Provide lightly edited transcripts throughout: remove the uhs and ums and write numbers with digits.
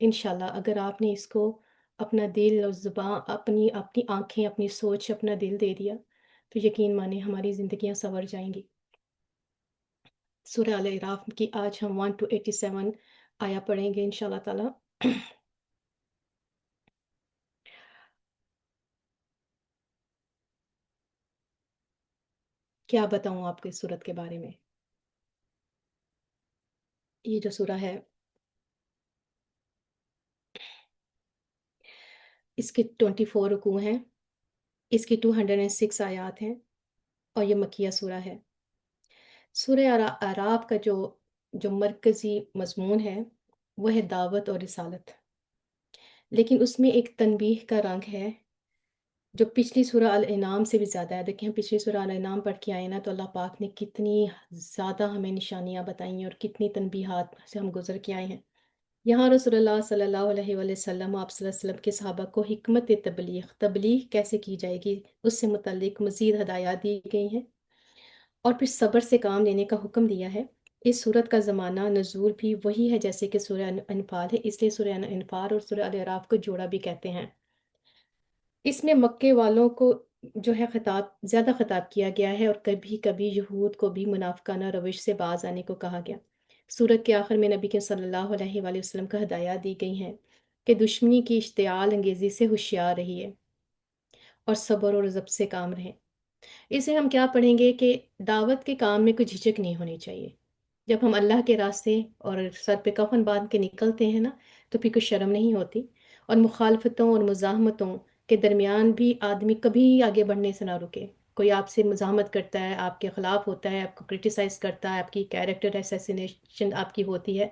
انشاءاللہ اگر آپ نے اس کو اپنا دل اور زبان، اپنی اپنی آنکھیں، اپنی سوچ، اپنا دل دے دیا تو یقین مانیں ہماری زندگیاں سنور جائیں گی۔ سورہ الاعراف کی آج ہم 1 to 87 آیا پڑھیں گے انشاءاللہ تعالی۔ کیا بتاؤں آپ کو اس صورت کے بارے میں؟ یہ جو سورہ ہے اس کے 24 رکوع ہیں، اس کی 206 آیات ہیں، اور یہ مکیہ سورہ ہے۔ سورہ اعراف کا جو مرکزی مضمون ہے وہ ہے دعوت اور رسالت، لیکن اس میں ایک تنبیہ کا رنگ ہے جو پچھلی سورہ الانعام سے بھی زیادہ ہے۔ دیکھیں ہم پچھلی سورہ الانعام پڑھ کے آئے نا، تو اللہ پاک نے کتنی زیادہ ہمیں نشانیاں بتائی ہیں اور کتنی تنبیہات سے ہم گزر کے آئے ہیں۔ یہاں رسول اللہ صلی اللہ علیہ وآلہ وسلم، آپ صلی اللہ علیہ وسلم کے صحابہ کو حکمت تبلیغ کیسے کی جائے گی اس سے متعلق مزید ہدایات دی گئی ہیں، اور پھر صبر سے کام لینے کا حکم دیا ہے۔ اس صورت کا زمانہ نزول بھی وہی ہے جیسے کہ سورہ انفال ہے، اس لیے سورہ انفال اور سورہ الاعراف کو جوڑا بھی کہتے ہیں۔ اس میں مکے والوں کو جو ہے زیادہ خطاب کیا گیا ہے، اور کبھی کبھی یہود کو بھی منافقانہ روش سے باز آنے کو کہا گیا۔ سورت کے آخر میں نبی کے صلی اللہ علیہ وآلہ وسلم کا ہدایات دی گئی ہیں کہ دشمنی کی اشتعال انگیزی سے ہوشیار رہیے اور صبر اور ضبط سے کام رہیں۔ اسے ہم کیا پڑھیں گے کہ دعوت کے کام میں کوئی جھجک نہیں ہونی چاہیے۔ جب ہم اللہ کے راستے اور سر پہ کفن باندھ کے نکلتے ہیں نا، تو پھر کوئی شرم نہیں ہوتی، اور مخالفتوں اور مزاحمتوں کے درمیان بھی آدمی کبھی آگے بڑھنے سے نہ رکے۔ کوئی آپ سے مزاحمت کرتا ہے، آپ کے خلاف ہوتا ہے، آپ کو کرٹیسائز کرتا ہے، آپ کی کیریکٹر اسیسینیشن آپ کی ہوتی ہے،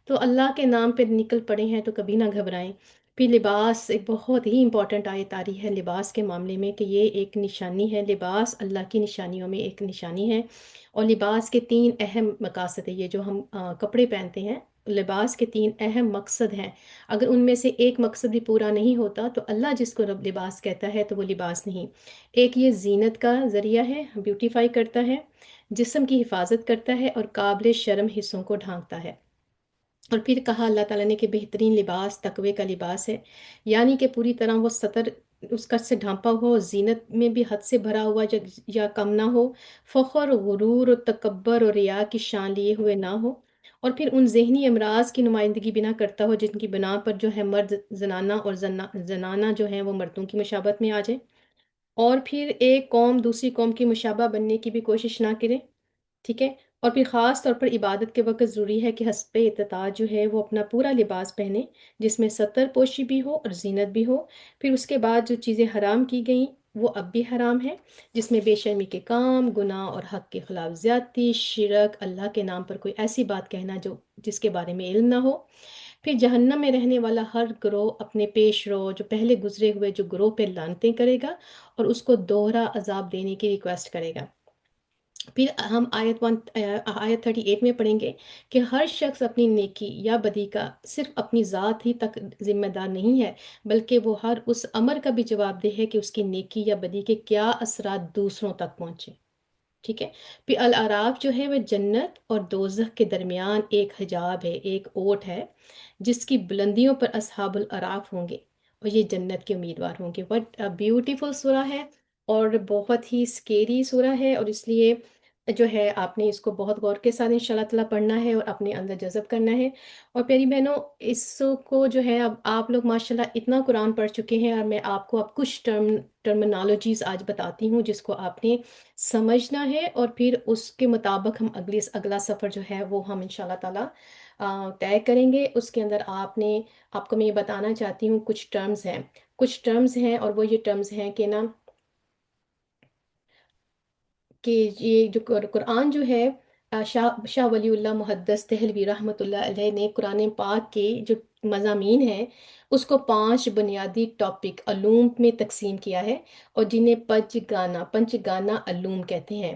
تو اللہ کے نام پہ نکل پڑے ہیں تو کبھی نہ گھبرائیں۔ پھر لباس ایک بہت ہی امپورٹنٹ آیت آ رہی ہے لباس کے معاملے میں، کہ یہ ایک نشانی ہے، لباس اللہ کی نشانیوں میں ایک نشانی ہے، اور لباس کے 3 اہم مقاصد ہیں۔ یہ جو ہم کپڑے پہنتے ہیں، لباس کے 3 اہم مقصد ہیں، اگر ان میں سے ایک مقصد بھی پورا نہیں ہوتا تو اللہ جس کو رب لباس کہتا ہے تو وہ لباس نہیں۔ ایک یہ زینت کا ذریعہ ہے، بیوٹیفائی کرتا ہے، جسم کی حفاظت کرتا ہے، اور قابل شرم حصوں کو ڈھانکتا ہے۔ اور پھر کہا اللہ تعالیٰ نے کہ بہترین لباس تقوی کا لباس ہے، یعنی کہ پوری طرح وہ سطر اس کا سے ڈھانپا ہو، زینت میں بھی حد سے بھرا ہوا یا کم نہ ہو، فخر، غرور اور تکبر اور ریا کی شان لیے ہوئے نہ ہو، اور پھر ان ذہنی امراض کی نمائندگی بھی نہ کرتا ہو جن کی بنا پر جو ہے مرد زنانہ اور زنانہ جو ہیں وہ مردوں کی مشابہت میں آ جائیں، اور پھر ایک قوم دوسری قوم کی مشابہ بننے کی بھی کوشش نہ کرے، ٹھیک ہے۔ اور پھر خاص طور پر عبادت کے وقت ضروری ہے کہ حسب استطاعت جو ہے وہ اپنا پورا لباس پہنے جس میں ستر پوشی بھی ہو اور زینت بھی ہو۔ پھر اس کے بعد جو چیزیں حرام کی گئیں وہ اب بھی حرام ہیں، جس میں بے شرمی کے کام، گناہ اور حق کے خلاف زیادتی، شرک، اللہ کے نام پر کوئی ایسی بات کہنا جس کے بارے میں علم نہ ہو۔ پھر جہنم میں رہنے والا ہر گروہ اپنے پیش رو جو پہلے گزرے ہوئے جو گروہ پہ لعنتیں کرے گا اور اس کو دوہرا عذاب دینے کی ریکویسٹ کرے گا۔ پھر ہم آیت 38 میں پڑھیں گے کہ ہر شخص اپنی نیکی یا بدی کا صرف اپنی ذات ہی تک ذمہ دار نہیں ہے، بلکہ وہ ہر اس امر کا بھی جواب دہ ہے کہ اس کی نیکی یا بدی کے کیا اثرات دوسروں تک پہنچے، ٹھیک ہے۔ پھر الاعراف جو ہے وہ جنت اور دوزخ کے درمیان ایک حجاب ہے، ایک اوٹ ہے، جس کی بلندیوں پر اصحاب الاعراف ہوں گے، اور یہ جنت کے امیدوار ہوں گے۔ بٹ بیوٹیفل سورہ ہے اور بہت ہی سکیری سورہ ہے، اور اس لیے جو ہے آپ نے اس کو بہت غور کے ساتھ انشاءاللہ تعالیٰ پڑھنا ہے اور اپنے اندر جذب کرنا ہے۔ اور پیاری بہنوں، اس کو جو ہے اب آپ لوگ ماشاءاللہ اتنا قرآن پڑھ چکے ہیں، اور میں آپ کو اب کچھ ٹرمنالوجیز آج بتاتی ہوں جس کو آپ نے سمجھنا ہے، اور پھر اس کے مطابق ہم اگلا سفر جو ہے وہ ہم انشاءاللہ تعالیٰ طے کریں گے۔ اس کے اندر آپ کو میں یہ بتانا چاہتی ہوں کچھ ٹرمز ہیں، اور وہ یہ ٹرمز ہیں کہ نا، کہ یہ جو قرآن جو ہے، شاہ ولی اللہ محدث دہلوی رحمۃ اللہ علیہ نے قرآن پاک کے جو مضامین ہیں اس کو 5 بنیادی ٹاپک علوم میں تقسیم کیا ہے، اور جنہیں پنچ گانا علوم کہتے ہیں۔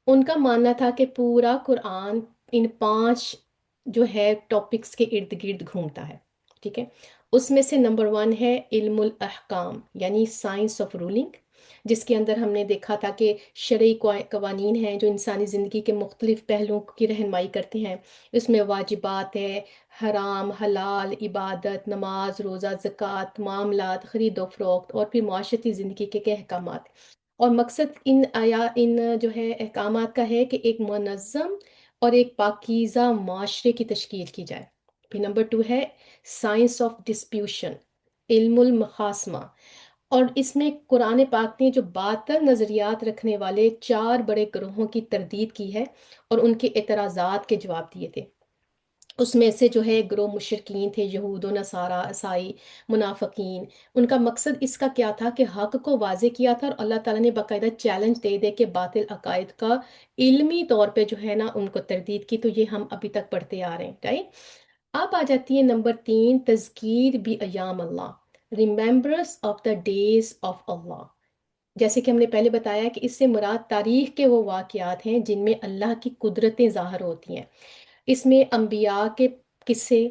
ان کا ماننا تھا کہ پورا قرآن ان 5 جو ہے ٹاپکس کے ارد گرد گھومتا ہے، ٹھیک ہے۔ اس میں سے نمبر 1 ہے علم الاحکام، یعنی سائنس آف رولنگ۔ جس کے اندر ہم نے دیکھا تھا کہ شرعی قوانین ہیں جو انسانی زندگی کے مختلف پہلوؤں کی رہنمائی کرتے ہیں۔ اس میں واجبات ہے، حرام حلال، عبادت، نماز روزہ، زکوٰۃ، معاملات، خرید و فروخت، اور پھر معاشرتی زندگی کے احکامات۔ اور مقصد ان جو ہے احکامات کا ہے کہ ایک منظم اور ایک پاکیزہ معاشرے کی تشکیل کی جائے۔ پھر نمبر 2 ہے سائنس آف ڈسپیوشن، علم المخاصمہ۔ اور اس میں قرآن پاک نے جو باطل نظریات رکھنے والے 4 بڑے گروہوں کی تردید کی ہے اور ان کے اعتراضات کے جواب دیے تھے۔ اس میں سے جو ہے گروہ مشرکین تھے، یہود و نصارہ، عیسائی، منافقین۔ ان کا مقصد اس کا کیا تھا کہ حق کو واضح کیا تھا، اور اللہ تعالیٰ نے باقاعدہ چیلنج دے دے کے باطل عقائد کا علمی طور پہ جو ہے نا ان کو تردید کی۔ تو یہ ہم ابھی تک پڑھتے آ رہے ہیں، رائٹ؟ اب آ جاتی ہے نمبر 3، تذکیر بھی ایام اللہ، remembrance of the days of اللہ۔ جیسے کہ ہم نے پہلے بتایا کہ اس سے مراد تاریخ کے وہ واقعات ہیں جن میں اللہ کی قدرتیں ظاہر ہوتی ہیں۔ اس میں انبیاء کے قصے،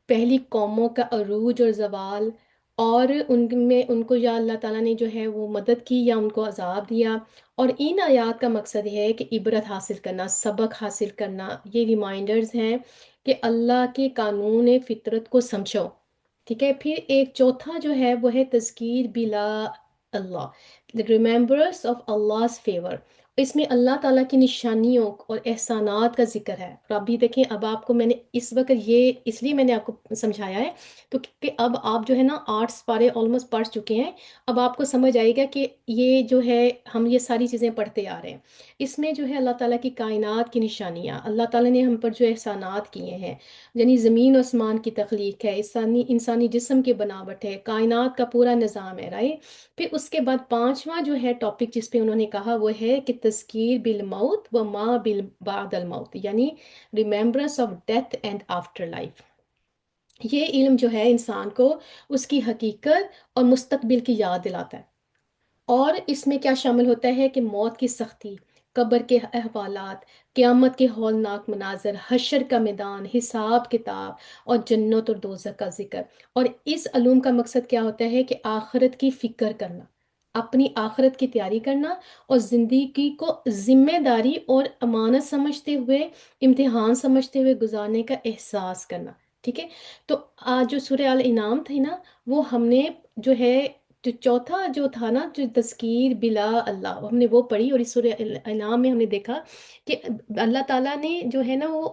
پہلی قوموں کا عروج اور زوال، اور ان میں ان کو یا اللہ تعالیٰ نے جو ہے وہ مدد کی یا ان کو عذاب دیا۔ اور ان آیات کا مقصد یہ ہے کہ عبرت حاصل کرنا، سبق حاصل کرنا، یہ ریمائنڈرز ہیں کہ اللہ کے قانون فطرت کو سمجھو، ٹھیک ہے؟ پھر ایک چوتھا جو ہے وہ ہے تذکیر بلا اللہ، ریممبرنس آف Allah's فیور۔ اس میں اللہ تعالیٰ کی نشانیوں اور احسانات کا ذکر ہے۔ اور ابھی دیکھیں، اب آپ کو میں نے اس وقت یہ اس لیے میں نے آپ کو سمجھایا ہے تو کہ اب آپ جو ہے نا 8 پارے آلموسٹ پڑھ چکے ہیں۔ اب آپ کو سمجھ آئے گا کہ یہ جو ہے ہم یہ ساری چیزیں پڑھتے آ رہے ہیں۔ اس میں جو ہے اللہ تعالیٰ کی کائنات کی نشانیاں، اللہ تعالیٰ نے ہم پر جو احسانات کیے ہیں، یعنی زمین و آسمان کی تخلیق ہے، انسانی جسم کی بناوٹ ہے، کائنات کا پورا نظام ہے، رائٹ؟ پھر اس کے بعد 5واں جو ہے ٹاپک جس پہ انہوں نے کہا وہ ہے کہ تذکیر بالموت و ما بعد الموت، یعنی remembrance of death and after life. یہ علم جو ہے انسان کو اس کی حقیقت اور مستقبل کی یاد دلاتا ہے۔ اور اس میں کیا شامل ہوتا ہے کہ موت کی سختی، قبر کے احوالات، قیامت کے ہولناک مناظر، حشر کا میدان، حساب کتاب، اور جنت اور دوزخ کا ذکر۔ اور اس علوم کا مقصد کیا ہوتا ہے کہ آخرت کی فکر کرنا، اپنی آخرت کی تیاری کرنا، اور زندگی کو ذمہ داری اور امانت سمجھتے ہوئے، امتحان سمجھتے ہوئے گزارنے کا احساس کرنا، ٹھیک ہے؟ تو آج جو سورہ الانعام تھی نا، وہ ہم نے جو ہے جو چوتھا جو تھا نا، جو تذکیر بلا اللہ، ہم نے وہ پڑھی۔ اور اس سورہ انعام میں ہم نے دیکھا کہ اللہ تعالیٰ نے جو ہے نا وہ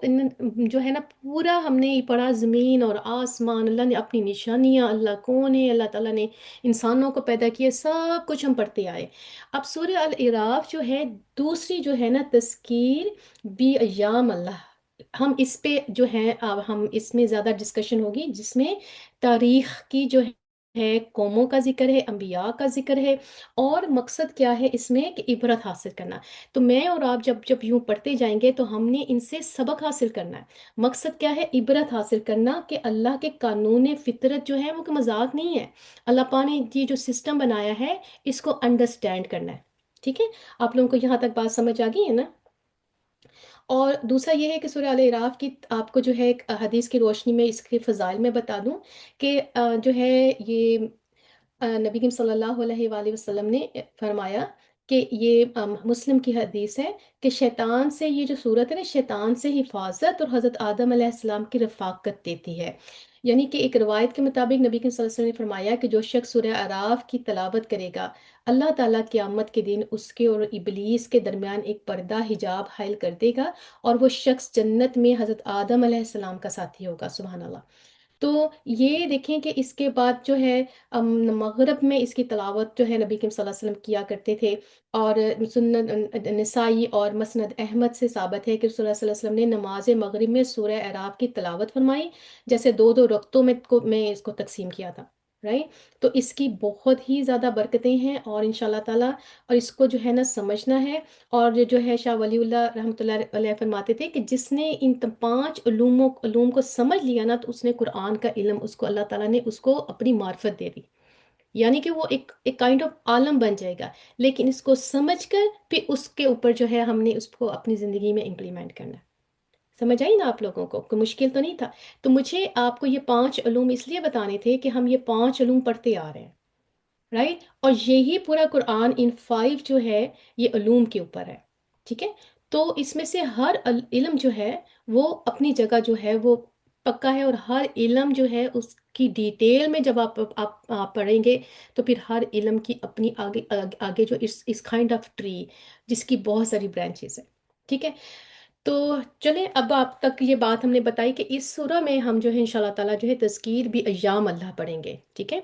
جو ہے نا پورا ہم نے پڑھا، زمین اور آسمان، اللہ نے اپنی نشانیاں، اللہ کون ہے، اللہ تعالیٰ نے انسانوں کو پیدا کیا، سب کچھ ہم پڑھتے آئے۔ اب سورہ الاعراف جو ہے دوسری جو ہے نا تذکیر بی ایام اللہ، ہم اس پہ جو ہے اب ہم اس میں زیادہ ڈسکشن ہوگی، جس میں تاریخ کی جو ہے قوموں کا ذکر ہے، انبیاء کا ذکر ہے، اور مقصد کیا ہے اس میں کہ عبرت حاصل کرنا۔ تو میں اور آپ جب جب یوں پڑھتے جائیں گے تو ہم نے ان سے سبق حاصل کرنا ہے۔ مقصد کیا ہے؟ عبرت حاصل کرنا کہ اللہ کے قانون فطرت جو ہے وہ کہ مذاق نہیں ہے۔ اللہ پاک نے یہ جو سسٹم بنایا ہے اس کو انڈرسٹینڈ کرنا ہے، ٹھیک ہے؟ آپ لوگوں کو یہاں تک بات سمجھ آ گئی ہے نا؟ اور دوسرا یہ ہے کہ سورہ ال اعراف کی آپ کو جو ہے ایک حدیث کی روشنی میں اس کے فضائل میں بتا دوں کہ جو ہے یہ نبی کریم صلی اللہ علیہ وآلہ وسلم نے فرمایا کہ یہ مسلم کی حدیث ہے کہ شیطان سے یہ جو صورت ہے نا، شیطان سے حفاظت اور حضرت آدم علیہ السلام کی رفاقت دیتی ہے۔ یعنی کہ ایک روایت کے مطابق نبی کریم صلی اللہ علیہ وسلم نے فرمایا کہ جو شخص سورہ اعراف کی تلاوت کرے گا، اللہ تعالیٰ قیامت کے دن اس کے اور ابلیس کے درمیان ایک پردہ حجاب حائل کر دے گا، اور وہ شخص جنت میں حضرت آدم علیہ السلام کا ساتھی ہوگا، سبحان اللہ۔ تو یہ دیکھیں کہ اس کے بعد جو ہے مغرب میں اس کی تلاوت جو ہے نبی کریم صلی اللہ علیہ وسلم کیا کرتے تھے۔ اور سنن نسائی اور مسند احمد سے ثابت ہے کہ رسول اللہ صلی اللہ علیہ وسلم نے نماز مغرب میں سورہ اعراف کی تلاوت فرمائی، جیسے 2 رکعتوں میں اس کو تقسیم کیا تھا، رائٹ؟ تو اس کی بہت ہی زیادہ برکتیں ہیں، اور انشاءاللہ تعالی اور اس کو جو ہے نا سمجھنا ہے۔ اور جو ہے شاہ ولی اللہ رحمۃ اللہ علیہ فرماتے تھے کہ جس نے ان 5 علوم کو سمجھ لیا نا، تو اس نے قرآن کا علم، اس کو اللہ تعالیٰ نے اس کو اپنی معرفت دے دی، یعنی کہ وہ ایک کائنڈ آف عالم بن جائے گا۔ لیکن اس کو سمجھ کر پھر اس کے اوپر جو ہے ہم نے اس کو اپنی زندگی میں امپلیمنٹ کرنا ہے۔ سمجھ آئی نا آپ لوگوں کو؟ کوئی مشکل تو نہیں تھا؟ تو مجھے آپ کو یہ 5 علوم اس لیے بتانے تھے کہ ہم یہ 5 علوم پڑھتے آ رہے ہیں، رائٹ، اور یہی پورا قرآن ان 5 جو ہے یہ علوم کے اوپر ہے، ٹھیک ہے؟ تو اس میں سے ہر علم جو ہے وہ اپنی جگہ جو ہے وہ پکا ہے، اور ہر علم جو ہے اس کی ڈیٹیل میں جب آپ پڑھیں گے تو پھر ہر علم کی اپنی آگے آگے جو اس کائنڈ آف ٹری جس کی بہت ساری برانچز ہیں، ٹھیک ہے؟ تو چلیں، اب آپ تک یہ بات ہم نے بتائی کہ اس سورہ میں ہم جو ہے انشاءاللہ تعالیٰ جو ہے تذکیر بھی ایام اللہ پڑھیں گے، ٹھیک ہے؟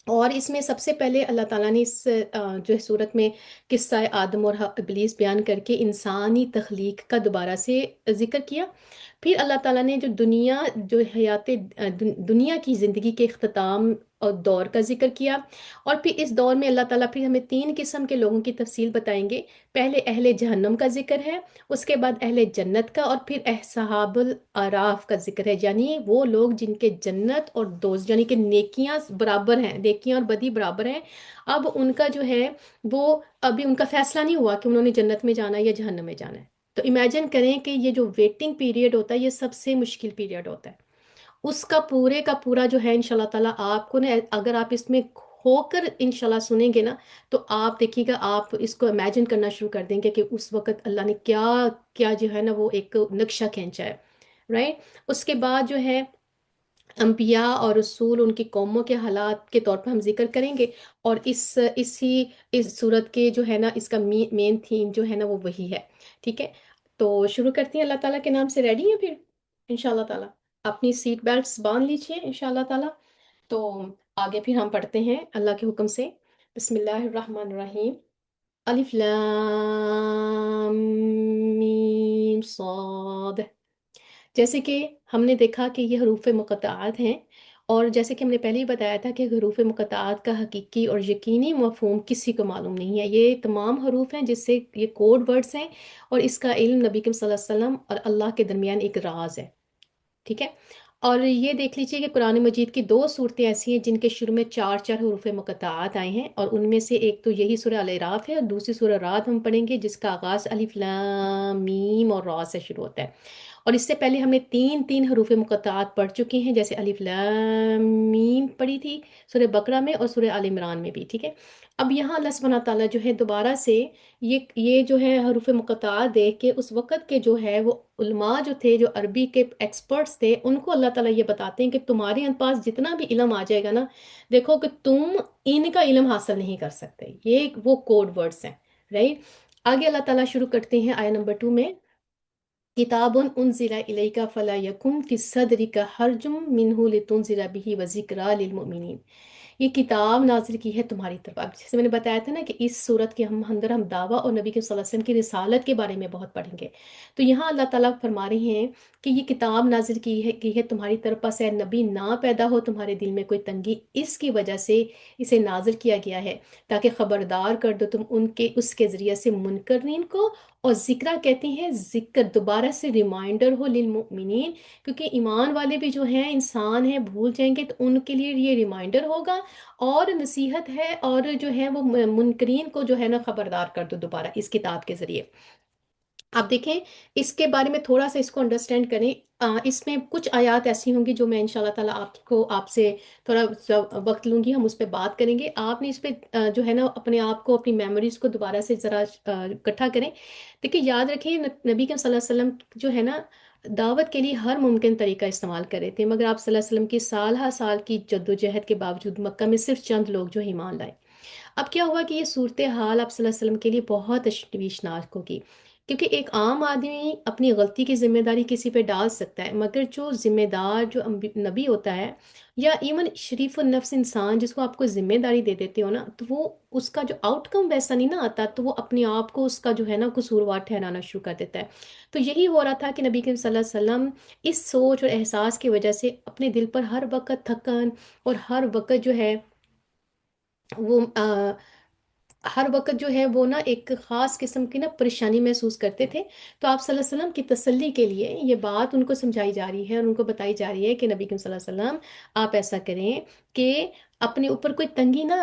اور اس میں سب سے پہلے اللہ تعالیٰ نے اس جو ہے صورت میں قصہ آدم اور ابلیس بیان کر کے انسانی تخلیق کا دوبارہ سے ذکر کیا۔ پھر اللہ تعالیٰ نے جو دنیا جو حیات دنیا کی زندگی کے اختتام اور دور کا ذکر کیا، اور پھر اس دور میں اللہ تعالیٰ پھر ہمیں 3 قسم کے لوگوں کی تفصیل بتائیں گے۔ پہلے اہل جہنم کا ذکر ہے، اس کے بعد اہل جنت کا، اور پھر اصحاب الاعراف کا ذکر ہے، یعنی وہ لوگ جن کے جنت اور دوست یعنی کہ نیکیاں برابر ہیں، نیکیاں اور بدی برابر ہیں۔ اب ان کا جو ہے وہ ابھی ان کا فیصلہ نہیں ہوا کہ انہوں نے جنت میں جانا ہے یا جہنم میں جانا ہے۔ تو امیجن کریں کہ یہ جو ویٹنگ پیریڈ ہوتا ہے یہ سب سے مشکل پیریڈ ہوتا ہے، اس کا پورا جو ہے انشاءاللہ تعالیٰ آپ کو نا، اگر آپ اس میں ہو کر انشاءاللہ سنیں گے نا تو آپ دیکھیے گا، آپ اس کو امیجن کرنا شروع کر دیں گے کہ اس وقت اللہ نے کیا کیا جو ہے نا وہ ایک نقشہ کھینچا ہے، رائٹ؟ اس کے بعد جو ہے انبیاء اور رسول ان کی قوموں کے حالات کے طور پر ہم ذکر کریں گے، اور اس صورت کے جو ہے نا اس کا مین تھیم جو ہے نا وہ وہی ہے، ٹھیک ہے؟ تو شروع کرتے ہیں اللہ تعالیٰ کے نام سے، ریڈی ہیں پھر انشاءاللہ تعالیٰ؟ اپنی سیٹ بیلٹس باندھ لیجئے انشاءاللہ تعالیٰ۔ تو آگے پھر ہم پڑھتے ہیں اللہ کے حکم سے، بسم اللہ الرحمن الرحیم، الف لام میم صاد۔ جیسے کہ ہم نے دیکھا کہ یہ حروف مقطعات ہیں، اور جیسے کہ ہم نے پہلے ہی بتایا تھا کہ حروف مقطعات کا حقیقی اور یقینی مفہوم کسی کو معلوم نہیں ہے، یہ تمام حروف ہیں جس سے یہ کوڈ ورڈز ہیں، اور اس کا علم نبی کریم صلی اللہ علیہ وسلم اور اللہ کے درمیان ایک راز ہے، ٹھیک ہے؟ اور یہ دیکھ لیجئے کہ قرآن مجید کی 2 صورتیں ایسی ہیں جن کے شروع میں 4 4 حروف مقطعات آئے ہیں، اور ان میں سے ایک تو یہی سورہ الاعراف ہے، اور دوسری سورہ رعد ہم پڑھیں گے جس کا آغاز الف لام میم اور را سے شروع ہوتا ہے۔ اور اس سے پہلے ہم نے 3 3 حروف مقطعات پڑھ چکے ہیں، جیسے الف لام میم پڑھی تھی سورہ بقرہ میں اور سورہ آل عمران میں بھی، ٹھیک ہے؟ اب یہاں اللہ سبحانہ تعالیٰ جو ہے دوبارہ سے یہ جو ہے حروف مقطعات دیکھ کے اس وقت کے جو ہے وہ علماء جو تھے، جو عربی کے ایکسپرٹس تھے، ان کو اللہ تعالیٰ یہ بتاتے ہیں کہ تمہارے پاس جتنا بھی علم آ جائے گا نا، دیکھو کہ تم ان کا علم حاصل نہیں کر سکتے، یہ وہ کوڈ ورڈز ہیں، رائٹ؟ آگے اللہ تعالیٰ شروع کرتے ہیں آیت نمبر 2 میں، کتاب انزل الیک فلا یکن فی صدرک حرج منہ لتنذر بہ وذکریٰ للمؤمنین۔ یہ کتاب نازل کی ہے تمہاری طرف۔ اب جیسے میں نے بتایا تھا نا کہ اس صورت کے اندر ہم دعویٰ اور نبی کے صلی اللہ علیہ وسلم کی رسالت کے بارے میں بہت پڑھیں گے۔ تو یہاں اللہ تعالیٰ فرما رہے ہیں کہ یہ کتاب نازل کی ہے تمہاری طرف، پس اے نبی نہ پیدا ہو تمہارے دل میں کوئی تنگی، اس کی وجہ سے اسے نازل کیا گیا ہے تاکہ خبردار کر دو تم ان کے اس کے ذریعے سے منکرین کو، اور ذکرہ کہتے ہیں ذکر، دوبارہ سے ریمائنڈر ہو للمؤمنین، کیونکہ ایمان والے بھی جو ہیں انسان ہیں بھول جائیں گے، تو ان کے لیے یہ ریمائنڈر ہوگا اور نصیحت ہے، اور جو ہے وہ منکرین کو جو ہے نا خبردار کر دو دوبارہ اس کتاب کے ذریعے۔ آپ دیکھیں اس کے بارے میں تھوڑا سا اس کو انڈرسٹینڈ کریں۔ اس میں کچھ آیات ایسی ہوں گی جو میں انشاءاللہ تعالیٰ آپ سے تھوڑا سا وقت لوں گی، ہم اس پہ بات کریں گے، آپ نے اس پہ جو ہے نا اپنے آپ کو اپنی میموریز کو دوبارہ سے ذرا اکٹھا کریں۔ دیکھیں یاد رکھیں نبی کے صلی اللہ علیہ وسلم جو ہے نا دعوت کے لیے ہر ممکن طریقہ استعمال کر رہے تھے، مگر آپ صلی اللہ علیہ وسلم کی سال ہر سال کی جد و جہد کے باوجود مکہ میں صرف چند لوگ جو ایمان لائے۔ اب کیا ہوا کہ یہ صورتحال آپ صلی اللہ علیہ وسلم کے لیے بہت تشویشناک ہوگی، کیونکہ ایک عام آدمی اپنی غلطی کی ذمہ داری کسی پہ ڈال سکتا ہے، مگر جو ذمہ دار جو نبی ہوتا ہے، یا ایون شریف النفس انسان جس کو آپ کو ذمہ داری دے دیتے ہو نا، تو وہ اس کا جو آؤٹ کم ویسا نہیں نہ آتا، تو وہ اپنے آپ کو اس کا جو ہے نا قصوروار ٹھہرانا شروع کر دیتا ہے۔ تو یہی ہو رہا تھا کہ نبی کریم صلی اللہ علیہ وسلم اس سوچ اور احساس کی وجہ سے اپنے دل پر ہر وقت تھکن، اور ہر وقت جو ہے وہ ہر وقت جو ہے وہ نا ایک خاص قسم کی نا پریشانی محسوس کرتے تھے۔ تو آپ صلی اللہ علیہ وسلم کی تسلی کے لیے یہ بات ان کو سمجھائی جا رہی ہے اور ان کو بتائی جا رہی ہے کہ نبی کریم صلی اللہ علیہ وسلم آپ ایسا کریں کہ اپنے اوپر کوئی تنگی نہ،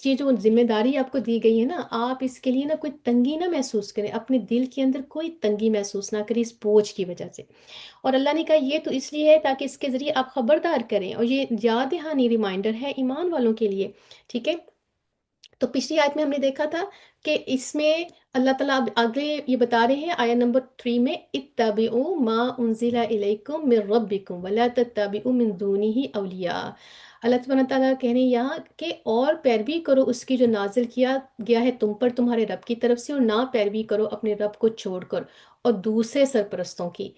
یہ جو ذمہ داری آپ کو دی گئی ہے نا، آپ اس کے لیے نا کوئی تنگی نہ محسوس کریں، اپنے دل کے اندر کوئی تنگی محسوس نہ کریں اس بوجھ کی وجہ سے۔ اور اللہ نے کہا یہ تو اس لیے ہے تاکہ اس کے ذریعے آپ خبردار کریں، اور یہ یاد دہانی ریمائنڈر ہے ایمان والوں کے لیے، ٹھیک ہے؟ تو پچھلی آیت میں ہم نے دیکھا تھا کہ اس میں اللہ تعالیٰ اب آگے یہ بتا رہے ہیں آیت نمبر 3 میں، اتبعوا ما انزل الیکم من ربکم ولا تتبعوا من دونہ اولیاء۔ اللہ سبحانہ تعالیٰ کہہ رہے ہیں یہاں کہ اور پیروی کرو اس کی جو نازل کیا گیا ہے تم پر تمہارے رب کی طرف سے، اور نہ پیروی کرو اپنے رب کو چھوڑ کر اور دوسرے سرپرستوں کی،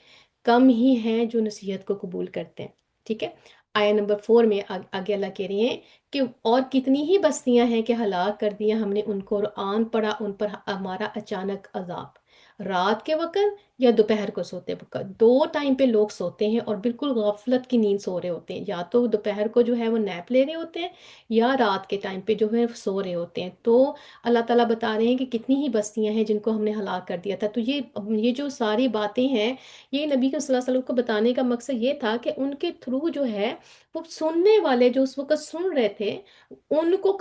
کم ہی ہیں جو نصیحت کو قبول کرتے ہیں۔ ٹھیک ہے، آیت نمبر 4 میں آگے اللہ کہہ رہے ہیں کہ اور کتنی ہی بستیاں ہیں کہ ہلاک کر دیا ہم نے ان کو، اور آن پڑا ان پر ہمارا اچانک عذاب، رات کے وقت یا دوپہر کو سوتے وقت، دو ٹائم پہ لوگ سوتے ہیں اور بالکل غفلت کی نیند سو رہے ہوتے ہیں، یا تو دوپہر کو جو ہے وہ نیپ لے رہے ہوتے ہیں، یا رات کے ٹائم پہ جو ہے سو رہے ہوتے ہیں۔ تو اللہ تعالیٰ بتا رہے ہیں کہ کتنی ہی بستیاں ہیں جن کو ہم نے ہلاک کر دیا تھا۔ تو یہ جو ساری باتیں ہیں، یہ نبی کے صلی اللہ علیہ وسلم کو بتانے کا مقصد یہ تھا کہ ان کے تھرو جو ہے وہ سننے والے جو اس وقت سن رہے تھے ان کو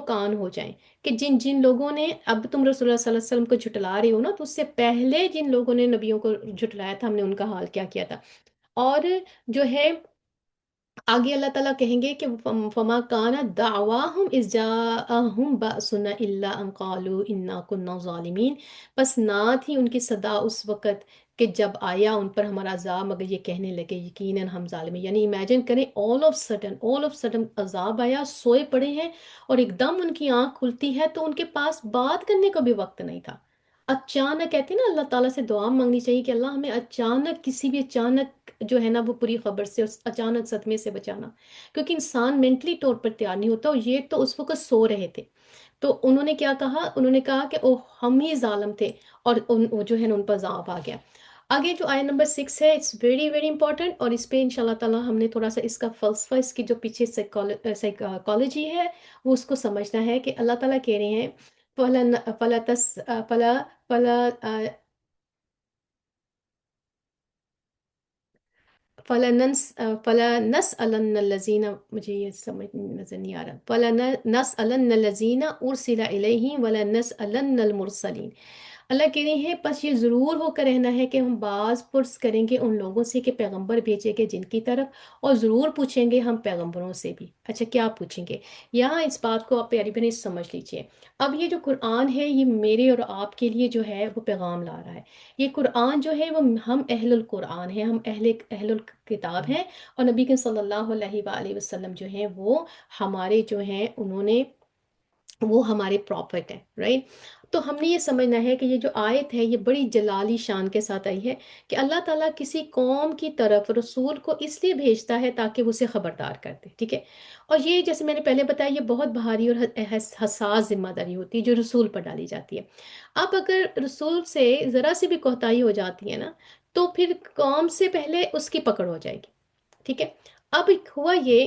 کان ہو جائیں، کہ جن جن لوگوں نے، اب تم رسول اللہ صلی اللہ علیہ وسلم کو جھٹلا رہی ہو نا، تو اس سے پہلے جن لوگوں نے نبیوں کو جھٹلایا تھا ہم نے ان کا حال کیا کیا تھا۔ اور جو ہے آگے اللہ تعالیٰ کہیں گے کہ فما کان دعواہم اذ جاءہم بأسنا الا ان قالوا انا كنا ظالمین، بس نہ تھی ان کی صدا اس وقت کہ جب آیا ان پر ہمارا عذاب، مگر یہ کہنے لگے یقیناً ہم ظالم ہیں۔ یعنی امیجن کریں، آل آف سڈن عذاب آیا، سوئے پڑے ہیں، اور ایک دم ان کی آنکھ کھلتی ہے تو ان کے پاس بات کرنے کا بھی وقت نہیں تھا۔ اچانک کہتے ہیں نا، اللہ تعالیٰ سے دعا مانگنی چاہیے کہ اللہ ہمیں اچانک، کسی بھی اچانک جو ہے نا وہ بری خبر سے اور اچانک صدمے سے بچانا، کیونکہ انسان مینٹلی طور پر تیار نہیں ہوتا، اور یہ تو اس وقت سو رہے تھے۔ تو انہوں نے کیا کہا، انہوں نے کہا کہ اوہ ہم ہی ظالم تھے، اور وہ جو ہے نا ان پر عذاب آ گیا۔ آگے جو آیت نمبر 6 ہے، اٹس ویری ویری امپورٹنٹ، اور اس پہ انشاءاللہ تعالیٰ ہم نے تھوڑا سا اس کا فلسفہ، اس کی جو پیچھے سائیکالوجی ہے وہ اس کو سمجھنا ہے، کہ اللہ تعالیٰ کہہ رہے ہیں فَلَن فَلَا تَس فَلَا فَلَا فَلَنَسْأَلَنَّ الَّذِينَ، مجھے یہ سمجھ نظر نہیں آ رہا، فَلَنَسْأَلَنَّ الَّذِينَ أُرْسِلَ إِلَيْهِمْ وَلَنَسْأَلَنَّ الْمُرْسَلِينَ۔ اللہ کہہ رہے ہیں بس یہ ضرور ہو کر رہنا ہے کہ ہم باز پرس کریں گے ان لوگوں سے کہ پیغمبر بھیجے گے جن کی طرف، اور ضرور پوچھیں گے ہم پیغمبروں سے بھی۔ اچھا کیا پوچھیں گے؟ یہاں اس بات کو آپ پیاری بہنیں سمجھ لیجئے۔ اب یہ جو قرآن ہے یہ میرے اور آپ کے لیے جو ہے وہ پیغام لا رہا ہے۔ یہ قرآن جو ہے وہ، ہم اہل القرآن ہیں، ہم اہل الکتاب ہیں، اور نبی کے صلی اللہ علیہ وآلہ وسلم جو ہیں وہ ہمارے جو ہیں، انہوں نے، وہ ہمارے پراپٹ ہیں، رائٹ؟ تو ہم نے یہ سمجھنا ہے کہ یہ جو آیت ہے یہ بڑی جلالی شان کے ساتھ آئی ہے، کہ اللہ تعالیٰ کسی قوم کی طرف رسول کو اس لیے بھیجتا ہے تاکہ وہ اسے خبردار کر دے، ٹھیک ہے؟ اور یہ جیسے میں نے پہلے بتایا، یہ بہت بھاری اور حساس ذمہ داری ہوتی ہے جو رسول پر ڈالی جاتی ہے۔ اب اگر رسول سے ذرا سی بھی کوتاہی ہو جاتی ہے نا، تو پھر قوم سے پہلے اس کی پکڑ ہو جائے گی، ٹھیک ہے؟ اب ہوا یہ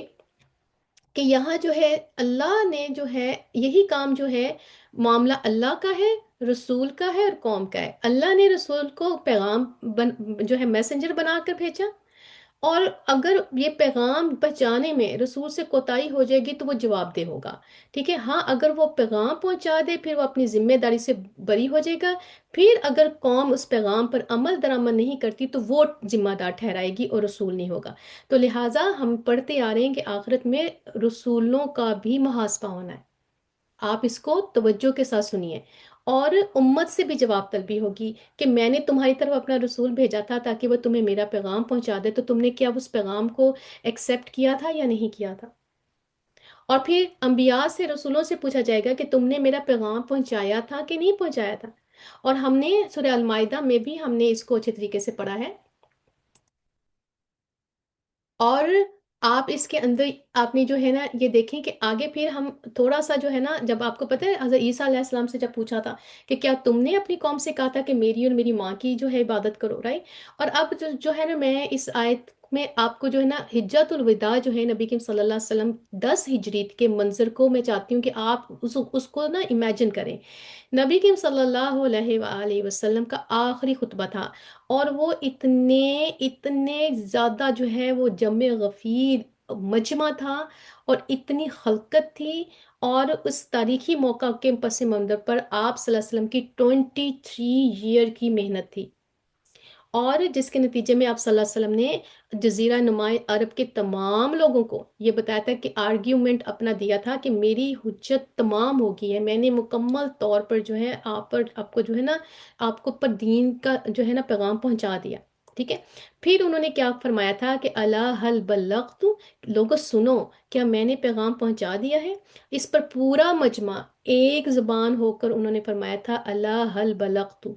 کہ یہاں جو ہے اللہ نے جو ہے یہی کام جو ہے، معاملہ اللہ کا ہے، رسول کا ہے، اور قوم کا ہے۔ اللہ نے رسول کو پیغام جو ہے میسنجر بنا کر بھیجا، اور اگر یہ پیغام پہنچانے میں رسول سے کوتاہی ہو جائے گی تو وہ جواب دہ ہوگا، ٹھیک ہے؟ ہاں اگر وہ پیغام پہنچا دے پھر وہ اپنی ذمہ داری سے بری ہو جائے گا، پھر اگر قوم اس پیغام پر عمل درآمد نہیں کرتی تو وہ ذمہ دار ٹھہرائے گی اور رسول نہیں ہوگا۔ تو لہٰذا ہم پڑھتے آ رہے ہیں کہ آخرت میں رسولوں کا بھی محاسبہ ہونا ہے۔ آپ اس کو توجہ کے ساتھ سنیے، اور امت سے بھی جواب طلبی ہوگی کہ میں نے تمہاری طرف اپنا رسول بھیجا تھا تاکہ وہ تمہیں میرا پیغام پہنچا دے، تو تم نے کیا اس پیغام کو ایکسیپٹ کیا تھا یا نہیں کیا تھا؟ اور پھر انبیاء سے، رسولوں سے پوچھا جائے گا کہ تم نے میرا پیغام پہنچایا تھا کہ نہیں پہنچایا تھا؟ اور ہم نے سورہ المائدہ میں بھی ہم نے اس کو اچھے طریقے سے پڑھا ہے۔ اور آپ اس کے اندر آپ نے جو ہے نا یہ دیکھیں کہ آگے پھر ہم تھوڑا سا جو ہے نا، جب آپ کو پتہ ہے حضرت عیسیٰ علیہ السلام سے جب پوچھا تھا کہ کیا تم نے اپنی قوم سے کہا تھا کہ میری اور میری ماں کی جو ہے عبادت کرو، رائٹ؟ اور اب جو ہے نا، میں اس آیت میں آپ کو جو ہے نا حجت الوداع جو ہے نبی کریم صلی اللہ علیہ وسلم 10 ہجری کے منظر کو میں چاہتی ہوں کہ آپ اس کو نا امیجن کریں۔ نبی کریم صلی اللہ علیہ وآلہ وسلم کا آخری خطبہ تھا، اور وہ اتنے اتنے زیادہ جو ہے وہ جمع غفیر مجمع تھا، اور اتنی خلقت تھی، اور اس تاریخی موقع کے پس منظر پر آپ صلی اللہ علیہ وسلم کی 23 ایئر کی محنت تھی، اور جس کے نتیجے میں آپ صلی اللہ علیہ وسلم نے جزیرہ نما عرب کے تمام لوگوں کو یہ بتایا تھا کہ آرگیومنٹ اپنا دیا تھا کہ میری حجت تمام ہو گئی ہے، میں نے مکمل طور پر جو ہے آپ کو جو ہے نا آپ کو پر دین کا جو ہے نا پیغام پہنچا دیا، ٹھیک ہے۔ پھر انہوں نے کیا فرمایا تھا کہ اللہ حل بلغت، لوگوں سنو، کیا میں نے پیغام پہنچا دیا ہے؟ اس پر پورا مجمع ایک زبان ہو کر انہوں نے فرمایا تھا اللہ حل بلغت۔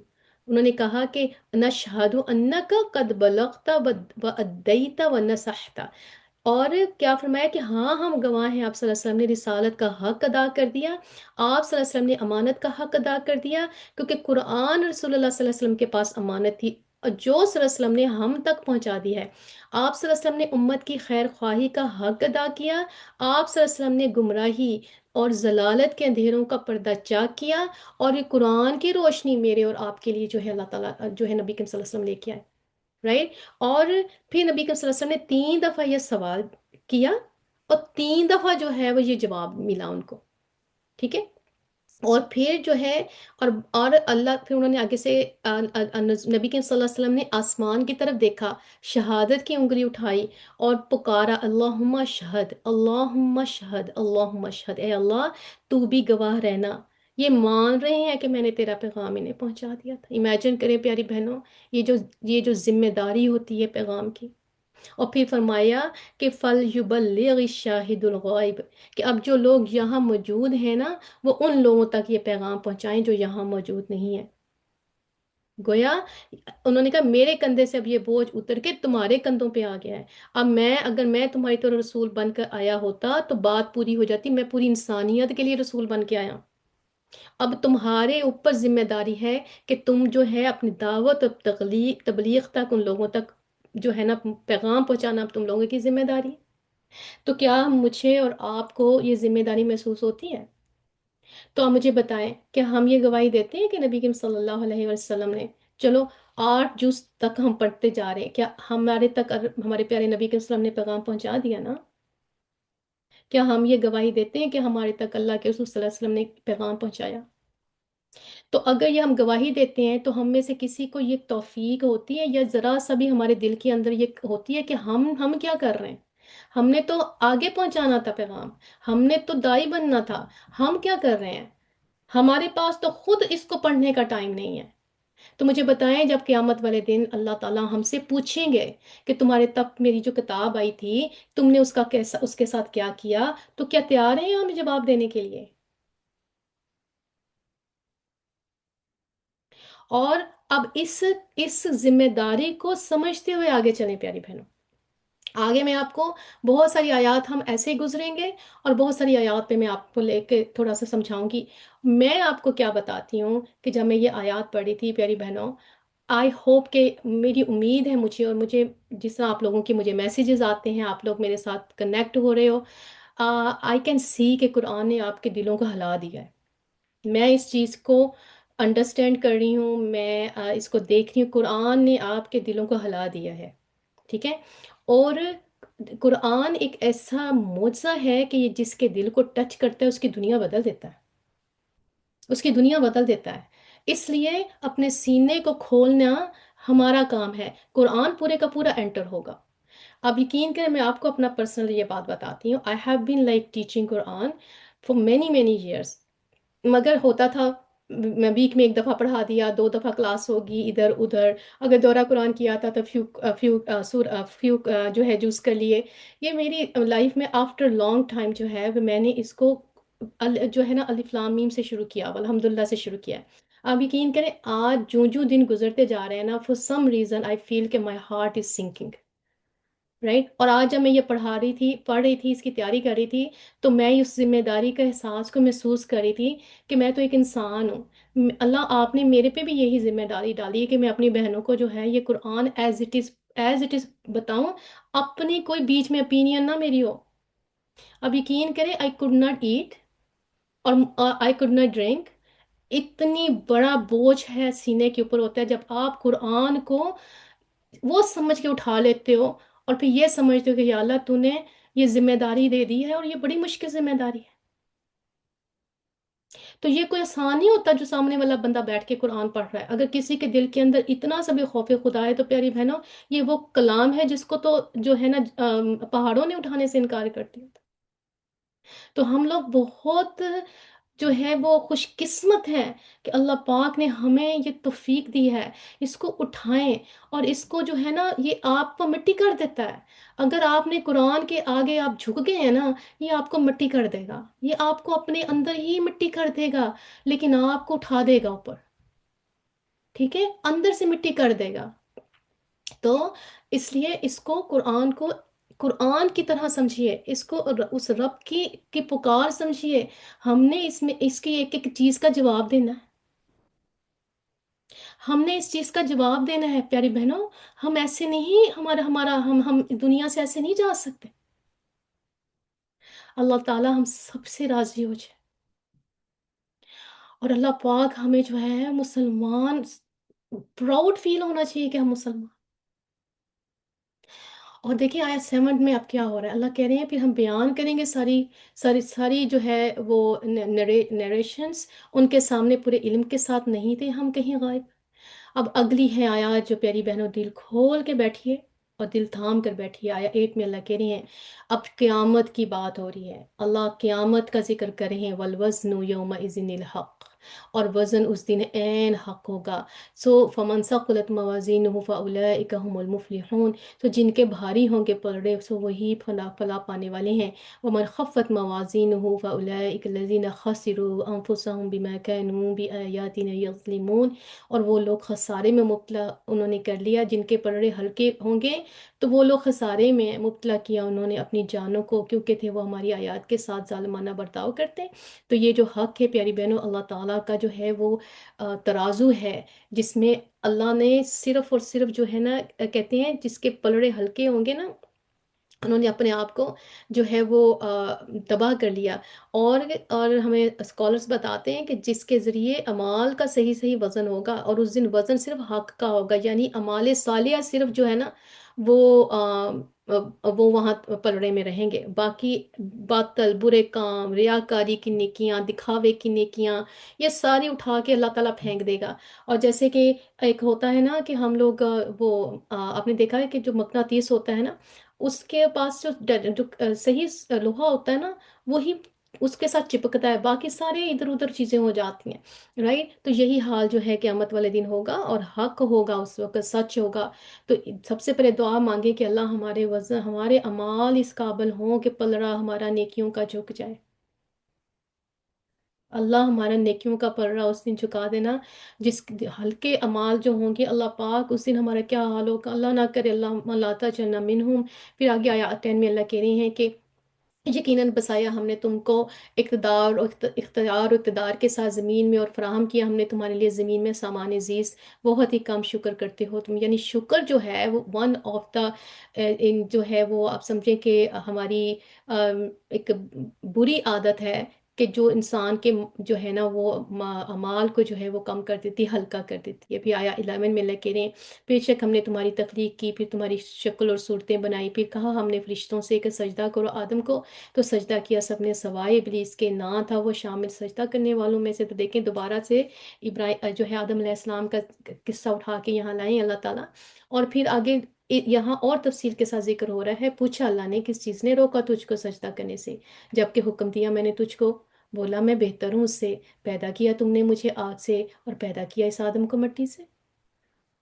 انہوں نے کہا کہ نشہد انک قد بلغت و ادیت و نصحت، اور کیا فرمایا کہ ہاں ہم گواہ ہیں آپ صلی اللہ علیہ وسلم نے رسالت کا حق ادا کر دیا، آپ صلی اللہ علیہ وسلم نے امانت کا حق ادا کر دیا، کیونکہ قرآن رسول اللہ صلی اللہ علیہ وسلم کے پاس امانت تھی اور جو صلی اللہ علیہ وسلم نے ہم تک پہنچا دی ہے۔ آپ صلی اللہ علیہ وسلم نے امت کی خیر خواہی کا حق ادا کیا، آپ صلی اللہ علیہ وسلم نے گمراہی اور ضلالت کے اندھیروں کا پردہ چاک کیا، اور یہ قرآن کی روشنی میرے اور آپ کے لیے جو ہے اللہ تعالیٰ جو ہے نبی کریم صلی اللہ علیہ وسلم لے کے آئے، رائٹ۔ اور پھر نبی کریم صلی اللہ علیہ وسلم نے 3 دفعہ یہ سوال کیا، اور 3 دفعہ جو ہے وہ یہ جواب ملا ان کو، ٹھیک ہے۔ اور پھر جو ہے اور اللہ، پھر انہوں نے آگے سے نبی کے صلی اللہ علیہ وسلم نے آسمان کی طرف دیکھا، شہادت کی انگلی اٹھائی اور پکارا اللہم شہد اللہم شہد اللہم شہد، اے اللہ تو بھی گواہ رہنا، یہ مان رہے ہیں کہ میں نے تیرا پیغام انہیں پہنچا دیا تھا۔ امیجن کریں پیاری بہنوں، یہ جو ذمہ داری ہوتی ہے پیغام کی۔ اور پھر فرمایا کہ فل یبلغ الشاہد الغائب، کہ اب جو لوگ یہاں موجود ہیں نا وہ ان لوگوں تک یہ پیغام پہنچائیں جو یہاں موجود نہیں ہیں۔ گویا انہوں نے کہا میرے کندھے سے اب یہ بوجھ اتر کے تمہارے کندھوں پہ آ گیا ہے، اب اگر میں تمہاری طرح رسول بن کر آیا ہوتا تو بات پوری ہو جاتی، میں پوری انسانیت کے لیے رسول بن کے آیا۔ اب تمہارے اوپر ذمہ داری ہے کہ تم جو ہے اپنی دعوت اور تبلیغ تک ان لوگوں تک جو ہے نا پیغام پہنچانا اب تم لوگوں کی ذمہ داری ہے۔ تو کیا مجھے اور آپ کو یہ ذمہ داری محسوس ہوتی ہے؟ تو آپ مجھے بتائیں کہ ہم یہ گواہی دیتے ہیں کہ نبی کریم صلی اللہ علیہ وسلم نے، چلو 8 جز تک ہم پڑھتے جا رہے ہیں، کیا ہمارے تک ہمارے پیارے نبی کریم صلی اللہ علیہ وسلم نے پیغام پہنچا دیا نا؟ کیا ہم یہ گواہی دیتے ہیں کہ ہمارے تک اللہ کے رسول صلی اللہ علیہ وسلم نے پیغام پہنچایا؟ تو اگر یہ ہم گواہی دیتے ہیں تو ہم میں سے کسی کو یہ توفیق ہوتی ہے یا ذرا سا بھی ہمارے دل کے اندر یہ ہوتی ہے کہ ہم کیا کر رہے ہیں؟ ہم نے تو آگے پہنچانا تھا پیغام، ہم نے تو دائی بننا تھا، ہم کیا کر رہے ہیں؟ ہمارے پاس تو خود اس کو پڑھنے کا ٹائم نہیں ہے۔ تو مجھے بتائیں جب قیامت والے دن اللہ تعالیٰ ہم سے پوچھیں گے کہ تمہارے تک میری جو کتاب آئی تھی تم نے اس کے ساتھ کیا کیا، تو کیا تیار ہیں ہم جواب دینے کے لیے؟ اور اب اس ذمہ داری کو سمجھتے ہوئے آگے چلیں پیاری بہنوں۔ آگے میں آپ کو بہت ساری آیات ہم ایسے ہی گزریں گے، اور بہت ساری آیات پہ میں آپ کو لے کے تھوڑا سا سمجھاؤں گی۔ میں آپ کو کیا بتاتی ہوں کہ جب میں یہ آیات پڑھی تھی پیاری بہنوں، آئی ہوپ کہ میری امید ہے مجھے جس طرح آپ لوگوں کے مجھے میسیجز آتے ہیں، آپ لوگ میرے ساتھ کنیکٹ ہو رہے ہو، آئی کین سی کہ قرآن نے آپ کے دلوں کو ہلا دیا ہے۔ میں اس چیز کو انڈرسٹینڈ کر رہی ہوں، میں اس کو دیکھ رہی ہوں، قرآن نے آپ کے دلوں کو ہلا دیا ہے، ٹھیک ہے۔ اور قرآن ایک ایسا معجزہ ہے کہ یہ جس کے دل کو ٹچ کرتا ہے اس کی دنیا بدل دیتا ہے، اس کی دنیا بدل دیتا ہے۔ اس لیے اپنے سینے کو کھولنا ہمارا کام ہے، قرآن پورے کا پورا انٹر ہوگا۔ اب یقین کریں میں آپ کو اپنا پرسنل یہ بات بتاتی ہوں، I have been like teaching Quran for many many years, مگر ہوتا تھا میں ویک میں 1 دفعہ پڑھا دیا، 2 دفعہ کلاس ہوگی ادھر ادھر، اگر دورہ قرآن کیا تھا تو فیو جو ہے جوز کر لیے۔ یہ میری لائف میں آفٹر لانگ ٹائم جو ہے وہ میں نے اس کو جو ہے نا الف لام میم سے شروع کیا، الحمدللہ سے شروع کیا۔ آپ یقین کریں آج جو دن گزرتے جا رہے ہیں نا، فور سم ریزن آئی فیل کہ my heart is sinking, right. اور آج جب میں یہ پڑھ رہی تھی، اس کی تیاری کر رہی تھی، تو میں اس ذمہ داری کا احساس کو محسوس کر رہی تھی کہ میں تو ایک انسان ہوں، اللہ آپ نے میرے پہ بھی یہی ذمہ داری ڈالی ہے کہ میں اپنی بہنوں کو جو ہے یہ قرآن ایز اٹ از بتاؤں، اپنی کوئی بیچ میں اپینین نہ میری ہو۔ اب یقین کریں آئی کوڈ ناٹ ایٹ اور آئی کوڈ ناٹ ڈرنک، اتنی بڑا بوجھ ہے سینے کے اوپر ہوتا ہے جب آپ قرآن کو وہ سمجھ کے اٹھا لیتے ہو، اور پھر یہ سمجھتے ہو کہ یا اللہ تو نے یہ ذمہ داری دے دی ہے اور یہ بڑی مشکل ذمہ داری ہے۔ تو یہ کوئی آسان نہیں ہوتا جو سامنے والا بندہ بیٹھ کے قرآن پڑھ رہا ہے، اگر کسی کے دل کے اندر اتنا سا بھی خوف خدا ہے تو پیاری بہنوں، یہ وہ کلام ہے جس کو تو جو ہے نا پہاڑوں نے اٹھانے سے انکار کر دیا تھا۔ تو ہم لوگ بہت جو ہے وہ خوش قسمت ہے کہ اللہ پاک نے ہمیں یہ توفیق دی ہے، اس کو اٹھائیں، اور اس کو جو ہے نا یہ آپ کو مٹی کر دیتا ہے۔ اگر آپ نے قرآن کے آگے آپ جھک گئے ہیں نا، یہ آپ کو مٹی کر دے گا، یہ آپ کو اپنے اندر ہی مٹی کر دے گا، لیکن آپ کو اٹھا دے گا اوپر، ٹھیک ہے، اندر سے مٹی کر دے گا۔ تو اس لیے اس کو قرآن کی طرح سمجھیے، اس کو اس رب کی پکار سمجھیے۔ ہم نے اس میں اس کی ایک ایک چیز کا جواب دینا ہے، ہم نے اس چیز کا جواب دینا ہے پیاری بہنوں۔ ہم ایسے نہیں، ہم دنیا سے ایسے نہیں جا سکتے۔ اللہ تعالی ہم سب سے راضی ہو جائے، اور اللہ پاک ہمیں جو ہے مسلمان پراؤڈ فیل ہونا چاہیے کہ ہم مسلمان۔ اور دیکھیں آیا 7 میں اب کیا ہو رہا ہے، اللہ کہہ رہے ہیں پھر ہم بیان کریں گے ساری ساری ساری جو ہے وہ نریشنز، ان کے سامنے پورے علم کے ساتھ نہیں تھے ہم کہیں غائب۔ اب اگلی ہے آیات جو پیاری بہنوں، دل کھول کے بیٹھیے اور دل تھام کر بیٹھیے۔ آیا 8 میں اللہ کہہ رہی ہیں اب قیامت کی بات ہو رہی ہے، اللہ قیامت کا ذکر کر رہے ہیں، والوزن یومئذ الحق، اور وزن اس دن عین حق ہوگا۔ فمن ثقلت موازینہ فاولئک هم المفلحون، تو جن کے بھاری ہوں گے پلڑے سو وہی فلاح پانے والے ہیں۔ ومن خفت موازینہ فاولئک الذین خسروا انفسهم بما كانوا بآیاتنا یظلمون، اور وہ لوگ خسارے میں مبتلا انہوں نے کر لیا، جن کے پلڑے ہلکے ہوں گے تو وہ لوگ خسارے میں مبتلا کیا انہوں نے اپنی جانوں کو، کیونکہ تھے وہ ہماری آیات کے ساتھ ظالمانہ برتاؤ کرتے۔ تو یہ جو حق ہے پیاری بہنوں، اللہ تعالیٰ کا جو ہے وہ ترازو ہے، جس میں اللہ نے صرف اور صرف جو ہے نا کہتے ہیں جس کے پلڑے ہلکے ہوں گے نا، انہوں نے اپنے آپ کو جو ہے وہ تباہ کر لیا۔ اور اور ہمیں اسکالرس بتاتے ہیں کہ جس کے ذریعے اعمال کا صحیح صحیح وزن ہوگا، اور اس دن وزن صرف حق کا ہوگا، یعنی اعمال صالحہ صرف جو ہے نا وہ وہ وہاں پلڑے میں رہیں گے، باقی باطل برے کام، ریاکاری کی نیکیاں، دکھاوے کی نیکیاں، یہ ساری اٹھا کے اللہ تعالیٰ پھینک دے گا۔ اور جیسے کہ ایک ہوتا ہے نا کہ ہم لوگ وہ آپ نے دیکھا ہے کہ جو مقناطیس ہوتا ہے نا، اس کے پاس جو صحیح لوہا ہوتا ہے نا، وہی اس کے ساتھ چپکتا ہے، باقی سارے ادھر ادھر چیزیں ہو جاتی ہیں، رائٹ؟ تو یہی حال جو ہے قیامت والے دن ہوگا، اور حق ہوگا اس وقت، سچ ہوگا۔ تو سب سے پہلے دعا مانگے کہ اللہ ہمارے وزن، ہمارے اعمال اس قابل ہوں کہ پلڑا ہمارا نیکیوں کا جھک جائے۔ اللہ ہمارا نیکیوں کا پلڑا اس دن جھکا دینا، جس ہلکے اعمال جو ہوں گے اللہ پاک اس دن ہمارا کیا حال ہوگا، اللہ نہ کرے، اللہ لا تجعلنا منہم۔ پھر آگے آیا 10 میں اللہ کہہ رہے ہیں کہ یقیناً بسایا ہم نے تم کو اقتدار اور اختیار و اقتدار کے ساتھ زمین میں، اور فراہم کیا ہم نے تمہارے لیے زمین میں سامان زیست، بہت ہی کم شکر کرتے ہو تم۔ یعنی شکر جو ہے وہ ون آف دا جو ہے وہ آپ سمجھیں کہ ہماری ایک بری عادت ہے کہ جو انسان کے جو ہے نا وہ اعمال کو جو ہے وہ کم کر دیتی ہے، ہلکا کر دیتی ہے۔ پھر آیا 11 میں اللہ کہہ رہے ہیں بے شک ہم نے تمہاری تخلیق کی، پھر تمہاری شکل اور صورتیں بنائی، پھر کہا ہم نے فرشتوں سے کہ سجدہ کرو آدم کو، تو سجدہ کیا سب نے سوائے ابلیس کے، نہ تھا وہ شامل سجدہ کرنے والوں میں سے۔ تو دیکھیں دوبارہ سے ابراہیم جو ہے آدم علیہ السلام کا قصہ اٹھا کے یہاں لائیں اللہ تعالیٰ۔ اور پھر آگے یہاں اور تفصیل کے ساتھ ذکر ہو رہا ہے، پوچھا اللہ نے کس چیز نے روکا تجھ کو سجدہ کرنے سے، جبکہ حکم دیا میں نے تجھ کو، بولا میں بہتر ہوں اس سے، پیدا کیا تم نے مجھے آگ سے اور پیدا کیا اس آدم کو مٹی سے۔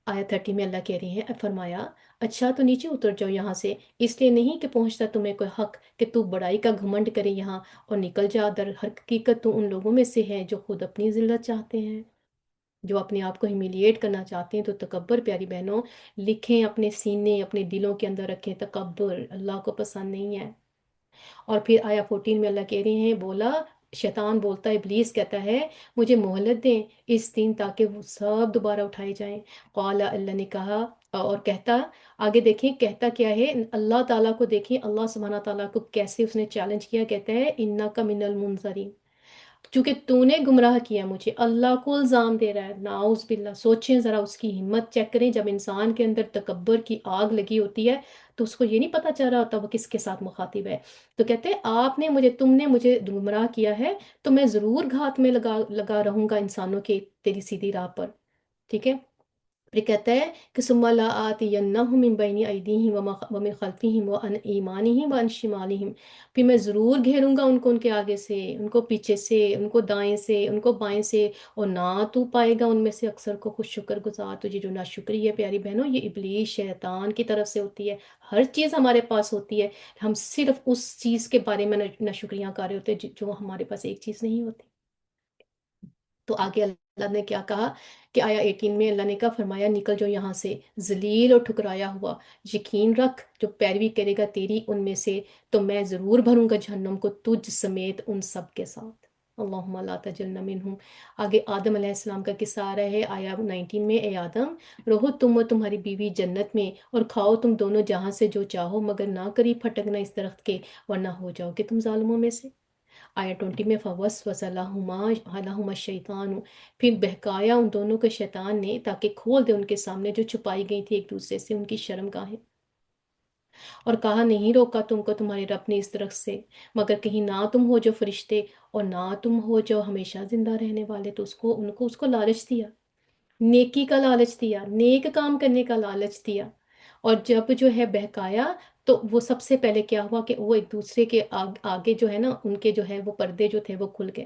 آیا 30 میں اللہ کہہ رہے ہیں فرمایا اچھا تو نیچے اتر جاؤ یہاں سے، اس لیے نہیں کہ پہنچتا تمہیں کوئی حق کہ تو بڑائی کا گھمنڈ کرے یہاں اور نکل جا، در حقیقت تو ان لوگوں میں سے ہے جو خود اپنی ذلت چاہتے ہیں، جو اپنے آپ کو ہیمیلیٹ کرنا چاہتے ہیں۔ تو تکبر پیاری بہنوں لکھیں اپنے سینے، اپنے دلوں کے اندر رکھیں، تکبر اللہ کو پسند نہیں ہے۔ اور پھر آیا 14 میں اللہ کہہ رہے ہیں بولا، شیطان بولتا ہے، ابلیس کہتا ہے مجھے مہلت دیں اس دن تاکہ وہ سب دوبارہ اٹھائے جائیں۔ قال اللہ نے کہا، اور کہتا آگے دیکھیں کہتا کیا ہے، اللہ تعالیٰ کو دیکھیں، اللہ سبحانہ تعالیٰ کو کیسے اس نے چیلنج کیا، کہتا ہے انک من المنظرین، چونکہ تو نے گمراہ کیا مجھے، اللہ کو الزام دے رہا ہے، ناؤز باللہ۔ سوچیں ذرا اس کی ہمت چیک کریں، جب انسان کے اندر تکبر کی آگ لگی ہوتی ہے تو اس کو یہ نہیں پتا چل رہا ہوتا وہ کس کے ساتھ مخاطب ہے۔ تو کہتے ہیں تم نے مجھے گمراہ کیا ہے تو میں ضرور گھات میں لگا لگا رہوں گا انسانوں کے تیری سیدھی راہ پر، ٹھیک ہے۔ پھر کہتا ہے کہ ثم لآتینہم من بین ایدیہم ومن خلفہم وعن ایمانہم وعن شمالہم، پھر میں ضرور گھیروں گا ان کو، ان کے آگے سے، ان کو پیچھے سے، ان کو دائیں سے، ان کو بائیں سے، اور نہ تو پائے گا ان میں سے اکثر کو خوش شکر گزار۔ تجھے جو ناشکری ہے پیاری بہنوں، یہ ابلیس شیطان کی طرف سے ہوتی ہے۔ ہر چیز ہمارے پاس ہوتی ہے، ہم صرف اس چیز کے بارے میں ناشکریاں کر رہے ہوتے ہیں جو ہمارے پاس ایک چیز نہیں ہوتی۔ تو آگے اللہ نے کیا کہا کہ آیا 18 میں اللہ نے کہا، فرمایا نکل جو یہاں سے ذلیل اور ٹھکرایا ہوا، یقین رکھ جو پیروی کرے گا تیری ان میں سے تو میں ضرور بھروں گا جہنم کو تجھ سمیت ان سب کے ساتھ۔ اللہم لا تجلنا منہم۔ آگے آدم علیہ السلام کا قصہ آ رہا ہے آیا 19 میں، اے آدم رہو تم و تمہاری بیوی جنت میں اور کھاؤ تم دونوں جہاں سے جو چاہو، مگر نہ کری پھٹکنا اس درخت کے ورنہ ہو جاؤ کہ تم ظالموں میں سے۔ آیا 20 میں فوسوس لہما الشیطان، پھر بہکایا ان دونوں کو شیطان نے تاکہ کھول دے ان کے سامنے جو چھپائی گئی تھی ایک دوسرے سے ان کی شرم گاہیں، اور کہا نہیں روکا تم کو تمہارے رب نے اس درخت سے مگر کہیں نہ تم ہو جو فرشتے اور نہ تم ہو جو ہمیشہ زندہ رہنے والے۔ تو اس کو لالچ دیا، نیکی کا لالچ دیا، نیک کام کرنے کا لالچ دیا، اور جب جو ہے بہکایا تو وہ سب سے پہلے کیا ہوا کہ وہ ایک دوسرے کے آگے جو ہے نا ان کے جو ہے وہ پردے جو تھے وہ کھل گئے۔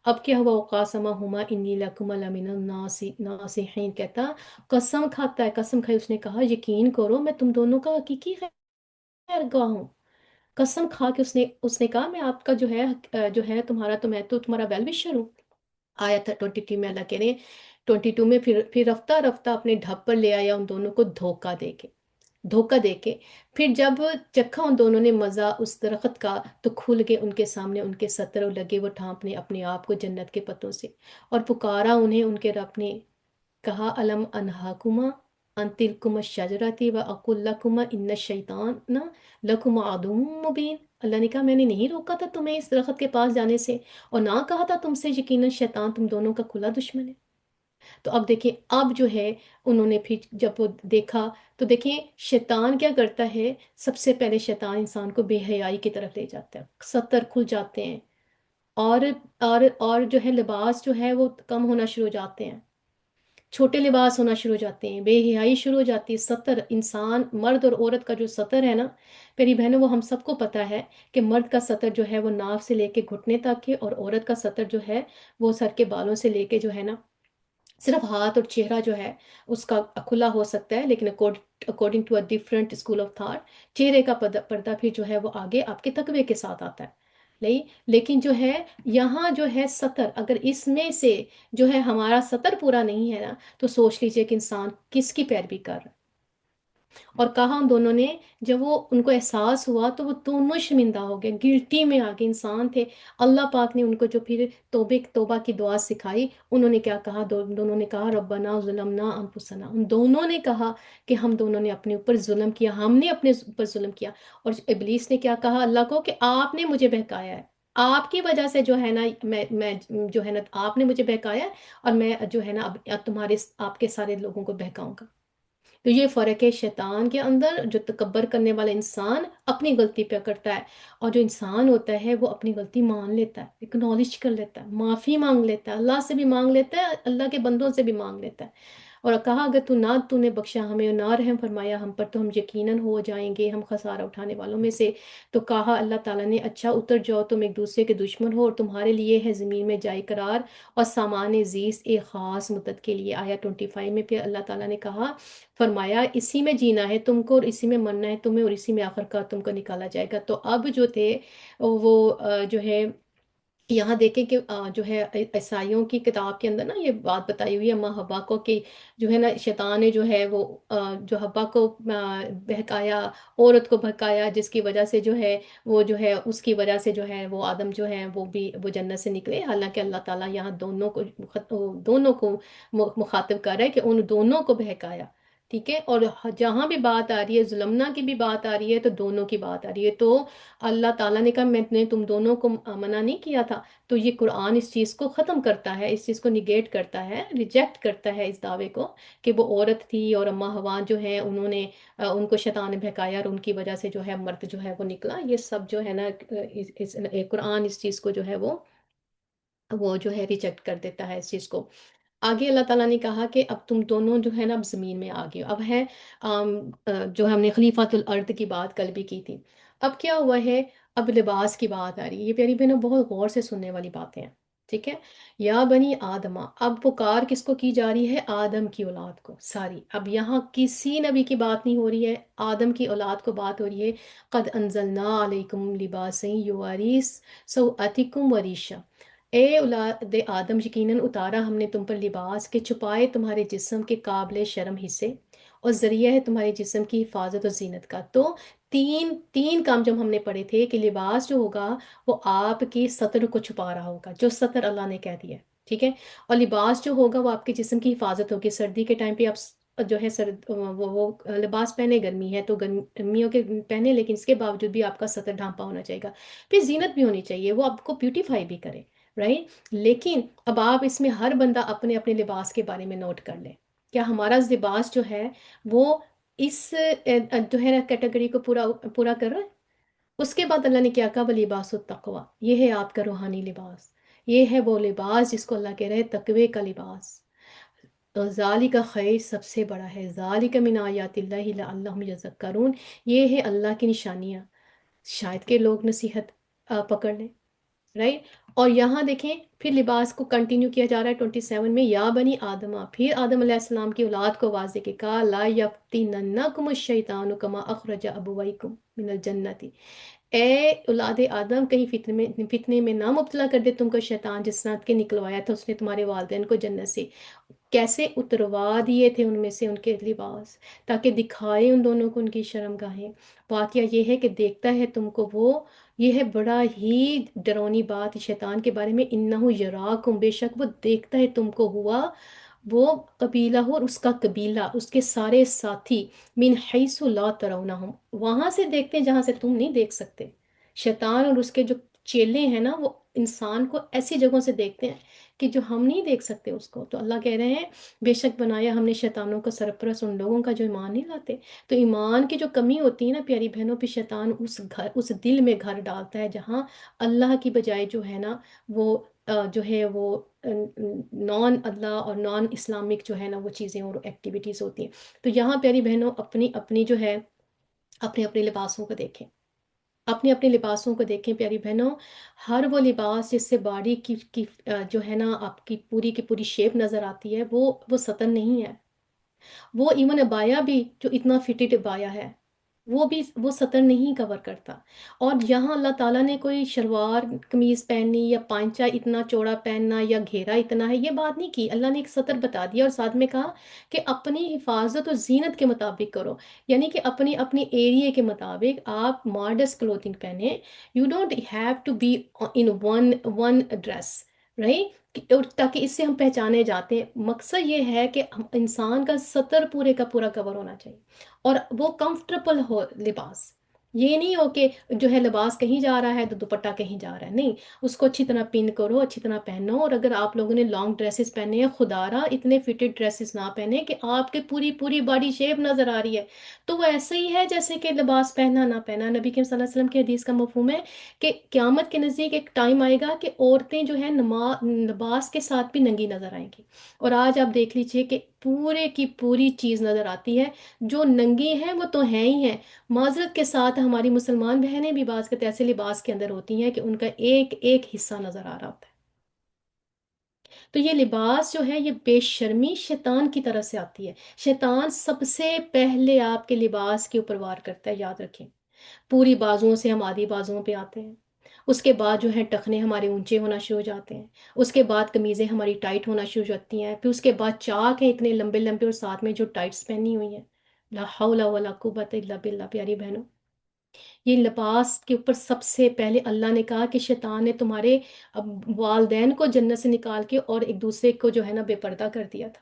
اب کیا ہوا، وقاسمہما انی لکما لمن الناصحین، کہتا قسم کھاتا ہے، قسم کھائی اس نے کہا یقین کرو میں تم دونوں کا حقیقی خیر گواہ ہوں۔ قسم کھا کے اس نے کہا میں آپ کا جو ہے تمہارا تو میں تو تمہارا ویل وشر ہوں۔ آیا تھا 22 میں اللہ کہہ رہے ہیں 22 میں پھر رفتہ رفتہ اپنے ڈھب پر لے آیا ان دونوں کو دھوکہ دے کے پھر جب چکھا ان دونوں نے مزہ اس درخت کا تو کھل گئے ان کے سامنے ان کے ستر اور لگے وہ ڈھانپنے اپنے آپ کو جنت کے پتوں سے، اور پکارا انہیں ان کے رب نے، کہا الم انہاکما ان تلکما الشجرۃ واقول لکما ان الشیطان لکما عدو مبین۔ اللہ نے کہا میں نے نہیں روکا تھا تمہیں اس درخت کے پاس جانے سے، اور نہ کہا تھا تم سے یقیناً شیطان تم دونوں کا کھلا دشمن ہے۔ تو اب دیکھیں، اب جو ہے انہوں نے پھر جب وہ دیکھا تو دیکھیں شیطان کیا کرتا ہے، سب سے پہلے شیطان انسان کو بے حیائی کی طرف لے جاتا ہے، ستر کھل جاتے ہیں، اور اور جو ہے لباس جو ہے وہ کم ہونا شروع ہو جاتے ہیں، چھوٹے لباس ہونا شروع ہو جاتے ہیں، بے حیائی شروع ہو جاتی ہے۔ ستر انسان مرد اور عورت کا جو ستر ہے نا میری بہنوں، وہ ہم سب کو پتہ ہے کہ مرد کا ستر جو ہے وہ ناف سے لے کے گھٹنے تک ہے، اور عورت کا ستر جو ہے وہ سر کے بالوں سے لے کے جو ہے نا صرف ہاتھ اور چہرہ جو ہے اس کا کھلا ہو سکتا ہے، لیکن according to a different school of thought چہرے کا پردہ پھر جو ہے وہ آگے آپ کے تقوی کے ساتھ آتا ہے، نہیں لیکن جو ہے یہاں جو ہے ستر، اگر اس میں سے جو ہے ہمارا ستر پورا نہیں ہے نا تو سوچ لیجئے کہ انسان کس کی پیروی کر رہا ہے۔ اور کہا ان دونوں نے، جب وہ ان کو احساس ہوا تو وہ دونوں شرمندہ ہو گئے، گلٹی میں آگے انسان تھے۔ اللہ پاک نے ان کو جو پھر توبہ کی دعا سکھائی، انہوں نے کیا کہا، دونوں نے کہا ربنا ظلمنا انفسنا، ان دونوں نے کہا کہ ہم دونوں نے اپنے اوپر ظلم کیا، ہم نے اپنے اوپر ظلم کیا۔ اور ابلیس نے کیا کہا اللہ کو کہ آپ نے مجھے بہکایا ہے، آپ کی وجہ سے جو ہے نا میں جو ہے نا آپ نے مجھے بہکایا ہے، اور میں جو ہے نا اب تمہارے آپ کے سارے لوگوں کو بہکاؤں گا۔ تو یہ فرق ہے شیطان کے اندر، جو تکبر کرنے والا انسان اپنی غلطی پہ کرتا ہے، اور جو انسان ہوتا ہے وہ اپنی غلطی مان لیتا ہے، اکنالج کر لیتا ہے، معافی مانگ لیتا ہے، اللہ سے بھی مانگ لیتا ہے، اللہ کے بندوں سے بھی مانگ لیتا ہے، اور کہا اگر تو نے بخشا ہمیں اور نہ رحم فرمایا ہم پر تو ہم یقیناً ہو جائیں گے ہم خسارہ اٹھانے والوں میں سے۔ تو کہا اللہ تعالیٰ نے اچھا اتر جاؤ تم ایک دوسرے کے دشمن ہو، اور تمہارے لیے ہے زمین میں جائے قرار اور سامان زیست ایک خاص مدت کے لیے۔ آیا 25 میں پھر اللہ تعالیٰ نے کہا، فرمایا اسی میں جینا ہے تم کو اور اسی میں مرنا ہے تمہیں، اور اسی میں آخر کار تم کو نکالا جائے گا۔ تو اب جو تھے وہ جو ہے یہاں دیکھیں کہ جو ہے عیسائیوں کی کتاب کے اندر نا یہ بات بتائی ہوئی ہے ماں حوا کو کہ جو ہے نا شیطان نے جو ہے وہ جو حوا کو بہکایا، عورت کو بہکایا، جس کی وجہ سے جو ہے وہ جو ہے اس کی وجہ سے جو ہے وہ آدم جو ہے وہ جنت سے نکلے، حالانکہ اللہ تعالیٰ یہاں دونوں کو مخاطب کر رہا ہے کہ ان دونوں کو بہکایا، ٹھیک ہے، اور جہاں بھی بات آ رہی ہے، ظلمنا کی بھی بات آ رہی ہے، تو دونوں کی بات آ رہی ہے، تو اللہ تعالیٰ نے کہا میں نے تم دونوں کو منع نہیں کیا تھا. تو یہ قرآن اس چیز کو ختم کرتا ہے، اس چیز کو نگیٹ کرتا ہے، ریجیکٹ کرتا ہے اس دعوے کو کہ وہ عورت تھی اور اما ہوا جو ہے انہوں نے ان کو شیطان نے بہکایا اور ان کی وجہ سے جو ہے مرد جو ہے وہ نکلا. یہ سب جو ہے نا قرآن اس چیز کو جو ہے وہ جو ہے ریجیکٹ کر دیتا ہے اس چیز کو. آگے اللہ تعالیٰ نے کہا کہ اب تم دونوں جو ہے نا اب زمین میں آ گئے ہو. اب ہے جو ہم نے خلیفۃ الارض کی بات کل بھی کی تھی. اب کیا ہوا ہے، اب لباس کی بات آ رہی ہے. یہ پیاری بہنوں بہت غور سے سننے والی باتیں ہیں. ٹھیک ہے، یا بنی آدمہ، اب پکار کس کو کی جا رہی ہے؟ آدم کی اولاد کو ساری. اب یہاں کسی نبی کی بات نہیں ہو رہی ہے، آدم کی اولاد کو بات ہو رہی ہے. قد انزلنا علیکم لباسا یواری سوءتکم وریشا، اے اولاد آدم یقیناً اتارا ہم نے تم پر لباس کے چھپائے تمہارے جسم کے قابل شرم حصے، اور ذریعہ ہے تمہارے جسم کی حفاظت اور زینت کا. تو تین تین کام جب ہم نے پڑھے تھے کہ لباس جو ہوگا وہ آپ کی سطر کو چھپا رہا ہوگا، جو سطر اللہ نے کہہ دیا ہے. ٹھیک ہے، اور لباس جو ہوگا وہ آپ کے جسم کی حفاظت ہوگی. سردی کے ٹائم پہ آپ جو ہے وہ لباس پہنے، گرمی ہے تو گرمیوں کے پہنے، لیکن اس کے باوجود بھی آپ کا سطر ڈھانپا ہونا چاہیے گا. پھر زینت بھی ہونی چاہیے، وہ آپ کو بیوٹیفائی بھی کرے، رائٹ. لیکن اب آپ اس میں ہر بندہ اپنے اپنے لباس کے بارے میں نوٹ کر لے. کیا ہمارا لباس جو ہے وہ اس جو ہے نا کیٹیگری کو پورا پورا کر رہا ہے؟ اس کے بعد اللہ نے کیا کہا، لباس التقوی، یہ ہے آپ کا روحانی لباس. یہ ہے وہ لباس جس کو اللہ کہہ رہے ہیں تقوی کا لباس. تو ذالک خیر سب سے بڑا ہے، ذالک من آیات اللہ لعلہم یذکرون، یہ ہے اللہ کی نشانیاں، شاید کہ لوگ نصیحت پکڑ لیں، رائٹ. اور یہاں دیکھیں پھر لباس کو کنٹینیو کیا جا رہا ہے 27 میں، یا بنی آدمہ، پھر آدم علیہ السلام کی اولاد کو واضح کہ کہا لا یفتننکم الشیطان کما اخرج ابویکم من الجنت، اے اولاد آدم کہیں فتنے میں نہ مبتلا کر دے تم کو شیطان، جس طرح کے نکلوایا تھا اس نے تمہارے والدین کو جنت سے. کیسے اتروا دیے تھے ان میں سے ان کے لباس، تاکہ دکھائے ان دونوں کو ان کی شرم گاہیں. واقعہ یہ ہے کہ دیکھتا ہے تم کو وہ، یہ ہے بڑا ہی ڈرونی بات شیطان کے بارے میں، انہو یراکم، بے شک وہ دیکھتا ہے تم کو، ہوا وہ قبیلہ ہو اور اس کا قبیلہ، اس کے سارے ساتھی، من حیث لا ترونہم، وہاں سے دیکھتے ہیں جہاں سے تم نہیں دیکھ سکتے. شیطان اور اس کے جو چیلے ہیں نا وہ انسان کو ایسی جگہوں سے دیکھتے ہیں کہ جو ہم نہیں دیکھ سکتے اس کو. تو اللہ کہہ رہے ہیں بے شک بنایا ہم نے شیطانوں کو سرپرست ان لوگوں کا جو ایمان نہیں لاتے. تو ایمان کی جو کمی ہوتی ہے نا پیاری بہنوں پہ، شیطان اس دل میں گھر ڈالتا ہے جہاں اللہ کی بجائے جو ہے نا وہ جو ہے وہ نان اللہ اور نان اسلامک جو ہے نا وہ چیزیں اور ایکٹیویٹیز ہوتی ہیں. تو یہاں پیاری بہنوں اپنی اپنی جو ہے اپنے اپنے لباسوں کو دیکھیں، اپنے اپنے لباسوں کو دیکھیں پیاری بہنوں. ہر وہ لباس جس سے باڈی کی جو ہے نا آپ کی پوری شیپ نظر آتی ہے، وہ سطر نہیں ہے. وہ ایون ابایا بھی جو اتنا فٹڈ ابایا ہے وہ بھی وہ سطر نہیں کور کرتا. اور یہاں اللہ تعالیٰ نے کوئی شلوار قمیض پہننی یا پائنچہ اتنا چوڑا پہننا یا گھیرا اتنا ہے، یہ بات نہیں کی. اللہ نے ایک سطر بتا دیا اور ساتھ میں کہا کہ اپنی حفاظت اور زینت کے مطابق کرو، یعنی کہ اپنی اپنی ایریے کے مطابق آپ ماڈسٹ کلوتھنگ پہنیں. You don't have to be in one dress, right. اور تاکہ اس سے ہم پہچانے جاتے ہیں. مقصد یہ ہے کہ انسان کا سطر پورے کا پورا کور ہونا چاہیے اور وہ کمفرٹیبل ہو لباس. یہ نہیں ہو کہ جو ہے لباس کہیں جا رہا ہے تو دوپٹہ کہیں جا رہا ہے، نہیں. اس کو اچھی طرح پن کرو، اچھی طرح پہنو. اور اگر آپ لوگوں نے لانگ ڈریسز پہنے ہیں، خدارا اتنے فٹڈ ڈریسز نہ پہنے کہ آپ کے پوری باڈی شیپ نظر آ رہی ہے. تو وہ ایسے ہی ہے جیسے کہ لباس پہنا نہ پہنا. نبی کریم صلی اللہ علیہ وسلم کی حدیث کا مفہوم ہے کہ قیامت کے نزدیک ایک ٹائم آئے گا کہ عورتیں جو ہیں لباس کے ساتھ بھی ننگی نظر آئیں گی. اور آج آپ دیکھ لیجئے کہ پورے کی پوری چیز نظر آتی ہے. جو ننگی ہیں وہ تو ہیں ہی ہیں. معذرت کے ساتھ ہماری مسلمان بہنیں بھی بعض کے ایسے لباس کے اندر ہوتی ہیں کہ ان کا ایک ایک حصہ نظر آ رہا ہوتا ہے. تو یہ لباس جو ہے یہ بے شرمی شیطان کی طرف سے آتی ہے. شیطان سب سے پہلے آپ کے لباس کے اوپر وار کرتا ہے، یاد رکھیں. پوری بازوؤں سے ہم آدھی بازوؤں پہ آتے ہیں، اس کے بعد جو ہے ٹخنے ہمارے اونچے ہونا شروع ہو جاتے ہیں، اس کے بعد قمیضیں ہماری ٹائٹ ہونا شروع ہو جاتی ہیں، پھر اس کے بعد چاک ہیں اتنے لمبے لمبے اور ساتھ میں جو ٹائٹس پہنی ہوئی ہیں. لا حول ولا قوت الا باللہ. پیاری بہنوں، یہ لباس کے اوپر سب سے پہلے اللہ نے کہا کہ شیطان نے تمہارے والدین کو جنت سے نکال کے اور ایک دوسرے کو جو ہے نا بے پردہ کر دیا تھا.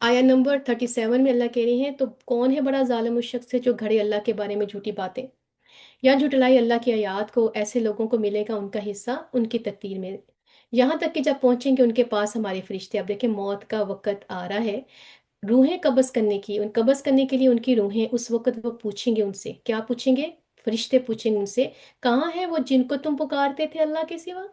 آیا نمبر 37 میں اللہ کہہ رہے ہیں، تو کون ہے بڑا ظالم اس شخص سے جو گھڑے اللہ کے بارے میں جھوٹی باتیں یا جھٹلائی اللہ کی آیات کو؟ ایسے لوگوں کو ملے گا ان کا حصہ ان کی تقدیر میں، یہاں تک کہ جب پہنچیں گے ان کے پاس ہمارے فرشتے۔ اب دیکھیں موت کا وقت آ رہا ہے، روحیں قبض کرنے کی، ان قبض کرنے کے لیے ان کی روحیں اس وقت وہ پوچھیں گے ان سے، کیا پوچھیں گے؟ فرشتے پوچھیں گے ان سے، کہاں ہے وہ جن کو تم پکارتے تھے اللہ کے سوا؟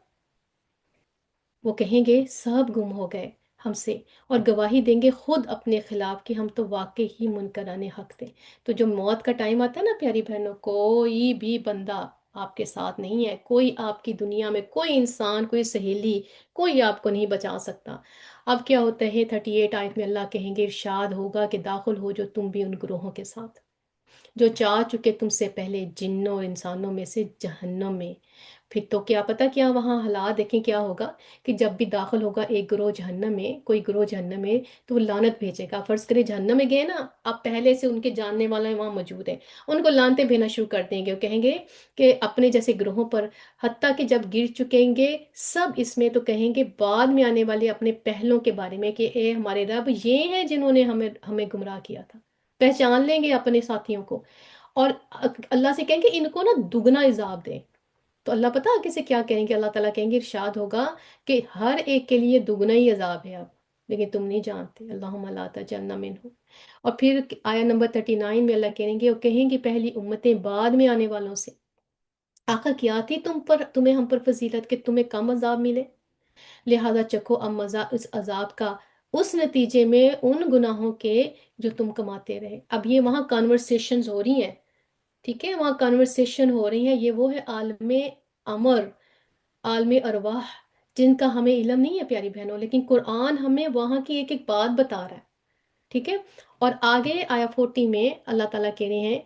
وہ کہیں گے سب گم ہو گئے ہم سے، اور گواہی دیں گے خود اپنے خلاف کہ ہم تو واقعی ہی منکران حق تھے۔ تو جو موت کا ٹائم آتا ہے نا پیاری بہنوں، کوئی بھی بندہ آپ کے ساتھ نہیں ہے، کوئی آپ کی دنیا میں کوئی انسان، کوئی سہیلی، کوئی آپ کو نہیں بچا سکتا۔ اب کیا ہوتا ہے 38 آیت میں اللہ کہیں گے ارشاد ہوگا کہ داخل ہو جو تم بھی ان گروہوں کے ساتھ جو چاہ چکے تم سے پہلے جنوں اور انسانوں میں سے جہنم میں۔ پھر تو کیا پتا کیا وہاں حالات دیکھیں کیا ہوگا، کہ جب بھی داخل ہوگا ایک گروہ جہنم میں، کوئی گروہ جہنم میں، تو وہ لعنت بھیجے گا۔ فرض کرے جہنم میں گئے نا، اب پہلے سے ان کے جاننے والے وہاں موجود ہیں، ان کو لعنتیں بھیجنا شروع کر دیں گے، وہ کہیں گے کہ اپنے جیسے گروہوں پر، حتیٰ کہ جب گر چکیں گے سب اس میں، تو کہیں گے بعد میں آنے والے اپنے پہلوں کے بارے میں کہ اے ہمارے رب، یہ ہیں جنہوں نے ہمیں ہمیں گمراہ کیا تھا۔ پہچان لیں گے اپنے ساتھیوں کو، اور اللہ سے کہیں گے ان کو نا دگنا عذاب دے۔ تو اللہ پتہ آگے سے کیا کہیں گے، اللہ تعالیٰ کہیں گے ارشاد ہوگا کہ ہر ایک کے لیے دگنا ہی عذاب ہے اب، لیکن تم نہیں جانتے، اللہم لا تجعلنا منہم۔ اور پھر آیا نمبر 39 میں اللہ کہیں گے، وہ کہیں گے پہلی امتیں بعد میں آنے والوں سے، آقا کیا تھی تمہیں ہم پر فضیلت کہ تمہیں کم عذاب ملے، لہذا چکھو اب مزہ اس عذاب کا، اس نتیجے میں ان گناہوں کے جو تم کماتے رہے۔ اب یہ وہاں کانورسیشنز ہو رہی ہیں، ٹھیک ہے، وہاں کانورسیشن ہو رہی ہیں، یہ وہ ہے عالم امر، عالم ارواح، جن کا ہمیں علم نہیں ہے پیاری بہنوں، لیکن قرآن ہمیں وہاں کی ایک ایک بات بتا رہا ہے، ٹھیک ہے۔ اور آگے آیا 40 میں اللہ تعالیٰ کہہ رہے ہیں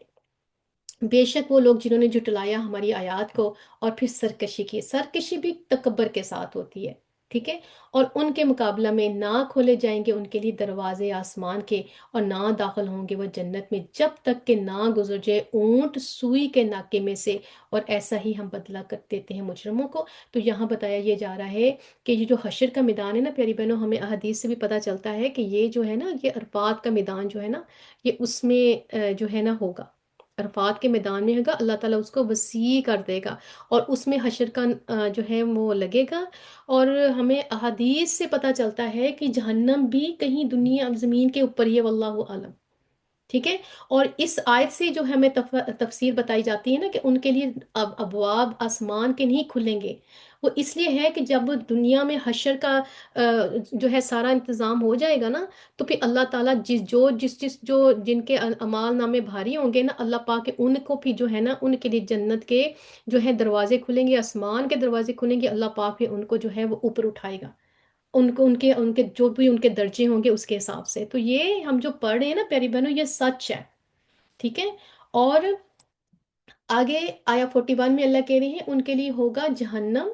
بے شک وہ لوگ جنہوں نے جھٹلایا ہماری آیات کو اور پھر سرکشی کی، سرکشی بھی تکبر کے ساتھ ہوتی ہے، ٹھیک ہے، اور ان کے مقابلہ میں نہ کھولے جائیں گے ان کے لیے دروازے آسمان کے، اور نہ داخل ہوں گے وہ جنت میں جب تک کہ نہ گزر جائے اونٹ سوئی کے ناکے میں سے، اور ایسا ہی ہم بدلہ کر دیتے ہیں مجرموں کو۔ تو یہاں بتایا یہ جا رہا ہے کہ یہ جو حشر کا میدان ہے نا پیاری بہنوں، ہمیں احادیث سے بھی پتہ چلتا ہے کہ یہ جو ہے نا، یہ عرفات کا میدان جو ہے نا، یہ اس میں جو ہے نا ہوگا، عرفات کے میدان میں ہوگا، اللہ تعالیٰ اس کو وسیع کر دے گا، اور اس میں حشر کا جو ہے وہ لگے گا۔ اور ہمیں احادیث سے پتہ چلتا ہے کہ جہنم بھی کہیں دنیا زمین کے اوپر ہی ہے، واللہ عالم، ٹھیک ہے۔ اور اس آیت سے جو ہمیں تفسیر بتائی جاتی ہے نا کہ ان کے لیے اب ابواب آسمان کے نہیں کھلیں گے، وہ اس لیے ہے کہ جب دنیا میں حشر کا جو ہے سارا انتظام ہو جائے گا نا، تو پھر اللہ تعالیٰ جس جو جن کے اعمال نامے بھاری ہوں گے نا، اللہ پاک کے ان کو پھر جو ہے نا ان کے لیے جنت کے جو ہے دروازے کھلیں گے، آسمان کے دروازے کھلیں گے، اللہ پاک پھر ان کو جو ہے وہ اوپر اٹھائے گا، ان کو ان کے جو بھی ان کے درجے ہوں گے اس کے حساب سے۔ تو یہ ہم جو پڑھ رہے ہیں نا پیاری بہنوں، یہ سچ ہے، ٹھیک ہے۔ اور آگے آیا 41 میں اللہ کہہ رہے ہیں ان کے لیے ہوگا جہنم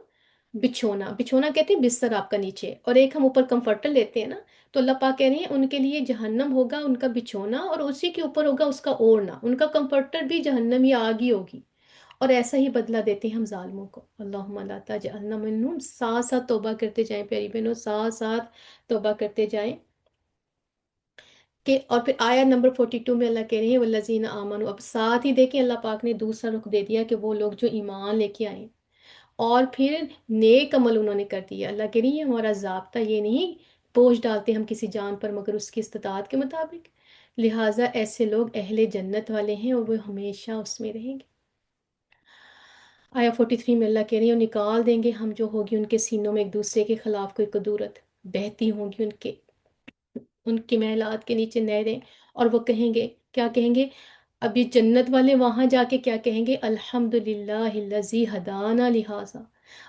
بچھونا، بچھونا کہتے ہیں بستر آپ کا نیچے، اور ایک ہم اوپر کمفرٹر لیتے ہیں نا، تو اللہ پاک کہہ رہے ہیں ان کے لیے جہنم ہوگا ان کا بچھونا، اور اسی کے اوپر ہوگا اس کا اوڑھنا، ان کا کمفرٹر بھی جہنم یا آگ ہی ہوگی، اور ایسا ہی بدلہ دیتے ہیں ہم ظالموں کو۔ اللہم لا تجعلنا منہم، ساتھ ساتھ توبہ کرتے جائیں پیاری بہنوں، ساتھ ساتھ توبہ کرتے جائیں کہ۔ اور پھر آیا نمبر 42 میں اللہ کہہ رہے ہیں والذین آمنوا، اب ساتھ ہی دیکھیں اللہ پاک نے دوسرا رخ دے دیا کہ وہ لوگ جو ایمان لے کے آئے اور پھر نیک عمل انہوں نے کر دیا۔ اللہ کہہ رہی ہے ہمارا ضابطہ یہ نہیں بوجھ ڈالتے ہم کسی جان پر مگر اس کی استطاعت کے مطابق، لہٰذا ایسے لوگ اہل جنت والے ہیں اور وہ ہمیشہ اس میں رہیں گے۔ آیا 43 میں اللہ کہہ رہی ہے اور نکال دیں گے ہم جو ہوگی ان کے سینوں میں ایک دوسرے کے خلاف کوئی قدورت، بہتی ہوں گی ان کے محلات کے نیچے نہریں، اور وہ کہیں گے، کیا کہیں گے؟ اب یہ جنت والے وہاں جا کے کیا کہیں گے؟ الحمد للہ الذی ہدانا لہذا،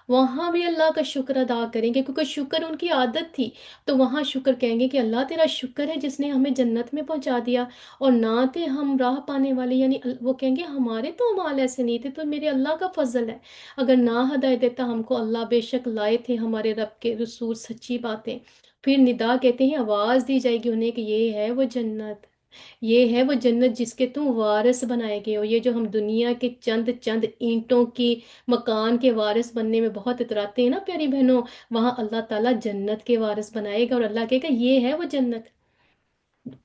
وہاں بھی اللہ کا شکر ادا کریں گے کیونکہ شکر ان کی عادت تھی، تو وہاں شکر کہیں گے کہ اللہ تیرا شکر ہے جس نے ہمیں جنت میں پہنچا دیا، اور نہ تھے ہم راہ پانے والے، یعنی وہ کہیں گے ہمارے تو اعمال ایسے نہیں تھے، تو میرے اللہ کا فضل ہے، اگر نہ ہدایت دیتا ہم کو اللہ، بے شک لائے تھے ہمارے رب کے رسول سچی باتیں۔ پھر ندا کہتے ہیں آواز دی جائے گی انہیں کہ یہ ہے وہ جنت، یہ ہے وہ جنت جس کے تم وارث بنائے گئے ہو۔ یہ جو ہم دنیا کے چند چند اینٹوں کی مکان کے وارث بننے میں بہت اتراتے ہیں نا پیاری بہنوں، وہاں اللہ تعالیٰ جنت کے وارث بنائے گا، اور اللہ کہے گا یہ ہے وہ جنت۔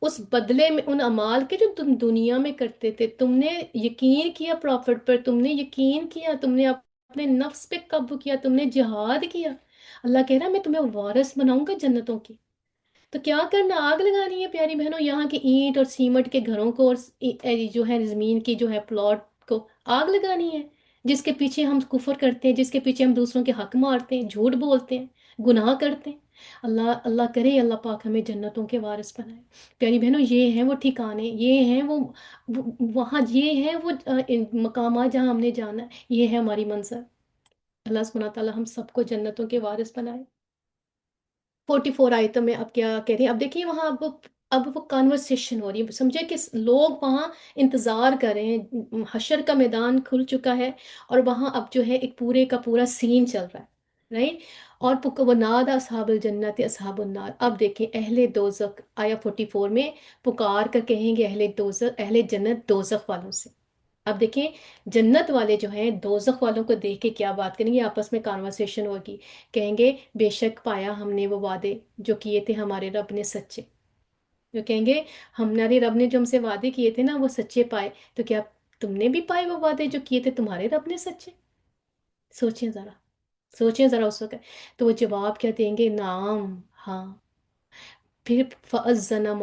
اس بدلے میں ان اعمال کے جو تم دنیا میں کرتے تھے، تم نے یقین کیا پروفٹ پر، تم نے یقین کیا، تم نے اپنے نفس پہ قابو کیا، تم نے جہاد کیا، اللہ کہہ رہا ہے میں تمہیں وارث بناؤں گا جنتوں کی۔ تو کیا کرنا، آگ لگانی ہے پیاری بہنوں، یہاں کی اینٹ اور سیمٹ کے گھروں کو، اور جو ہے زمین کی جو ہے پلاٹ کو آگ لگانی ہے، جس کے پیچھے ہم کفر کرتے ہیں، جس کے پیچھے ہم دوسروں کے حق مارتے ہیں، جھوٹ بولتے ہیں، گناہ کرتے ہیں۔ اللہ اللہ کرے اللہ پاک ہمیں جنتوں کے وارث بنائے۔ پیاری بہنوں، یہ ہیں وہ ٹھکانے، یہ ہیں وہاں، یہ ہیں وہ مقامات جہاں ہم نے جانا ہے، یہ ہے ہماری منزل۔ اللہ سبحانہ تعالیٰ ہم سب کو جنتوں کے وارث بنائے۔ 44 آیتوں میں اب کیا کہہ رہی ہیں، اب دیکھیے وہاں اب وہ کانورسیشن ہو رہی ہے، سمجھے کہ لوگ وہاں انتظار کر رہے ہیں، حشر کا میدان کھل چکا ہے، اور وہاں اب جو ہے ایک پورے کا پورا سین چل رہا ہے، رائٹ؟ اور وہ نادا اصحاب الجنت اصحاب النار، اب دیکھیں اہل دوزخ آیا 44 میں پکار کر کہیں گے اہل دوزخ، اہل جنت دوزخ والوں سے۔ اب دیکھیں جنت والے جو ہیں دوزخ والوں کو دیکھ کے کیا بات کریں گے، آپس میں کانورسیشن ہوگی، کہیں گے بے شک پایا ہم نے وہ وعدے جو کیے تھے ہمارے رب نے سچے، جو کہیں گے ہمارے رب نے جو ہم سے وعدے کیے تھے نا وہ سچے پائے، تو کیا تم نے بھی پائے وہ وعدے جو کیے تھے تمہارے رب نے سچے؟ سوچیں ذرا، سوچیں ذرا اس وقت۔ تو وہ جواب کیا دیں گے، نعم، ہاں۔ پھر فَأَذَّنَ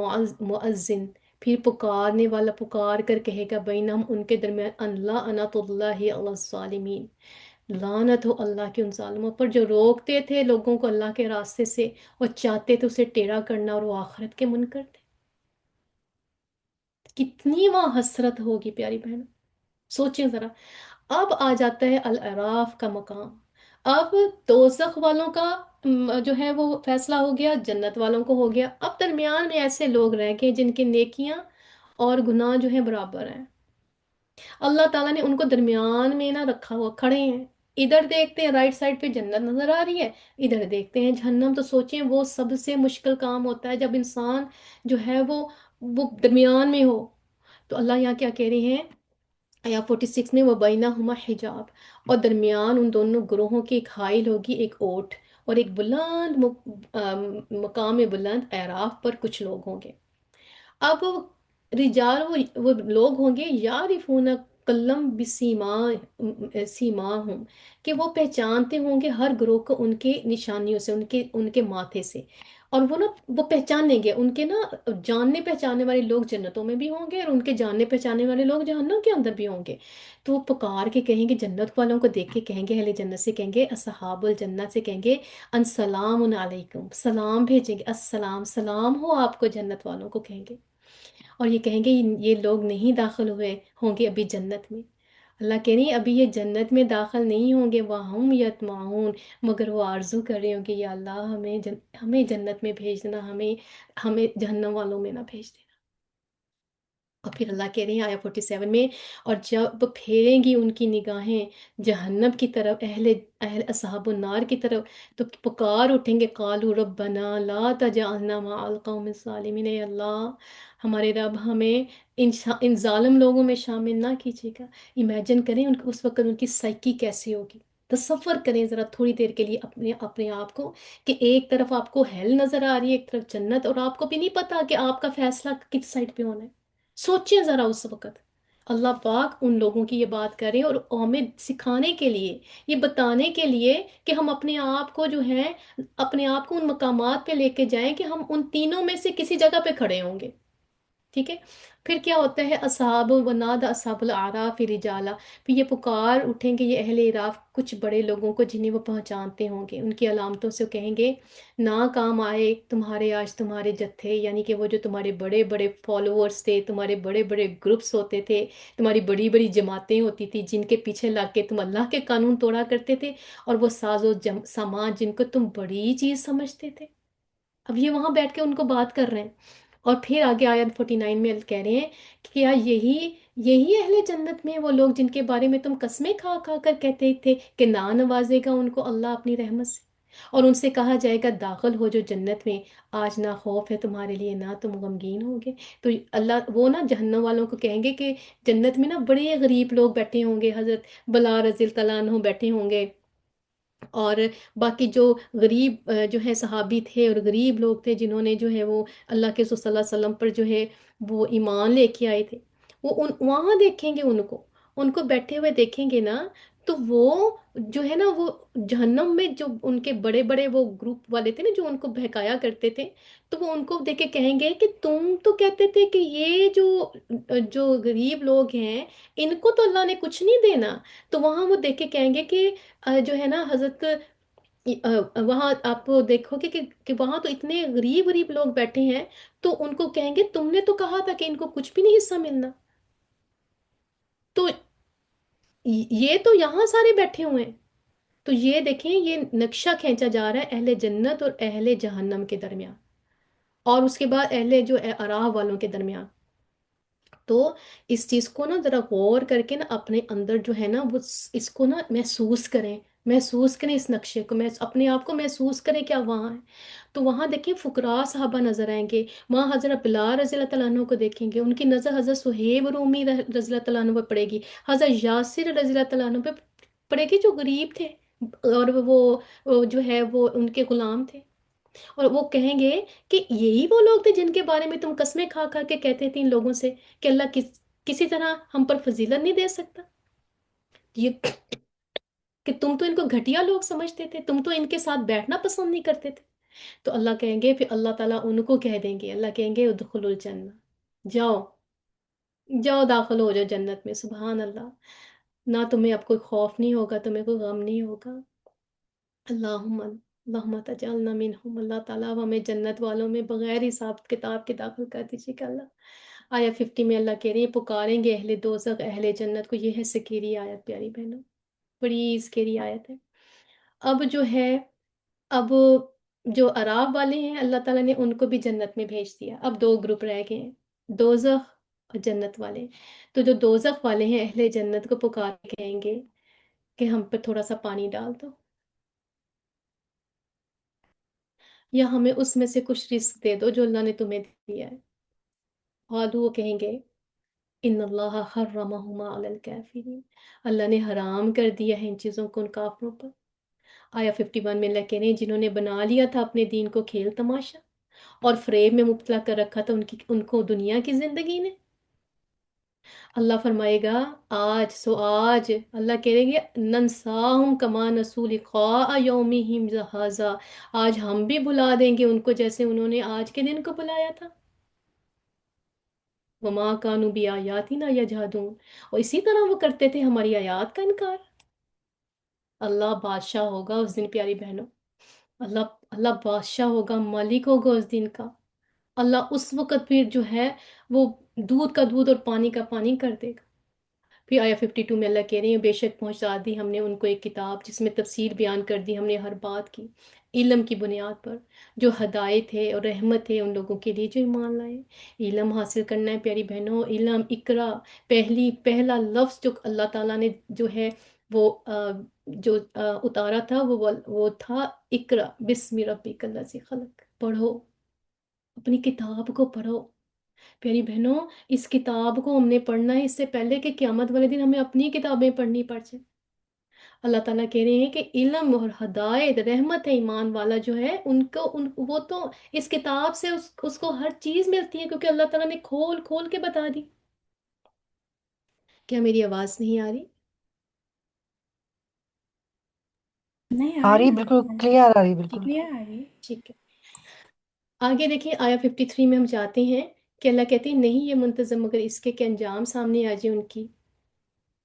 مُؤَذِّن، پھر پکارنے والا پکار کر کہے گا بینہم ان کے درمیان، ان لعنت اللہ علی الظالمین، لعنت ہو اللہ کے ان ظالموں پر جو روکتے تھے لوگوں کو اللہ کے راستے سے اور چاہتے تھے اسے ٹیڑھا کرنا، اور وہ آخرت کے منکر تھے۔ کتنی وہاں حسرت ہوگی پیاری بہن، سوچیں ذرا۔ اب آ جاتا ہے الاعراف کا مقام، اب دوزخ والوں کا جو ہے وہ فیصلہ ہو گیا، جنت والوں کو ہو گیا، اب درمیان میں ایسے لوگ رہ گئے جن کی نیکیاں اور گناہ جو ہیں برابر ہیں۔ اللہ تعالیٰ نے ان کو درمیان میں نہ رکھا ہوا، کھڑے ہیں، ادھر دیکھتے ہیں رائٹ سائڈ پہ جنت نظر آ رہی ہے، ادھر دیکھتے ہیں جہنم، تو سوچیں وہ سب سے مشکل کام ہوتا ہے جب انسان جو ہے وہ درمیان میں ہو۔ تو اللہ یہاں کیا کہہ رہے ہیں آیا 46 میں، وہ بینہما حجاب، اور درمیان ان دونوں گروہوں کی ایک حائل ہوگی، ایک اوٹ، اور ایک بلند مقام بلند اعراف پر کچھ لوگ ہوں گے۔ اب رجال وہ لوگ ہوں گے، یعرفون کلم بسیما، سیما ہوں، کہ وہ پہچانتے ہوں گے ہر گروہ کو ان کے نشانیوں سے، ان کے ماتھے سے، اور وہ نا وہ پہچان لیں گے ان کے نا، جاننے پہچاننے والے لوگ جنتوں میں بھی ہوں گے، اور ان کے جاننے پہچاننے والے لوگ جہنم کے اندر بھی ہوں گے۔ تو وہ پکار کے کہیں گے، جنت والوں کو دیکھ کے کہیں گے، اہل جنت سے کہیں گے، اصحاب الجنت سے کہیں گے، ان سلام علیکم، سلام بھیجیں گے، السلام، سلام ہو آپ کو، جنت والوں کو کہیں گے، اور یہ کہیں گے یہ لوگ نہیں داخل ہوئے ہوں گے ابھی جنت میں۔ اللہ کہہ رہی ہیں ابھی یہ جنت میں داخل نہیں ہوں گے، وَهُمْ يَطْمَعُونَ، مگر وہ آرزو کر رہے ہوں گے یا اللہ ہمیں جنت میں بھیج دینا، ہمیں جہنم والوں میں نہ بھیج دینا۔ اور پھر اللہ کہہ رہے ہیں آیا 47 میں، اور جب پھیریں گی ان کی نگاہیں جہنم کی طرف، اہل اصحاب النار کی طرف، تو پکار اٹھیں گے، قالوا ربنا لا تجعلنا مع القوم الظالمین، اے اللہ ہمارے رب ہمیں ان ظالم لوگوں میں شامل نہ کیجیے گا۔ امیجن کریں اس وقت ان کی سائیکی کیسی ہوگی، تصور کریں ذرا تھوڑی دیر کے لیے اپنے آپ کو، کہ ایک طرف آپ کو ہیل نظر آ رہی ہے، ایک طرف جنت، اور آپ کو بھی نہیں پتا کہ آپ کا فیصلہ کس سائڈ پہ ہونا ہے۔ سوچیں ذرا اس وقت، اللہ پاک ان لوگوں کی یہ بات کریں، اور ہمیں سکھانے کے لیے، یہ بتانے کے لیے کہ ہم اپنے آپ کو جو ہے، اپنے آپ کو ان مقامات پہ لے کے جائیں کہ ہم ان تینوں میں سے کسی جگہ پہ کھڑے ہوں گے، ٹھیک ہے؟ پھر کیا ہوتا ہے، اصحاب وناد اصحاب الاعراف رجالا، پھر یہ پکار اٹھیں گے یہ اہل عراف کچھ بڑے لوگوں کو جنہیں وہ پہچانتے ہوں گے، ان کی علامتوں سے کہیں گے، نہ کام آئے تمہارے آج تمہارے جتھے، یعنی کہ وہ جو تمہارے بڑے بڑے فالوورز تھے، تمہارے بڑے بڑے گروپس ہوتے تھے، تمہاری بڑی بڑی جماعتیں ہوتی تھی جن کے پیچھے لگ کے تم اللہ کے قانون توڑا کرتے تھے، اور وہ ساز و سامان جن کو تم بڑی چیز سمجھتے تھے، اب یہ وہاں بیٹھ کے ان کو بات کر رہے ہیں۔ اور پھر آگے آیت 49 میں کہہ رہے ہیں کہ کیا یہی اہل جنت میں وہ لوگ جن کے بارے میں تم قسمیں کھا کھا کر کہتے تھے کہ نہ نوازے گا ان کو اللہ اپنی رحمت سے، اور ان سے کہا جائے گا داخل ہو جو جنت میں، آج نہ خوف ہے تمہارے لیے نہ تم غمگین ہوگے۔ تو اللہ وہ نا جہنم والوں کو کہیں گے کہ جنت میں نا بڑے غریب لوگ بیٹھے ہوں گے، حضرت بلا رضی اللہ عنہ بیٹھے ہوں گے، اور باقی جو غریب جو ہے صحابی تھے اور غریب لوگ تھے جنہوں نے جو ہے وہ اللہ کے رسول صلی اللہ علیہ وسلم پر جو ہے وہ ایمان لے کے آئے تھے، وہ وہاں دیکھیں گے ان کو بیٹھے ہوئے دیکھیں گے نا، تو وہ جو ہے نا وہ جہنم میں جو ان کے بڑے بڑے وہ گروپ والے تھے نا جو ان کو بہکایا کرتے تھے، تو وہ ان کو دیکھ کے کہیں گے کہ تم تو کہتے تھے کہ یہ جو جو غریب لوگ ہیں ان کو تو اللہ نے کچھ نہیں دینا، تو وہاں وہ دیکھ کے کہیں گے کہ جو ہے نا حضرت وہاں آپ دیکھو گے کہ وہاں تو اتنے غریب غریب لوگ بیٹھے ہیں، تو ان کو کہیں گے تم نے تو کہا تھا کہ ان کو کچھ بھی نہیں حصہ ملنا، تو یہ تو یہاں سارے بیٹھے ہوئے ہیں، تو یہ دیکھیں یہ نقشہ کھینچا جا رہا ہے اہل جنت اور اہل جہنم کے درمیان، اور اس کے بعد اہل جو اعراف والوں کے درمیان۔ تو اس چیز کو نا ذرا غور کر کے نا اپنے اندر جو ہے نا وہ اس کو نا محسوس کریں، محسوس کریں اس نقشے کو، اپنے آپ کو محسوس کریں کیا وہاں ہے۔ تو وہاں دیکھیں فقراء صحابہ نظر آئیں گے، وہاں حضرت بلال رضی اللہ تعالیٰ عنہ کو دیکھیں گے، ان کی نظر حضرت صہیب رومی رضی اللہ تعالیٰ عنہ پہ پڑے گی، حضرت یاسر رضی اللہ تعالیٰ عنہ پہ پڑے گی جو غریب تھے، اور وہ جو ہے وہ ان کے غلام تھے، اور وہ کہیں گے کہ یہی وہ لوگ تھے جن کے بارے میں تم قسمیں کھا کھا کے کہتے تھے ان لوگوں سے کہ اللہ کسی طرح ہم پر فضیلت نہیں دے سکتا، یہ کہ تم تو ان کو گھٹیا لوگ سمجھتے تھے، تم تو ان کے ساتھ بیٹھنا پسند نہیں کرتے تھے۔ تو اللہ کہیں گے، پھر اللہ تعالیٰ ان کو کہہ دیں گے، اللہ کہیں گے ادخلوا الجنہ، جاؤ جاؤ داخل ہو جاؤ جنت میں، سبحان اللہ، نہ تمہیں اب کوئی خوف نہیں ہوگا، تمہیں کوئی غم نہیں ہوگا۔ اللہم اللہم تجعلنا منہم، اللہ تعالیٰ اب ہمیں جنت والوں میں بغیر حساب کتاب کے داخل کر دیجیے گا اللہ۔ آیا 50 میں اللہ کہہ رہے ہیں پکاریں گے اہل دوزخ اہل جنت کو، یہ ہے سکیری آیت پیاری بہنوں، بڑی سکیری آیت ہے۔ اب جو ہے اب جو عراب والے ہیں اللہ تعالیٰ نے ان کو بھی جنت میں بھیج دیا، اب دو گروپ رہ گئے ہیں، دوزخ اور جنت والے۔ تو جو دوزخ والے ہیں اہل جنت کو پکار کے کہیں گے کہ ہم پہ تھوڑا سا پانی ڈال دو، یا ہمیں اس میں سے کچھ رزق دے دو جو اللہ نے تمہیں دیا ہے۔ قالوا وہ کہیں گے ان اللہ حرمہما علی الکافرین، اللہ نے حرام کر دیا ہے ان چیزوں کو ان کافروں پر۔ آیا 51 میں اللہ کہہ رہے ہیں جنہوں نے بنا لیا تھا اپنے دین کو کھیل تماشا اور فریب میں مبتلا کر رکھا تھا ان کو دنیا کی زندگی نے، اللہ فرمائے گا آج اللہ کہہ رہے گے ننساہم کما نسوا لقاء یومہم ھذا، آج ہم بھی بھلا دیں گے ان کو جیسے انہوں نے آج کے دن کو بلایا تھا۔ وما کانوا بآیاتنا یجحدون، اور اسی طرح وہ کرتے تھے ہماری آیات کا انکار۔ اللہ بادشاہ ہوگا اس دن پیاری بہنوں، اللہ اللہ بادشاہ ہوگا، مالک ہوگا اس دن کا، اللہ اس وقت پھر جو ہے وہ دودھ کا دودھ اور پانی کا پانی کر دے گا۔ پھر آیا 52 میں اللہ کہہ رہے ہیں بے شک پہنچا دی ہم نے ان کو ایک کتاب جس میں تفصیل بیان کر دی ہم نے ہر بات کی، علم کی بنیاد پر، جو ہدایت ہے اور رحمت ہے ان لوگوں کے لیے جو ایمان لائے۔ علم حاصل کرنا ہے پیاری بہنوں، علم اقرا، پہلا لفظ جو اللہ تعالیٰ نے جو ہے وہ جو اتارا تھا وہ تھا اقرا بسم ربک الذی خلق، پڑھو اپنی کتاب کو پڑھو۔ پیاری بہنوں اس کتاب کو ہم نے پڑھنا ہے اس سے پہلے کہ قیامت والے دن ہمیں اپنی کتابیں پڑھنی پڑ جائیں۔ اللہ تعالیٰ کہہ رہے ہیں کہ علم اور ہدایت رحمت ہے ایمان والا جو ہے ان کو وہ تو اس کتاب سے اس کو ہر چیز ملتی ہے کیونکہ اللہ تعالیٰ نے کھول کھول کے بتا دی۔ کیا میری آواز نہیں آ رہی؟ نہیں آ آ رہی، رہی بالکل کلیئر آ رہی، بالکل کلیئر آ رہی۔ ٹھیک ہے، آگے دیکھیں آیا 53 میں ہم جاتے ہیں کہ اللہ کہتے ہیں نہیں یہ منتظم مگر اس کے انجام سامنے آ جائے ان کی،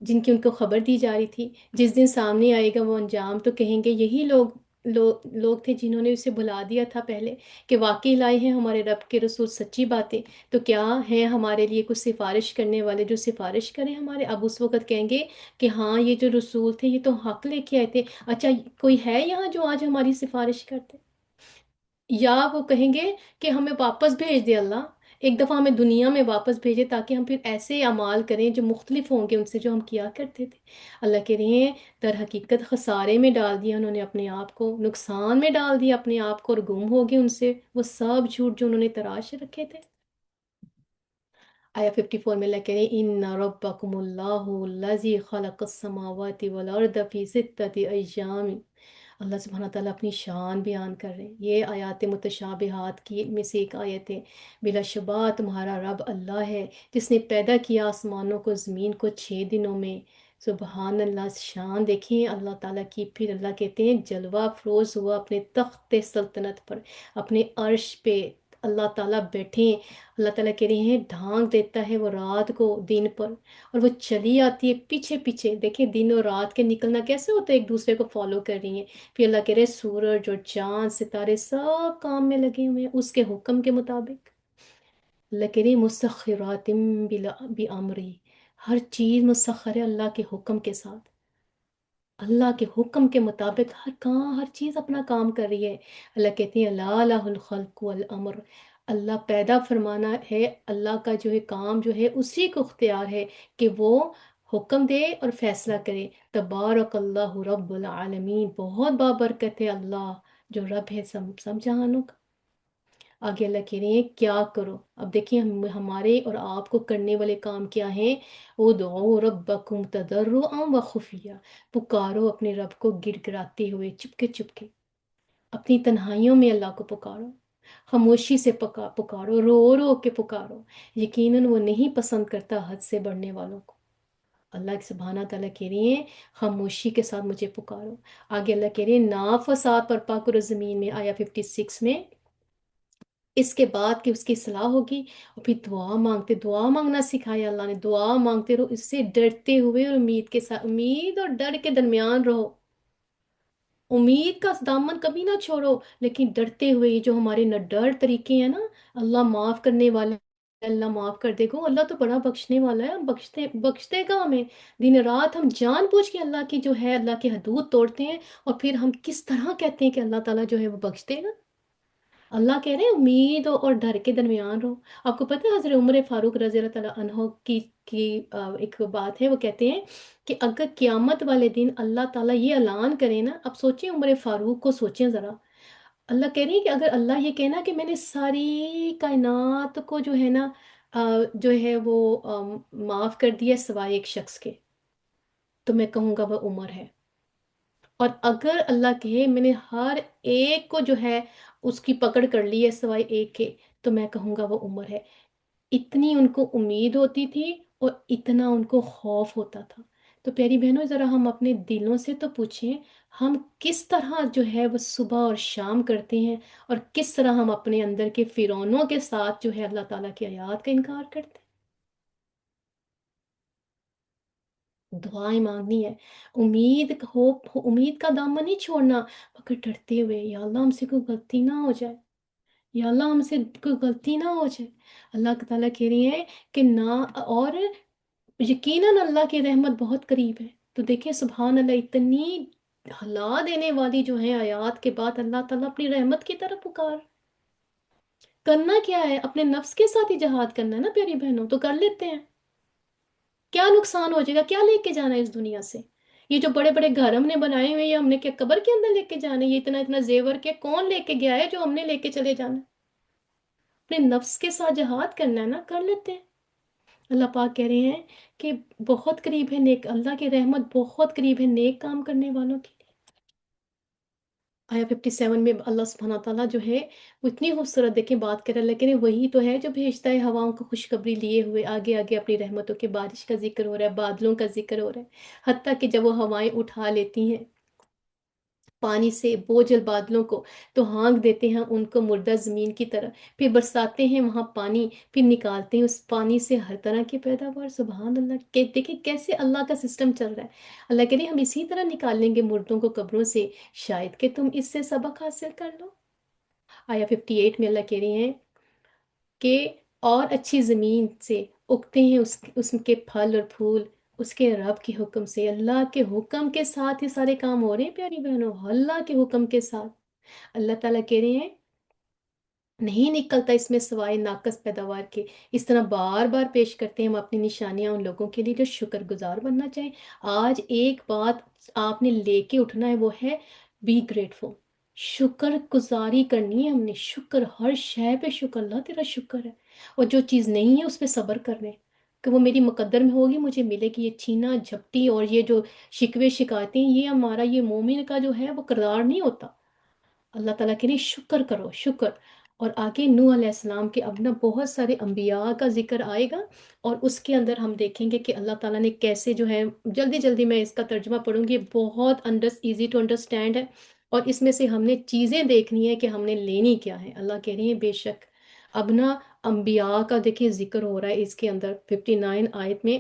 جن کی ان کو خبر دی جا رہی تھی، جس دن سامنے آئے گا وہ انجام تو کہیں گے یہی لوگ تھے جنہوں نے اسے بھلا دیا تھا پہلے کہ واقعی لائے ہیں ہمارے رب کے رسول سچی باتیں، تو کیا ہے ہمارے لیے کچھ سفارش کرنے والے جو سفارش کریں ہمارے؟ اب اس وقت کہیں گے کہ ہاں یہ جو رسول تھے یہ تو حق لے کے آئے تھے، اچھا کوئی ہے یہاں جو آج ہماری سفارش کرتے؟ یا وہ کہیں گے کہ ہمیں واپس بھیج دے اللہ، ایک دفعہ ہمیں دنیا میں واپس بھیجے تاکہ ہم پھر ایسے اعمال کریں جو مختلف ہوں گے ان سے جو ہم کیا کرتے تھے۔ اللہ کہہ رہے ہیں در حقیقت خسارے میں ڈال دیا انہوں نے اپنے آپ کو، نقصان میں ڈال دیا اپنے آپ کو، اور گم ہو گئے ان سے وہ سب جھوٹ جو انہوں نے تراش رکھے تھے۔ آیا 54 میں اللہ کہہ رہے ہیں ان ربکم اللہ الذی خلق السماوات والارض فی ستۃ ایام، اللہ سبحانہ تعالیٰ اپنی شان بیان کر رہے ہیں. یہ آیات متشابہات کی میں سے ایک آیت ہے. بلا شبہ تمہارا رب اللہ ہے جس نے پیدا کیا آسمانوں کو زمین کو 6 دنوں میں. سبحان اللہ. شان دیکھیں اللہ تعالیٰ کی. پھر اللہ کہتے ہیں جلوہ افروز ہوا اپنے تخت سلطنت پر، اپنے عرش پہ اللہ تعالیٰ بیٹھے. اللہ تعالیٰ کہہ رہے ہیں ڈھانک دیتا ہے وہ رات کو دن پر، اور وہ چلی آتی ہے پیچھے پیچھے. دیکھیں دن اور رات کے نکلنا کیسے ہوتا ہے، ایک دوسرے کو فالو کر رہی ہیں. پھر اللہ کہہ رہے سورج اور چاند ستارے سب کام میں لگے ہوئے ہیں اس کے حکم کے مطابق. اللہ کہہ رہے ہیں مسخرات بامری. ہر چیز مسخر ہے اللہ کے حکم کے ساتھ. اللہ کے حکم کے مطابق ہر کام، ہر چیز اپنا کام کر رہی ہے. اللہ کہتے ہیں اللہ لہ الخلق والامر. اللہ پیدا فرمانا ہے، اللہ کا جو ہے کام جو ہے اسی کو اختیار ہے کہ وہ حکم دے اور فیصلہ کرے. تبارک اللہ رب العالمین. بہت بابرکت ہے اللہ جو رب ہے سب جہانوں کا. آگے اللہ کہہ رہے ہیں کیا کرو. اب دیکھیں ہمارے اور آپ کو کرنے والے کام کیا ہیں. ادعوا ربکم تضرعا وخفیہ. پکارو اپنے رب کو گڑ گڑاتے ہوئے، چپکے چپکے اپنی تنہائیوں میں اللہ کو پکارو. خاموشی سے پکارو، رو رو کے پکارو. یقیناً وہ نہیں پسند کرتا حد سے بڑھنے والوں کو. اللہ سبحانہ تعالیٰ کہہ رہی ہیں خاموشی کے ساتھ مجھے پکارو. آگے اللہ کہہ رہے ہیں نا فساد برپا کرو زمین میں، آیا 56 میں. اس کے بعد کہ اس کی اصلاح ہوگی، اور پھر دعا مانگنا سکھایا اللہ نے. دعا مانگتے رہو اس سے ڈرتے ہوئے اور امید کے ساتھ. امید اور ڈر کے درمیان رہو. امید کا دامن کبھی نہ چھوڑو لیکن ڈرتے ہوئے. یہ جو ہمارے نہ ڈر طریقے ہیں نا، اللہ معاف کرنے والے، اللہ معاف کر دے گا. اللہ تو بڑا بخشنے والا ہے، ہم بخشتے گا ہمیں. دن رات ہم جان بوجھ کے اللہ کی جو ہے اللہ کی حدود توڑتے ہیں، اور پھر ہم کس طرح کہتے ہیں کہ اللہ تعالیٰ جو ہے وہ بخش دے گا. اللہ کہہ رہے ہیں امید اور ڈر کے درمیان رہو. آپ کو پتہ ہے حضرت عمر فاروق رضی اللہ تعالیٰ عنہ کی ایک بات ہے. وہ کہتے ہیں کہ اگر قیامت والے دن اللہ تعالیٰ یہ اعلان کرے نا، اب سوچیں عمر فاروق کو سوچیں ذرا. اللہ کہہ رہی ہے کہ اگر اللہ یہ کہنا کہ میں نے ساری کائنات کو جو ہے نا جو ہے وہ معاف کر دیا سوائے ایک شخص کے، تو میں کہوں گا وہ عمر ہے. اور اگر اللہ کہے میں نے ہر ایک کو جو ہے اس کی پکڑ کر لی ہے سوائے ایک کے، تو میں کہوں گا وہ عمر ہے. اتنی ان کو امید ہوتی تھی اور اتنا ان کو خوف ہوتا تھا. تو پیاری بہنوں ذرا ہم اپنے دلوں سے تو پوچھیں ہم کس طرح جو ہے وہ صبح اور شام کرتے ہیں، اور کس طرح ہم اپنے اندر کے فرعونوں کے ساتھ جو ہے اللہ تعالیٰ کی آیات کا انکار کرتے ہیں. دعائیں مانگنی ہے. امید کا دامن نہیں چھوڑنا، مگر ڈرتے ہوئے یا اللہ ہم سے کوئی غلطی نہ ہو جائے، یا اللہ ہم سے کوئی غلطی نہ ہو جائے. اللہ تعالیٰ کہہ رہی ہیں کہ نہ، اور یقیناً اللہ کی رحمت بہت قریب ہے. تو دیکھیں سبحان اللہ، اتنی ہلا دینے والی جو ہے آیات کے بعد اللہ تعالیٰ اپنی رحمت کی طرف پکار. کرنا کیا ہے؟ اپنے نفس کے ساتھ ہی جہاد کرنا ہے نا پیاری بہنوں. تو کر لیتے ہیں. کیا نقصان ہو جائے گا؟ کیا لے کے جانا ہے اس دنیا سے؟ یہ جو بڑے بڑے گھر ہم نے بنائے ہوئے، یہ ہم نے کیا قبر کے اندر لے کے جانا ہے؟ یہ اتنا اتنا زیور کے کون لے کے گیا ہے جو ہم نے لے کے چلے جانا ہے؟ اپنے نفس کے ساتھ جہاد کرنا ہے نا، کر لیتے ہیں. اللہ پاک کہہ رہے ہیں کہ بہت قریب ہے نیک، اللہ کی رحمت بہت قریب ہے نیک کام کرنے والوں کے لیے. آیا 57 میں اللہ سبحانہ تعالیٰ جو ہے وہ اتنی خوبصورت دیکھیں بات کر رہا ہے، لیکن وہی تو ہے جو بھیجتا ہے ہواؤں کو خوشخبری لیے ہوئے. آگے آگے اپنی رحمتوں کے بارش کا ذکر ہو رہا ہے، بادلوں کا ذکر ہو رہا ہے. حتیٰ کہ جب وہ ہوائیں اٹھا لیتی ہیں پانی سے بوجھل بادلوں کو، تو ہانک دیتے ہیں ان کو مردہ زمین کی طرح. پھر برساتے ہیں وہاں پانی، پھر نکالتے ہیں اس پانی سے ہر طرح کی پیداوار. سبحان اللہ. کہ دیکھیں کیسے اللہ کا سسٹم چل رہا ہے. اللہ کہہ رہے ہیں ہم اسی طرح نکال لیں گے مردوں کو قبروں سے، شاید کہ تم اس سے سبق حاصل کر لو. آیا 58 میں اللہ کہہ رہے ہیں کہ اور اچھی زمین سے اگتے ہیں اس کے پھل اور پھول اس کے رب کے حکم سے. اللہ کے حکم کے ساتھ ہی سارے کام ہو رہے ہیں پیاری بہنوں، اللہ کے حکم کے ساتھ. اللہ تعالیٰ کہہ رہے ہیں نہیں نکلتا اس میں سوائے ناقص پیداوار کے. اس طرح بار بار پیش کرتے ہیں ہم اپنی نشانیاں ان لوگوں کے لیے جو شکر گزار بننا چاہیں. آج ایک بات آپ نے لے کے اٹھنا ہے، وہ ہے بی گریٹفul. شکر گزاری کرنی ہے ہم نے. شکر ہر شے پہ شکر. اللہ تیرا شکر ہے. اور جو چیز نہیں ہے اس پہ صبر کرنے. کہ وہ میری مقدر میں ہوگی، مجھے ملے گی۔ یہ چھینا جھپٹی اور یہ جو شکوے شکایتیں، یہ ہمارا یہ مومن کا جو ہے وہ کردار نہیں ہوتا۔ اللہ تعالیٰ کے لیے شکر کرو، شکر۔ اور آگے نوح علیہ السلام کے اب نا بہت سارے انبیاء کا ذکر آئے گا، اور اس کے اندر ہم دیکھیں گے کہ اللہ تعالیٰ نے کیسے جو ہے، جلدی جلدی میں اس کا ترجمہ پڑھوں گی، بہت ایزی ٹو انڈرسٹینڈ ہے، اور اس میں سے ہم نے چیزیں دیکھنی ہے کہ ہم نے لینی کیا ہے۔ اللہ کہہ رہی ہیں بے شک اب نا انبیاء کا دیکھیں ذکر ہو رہا ہے اس کے اندر 59 آیت میں۔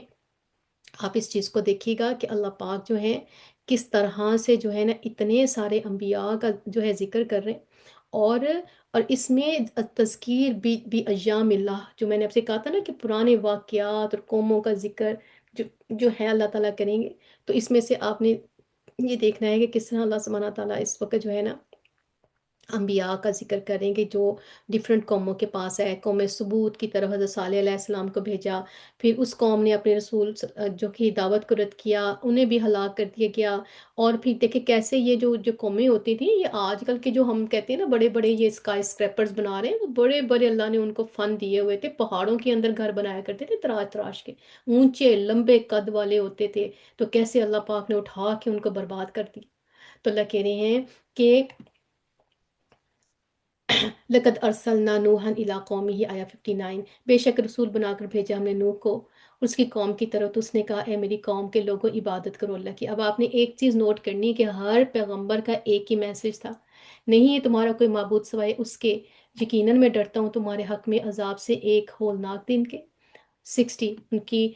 آپ اس چیز کو دیکھیے گا کہ اللہ پاک جو ہے کس طرح سے جو ہے نا اتنے سارے انبیاء کا جو ہے ذکر کر رہے ہیں، اور اور اس میں تذکیر بھی ایام اللہ، جو میں نے آپ سے کہا تھا نا کہ پرانے واقعات اور قوموں کا ذکر جو ہے اللہ تعالیٰ کریں گے۔ تو اس میں سے آپ نے یہ دیکھنا ہے کہ کس طرح اللہ سبحانہ تعالیٰ اس وقت جو ہے نا انبیاء کا ذکر کریں گے جو ڈفرینٹ قوموں کے پاس ہے۔ قوم ثبوت کی طرف حضرت صالح علیہ السلام کو بھیجا، پھر اس قوم نے اپنے رسول جو کہ دعوت کو رد کیا، انہیں بھی ہلاک کر دیا گیا۔ اور پھر دیکھیں کیسے یہ جو قومیں ہوتی تھیں، یہ آج کل کے جو ہم کہتے ہیں نا بڑے بڑے یہ اسکائی اسکریپرز بنا رہے ہیں، وہ بڑے بڑے اللہ نے ان کو فن دیے ہوئے تھے، پہاڑوں کے اندر گھر بنایا کرتے تھے تراش تراش کے، اونچے لمبے قد والے ہوتے تھے، تو کیسے اللہ پاک نے اٹھا کے ان کو برباد کر دیا۔ تو اللہ کہہ رہے ہیں کہ لقد ارسلنا نوحا الی قومه آیا 59، بے شک رسول بنا کر بھیجا ہم نے نوح کو اس کی قوم کی طرف، تو اس نے کہا اے میری قوم کے لوگوں عبادت کرو اللہ کی۔ اب آپ نے ایک چیز نوٹ کرنی کہ ہر پیغمبر کا ایک ہی میسج تھا، نہیں ہے تمہارا کوئی معبود سوائے اس کے، یقیناً میں ڈرتا ہوں تمہارے حق میں عذاب سے ایک ہولناک دن کے۔ 60 ان کی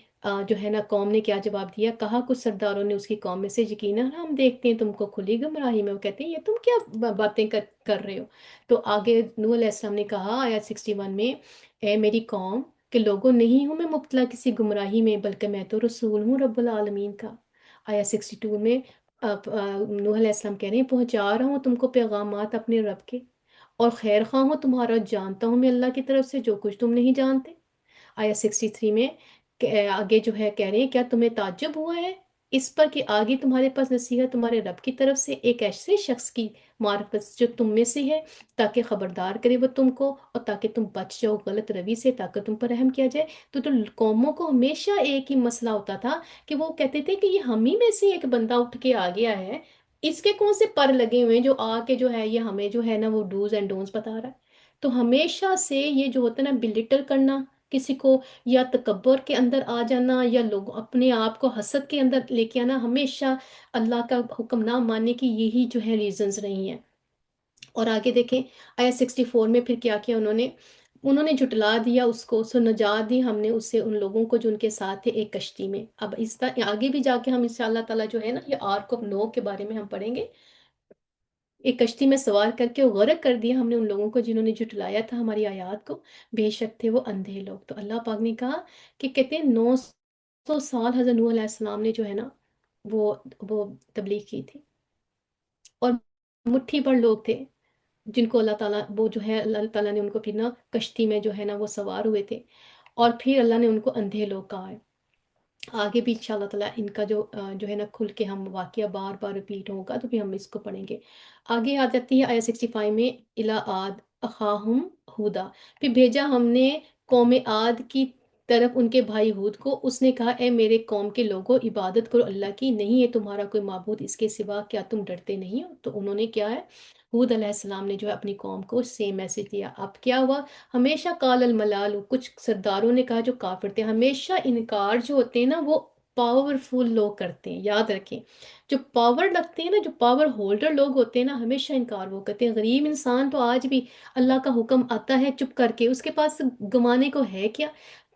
جو ہے نا قوم نے کیا جواب دیا؟ کہا کچھ سرداروں نے اس کی قوم میں سے، یقیناً ہم دیکھتے ہیں تم کو کھلی گمراہی میں۔ وہ کہتے ہیں یہ تم کیا باتیں کر رہے ہو؟ تو آگے نوح علیہ السلام نے کہا آیت 61 میں، اے میری قوم کہ لوگوں نہیں ہوں میں مبتلا کسی گمراہی میں، بلکہ میں تو رسول ہوں رب العالمین کا۔ آیت 62 میں نوح علیہ السلام کہہ رہے ہیں پہنچا رہا ہوں تم کو پیغامات اپنے رب کے، اور خیر خواہ ہوں تمہارا، جانتا ہوں میں اللہ کی طرف سے جو کچھ تم نہیں جانتے۔ آیا 63 میں آگے جو ہے کہہ رہے ہیں کیا تمہیں تعجب ہوا ہے اس پر کہ آگے تمہارے پاس نصیحت تمہارے رب کی طرف سے ایک ایسے شخص کی معرفت جو تم میں سے ہے، تاکہ خبردار کرے وہ تم کو، اور تاکہ تم بچ جاؤ غلط روی سے، تاکہ تم پر رحم کیا جائے۔ تو قوموں کو ہمیشہ ایک ہی مسئلہ ہوتا تھا کہ وہ کہتے تھے کہ یہ ہم ہی میں سے ایک بندہ اٹھ کے آ گیا ہے، اس کے کون سے پر لگے ہوئے ہیں جو آ کے جو ہے یہ ہمیں جو ہے نا وہ ڈوز اینڈ ڈونٹس بتا رہا ہے۔ تو ہمیشہ سے یہ جو ہوتا ہے نا بلٹل کرنا کسی کو، یا تکبر کے اندر آ جانا، یا لوگ اپنے آپ کو حسد کے اندر لے کے آنا، ہمیشہ اللہ کا حکم نہ ماننے کی یہی جو ہے ریزنز رہی ہیں۔ اور آگے دیکھیں آیا 64 میں پھر کیا کیا انہوں نے جھٹلا دیا اس کو، سو نجات دی ہم نے اسے ان لوگوں کو جو ان کے ساتھ تھے ایک کشتی میں۔ اب اس طرح آگے بھی جا کے ہم انشاءاللہ تعالیٰ جو ہے نا یہ آرک آف نوح کے بارے میں ہم پڑھیں گے۔ ایک کشتی میں سوار کر کے غرق کر دیا ہم نے ان لوگوں کو جنہوں نے جھٹلایا تھا ہماری آیات کو، بے شک تھے وہ اندھے لوگ۔ تو اللہ پاک نے کہا کہ کہتے ہیں 900 سال حضرت نوح علیہ السلام نے جو ہے نا وہ تبلیغ کی تھی، اور مٹھی بھر لوگ تھے جن کو اللہ تعالیٰ وہ جو ہے اللہ تعالیٰ نے ان کو پھر نا کشتی میں جو ہے نا وہ سوار ہوئے تھے، اور پھر اللہ نے ان کو اندھے لوگ کہا ہے۔ آگے بھی انشاءاللہ تعالیٰ ان کا جو ہے نا کھل کے ہم واقعہ بار بار ریپیٹ ہوگا تو بھی ہم اس کو پڑھیں گے۔ آگے آ جاتی ہے آیا 65 میں، الا عاد اخاہم ہودا، پھر بھیجا ہم نے قوم عاد کی طرف ان کے بھائی ہود کو، اس نے کہا اے میرے قوم کے لوگوں عبادت کرو اللہ کی، نہیں ہے تمہارا کوئی معبود اس کے سوا، کیا تم ڈرتے نہیں ہو؟ تو انہوں نے کیا ہے، ہود علیہ السلام نے جو ہے اپنی قوم کو سیم میسج دیا۔ اب کیا ہوا، ہمیشہ قال الملال، کچھ سرداروں نے کہا جو کافر تھے، ہمیشہ انکار جو ہوتے ہیں نا وہ پاورفل لوگ کرتے ہیں، یاد رکھیں، جو پاور رکھتے ہیں نا، جو پاور ہولڈر لوگ ہوتے ہیں نا، ہمیشہ انکار وہ کرتے ہیں۔ غریب انسان تو آج بھی اللہ کا حکم آتا ہے چپ کر کے، اس کے پاس گمانے کو ہے کیا؟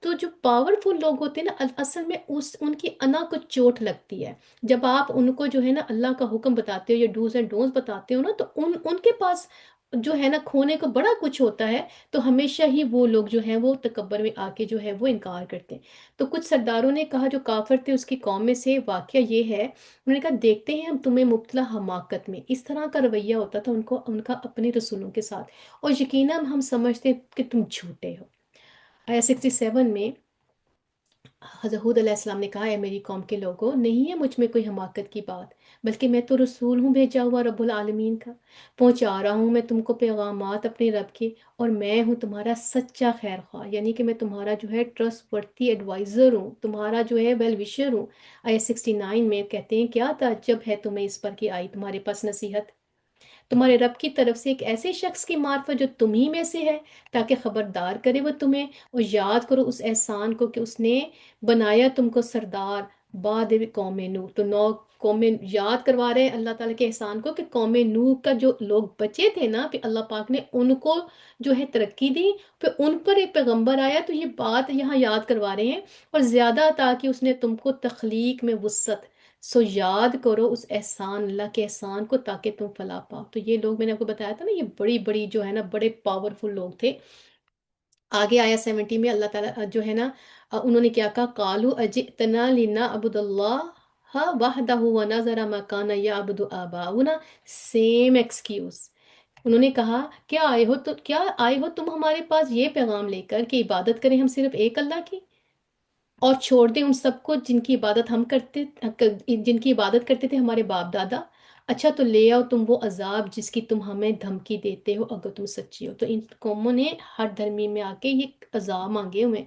تو جو پاورفل لوگ ہوتے ہیں نا اصل میں ان کی انا کو چوٹ لگتی ہے جب آپ ان کو جو ہے نا اللہ کا حکم بتاتے ہو یا ڈوز اینڈ ڈونٹس بتاتے ہو نا، تو ان کے پاس جو ہے نا کھونے کو بڑا کچھ ہوتا ہے، تو ہمیشہ ہی وہ لوگ جو ہیں وہ تکبر میں آ کے جو ہے وہ انکار کرتے ہیں۔ تو کچھ سرداروں نے کہا جو کافر تھے اس کی قوم میں سے، واقعہ یہ ہے انہوں نے کہا دیکھتے ہیں ہم تمہیں مبتلا حماقت میں، اس طرح کا رویہ ہوتا تھا ان کا اپنے رسولوں کے ساتھ، اور یقیناً ہم سمجھتے کہ تم جھوٹے ہو۔ آیا 67 میں حضرت ہود علیہ السلام نے کہا، اے میری قوم کے لوگوں، نہیں ہے مجھ میں کوئی حماقت کی بات، بلکہ میں تو رسول ہوں بھیجا ہوا رب العالمین کا، پہنچا رہا ہوں میں تم کو پیغامات اپنے رب کے، اور میں ہوں تمہارا سچا خیر خواہ، یعنی کہ میں تمہارا جو ہے ٹرسٹ ورتھی ایڈوائزر ہوں، تمہارا جو ہے ویل وشر ہوں۔ آیت 69 میں کہتے ہیں، کیا تعجب ہے تمہیں اس پر کہ آئی تمہارے پاس نصیحت تمہارے رب کی طرف سے ایک ایسے شخص کی معرفت جو تمہی میں سے ہے، تاکہ خبردار کرے وہ تمہیں، اور یاد کرو اس احسان کو کہ اس نے بنایا تم کو سردار بعد قوم نوح۔ تو نو قوم یاد کروا رہے ہیں اللہ تعالیٰ کے احسان کو، کہ قوم نوح کا جو لوگ بچے تھے نا، پھر اللہ پاک نے ان کو جو ہے ترقی دی، پھر ان پر ایک پیغمبر آیا، تو یہ بات یہاں یاد کروا رہے ہیں، اور زیادہ تاکہ اس نے تم کو تخلیق میں وسعت، سو یاد کرو اس احسان، اللہ کے احسان کو، تاکہ تم فلاح پاؤ۔ تو یہ لوگ میں نے آپ کو بتایا تھا نا، یہ بڑی بڑی جو ہے نا بڑے پاورفل لوگ تھے۔ آگے آیا 70 میں اللہ تعالیٰ جو ہے نا، انہوں نے کیا کہا، قالو اجئتنا لنعبد اللہ وحدہ ونذر ما کان یعبد آباؤنا، سیم ایکسکیوز۔ انہوں نے کہا، کیا آئے ہو تم ہمارے پاس یہ پیغام لے کر کہ عبادت کریں ہم صرف ایک اللہ کی، اور چھوڑ دیں ان سب کو جن کی عبادت کرتے تھے ہمارے باپ دادا۔ اچھا تو لے آؤ تم وہ عذاب جس کی تم ہمیں دھمکی دیتے ہو، اگر تم سچی ہو۔ تو ان قوموں نے ہر دھرمی میں آ کے یہ عذاب مانگے ہوئے۔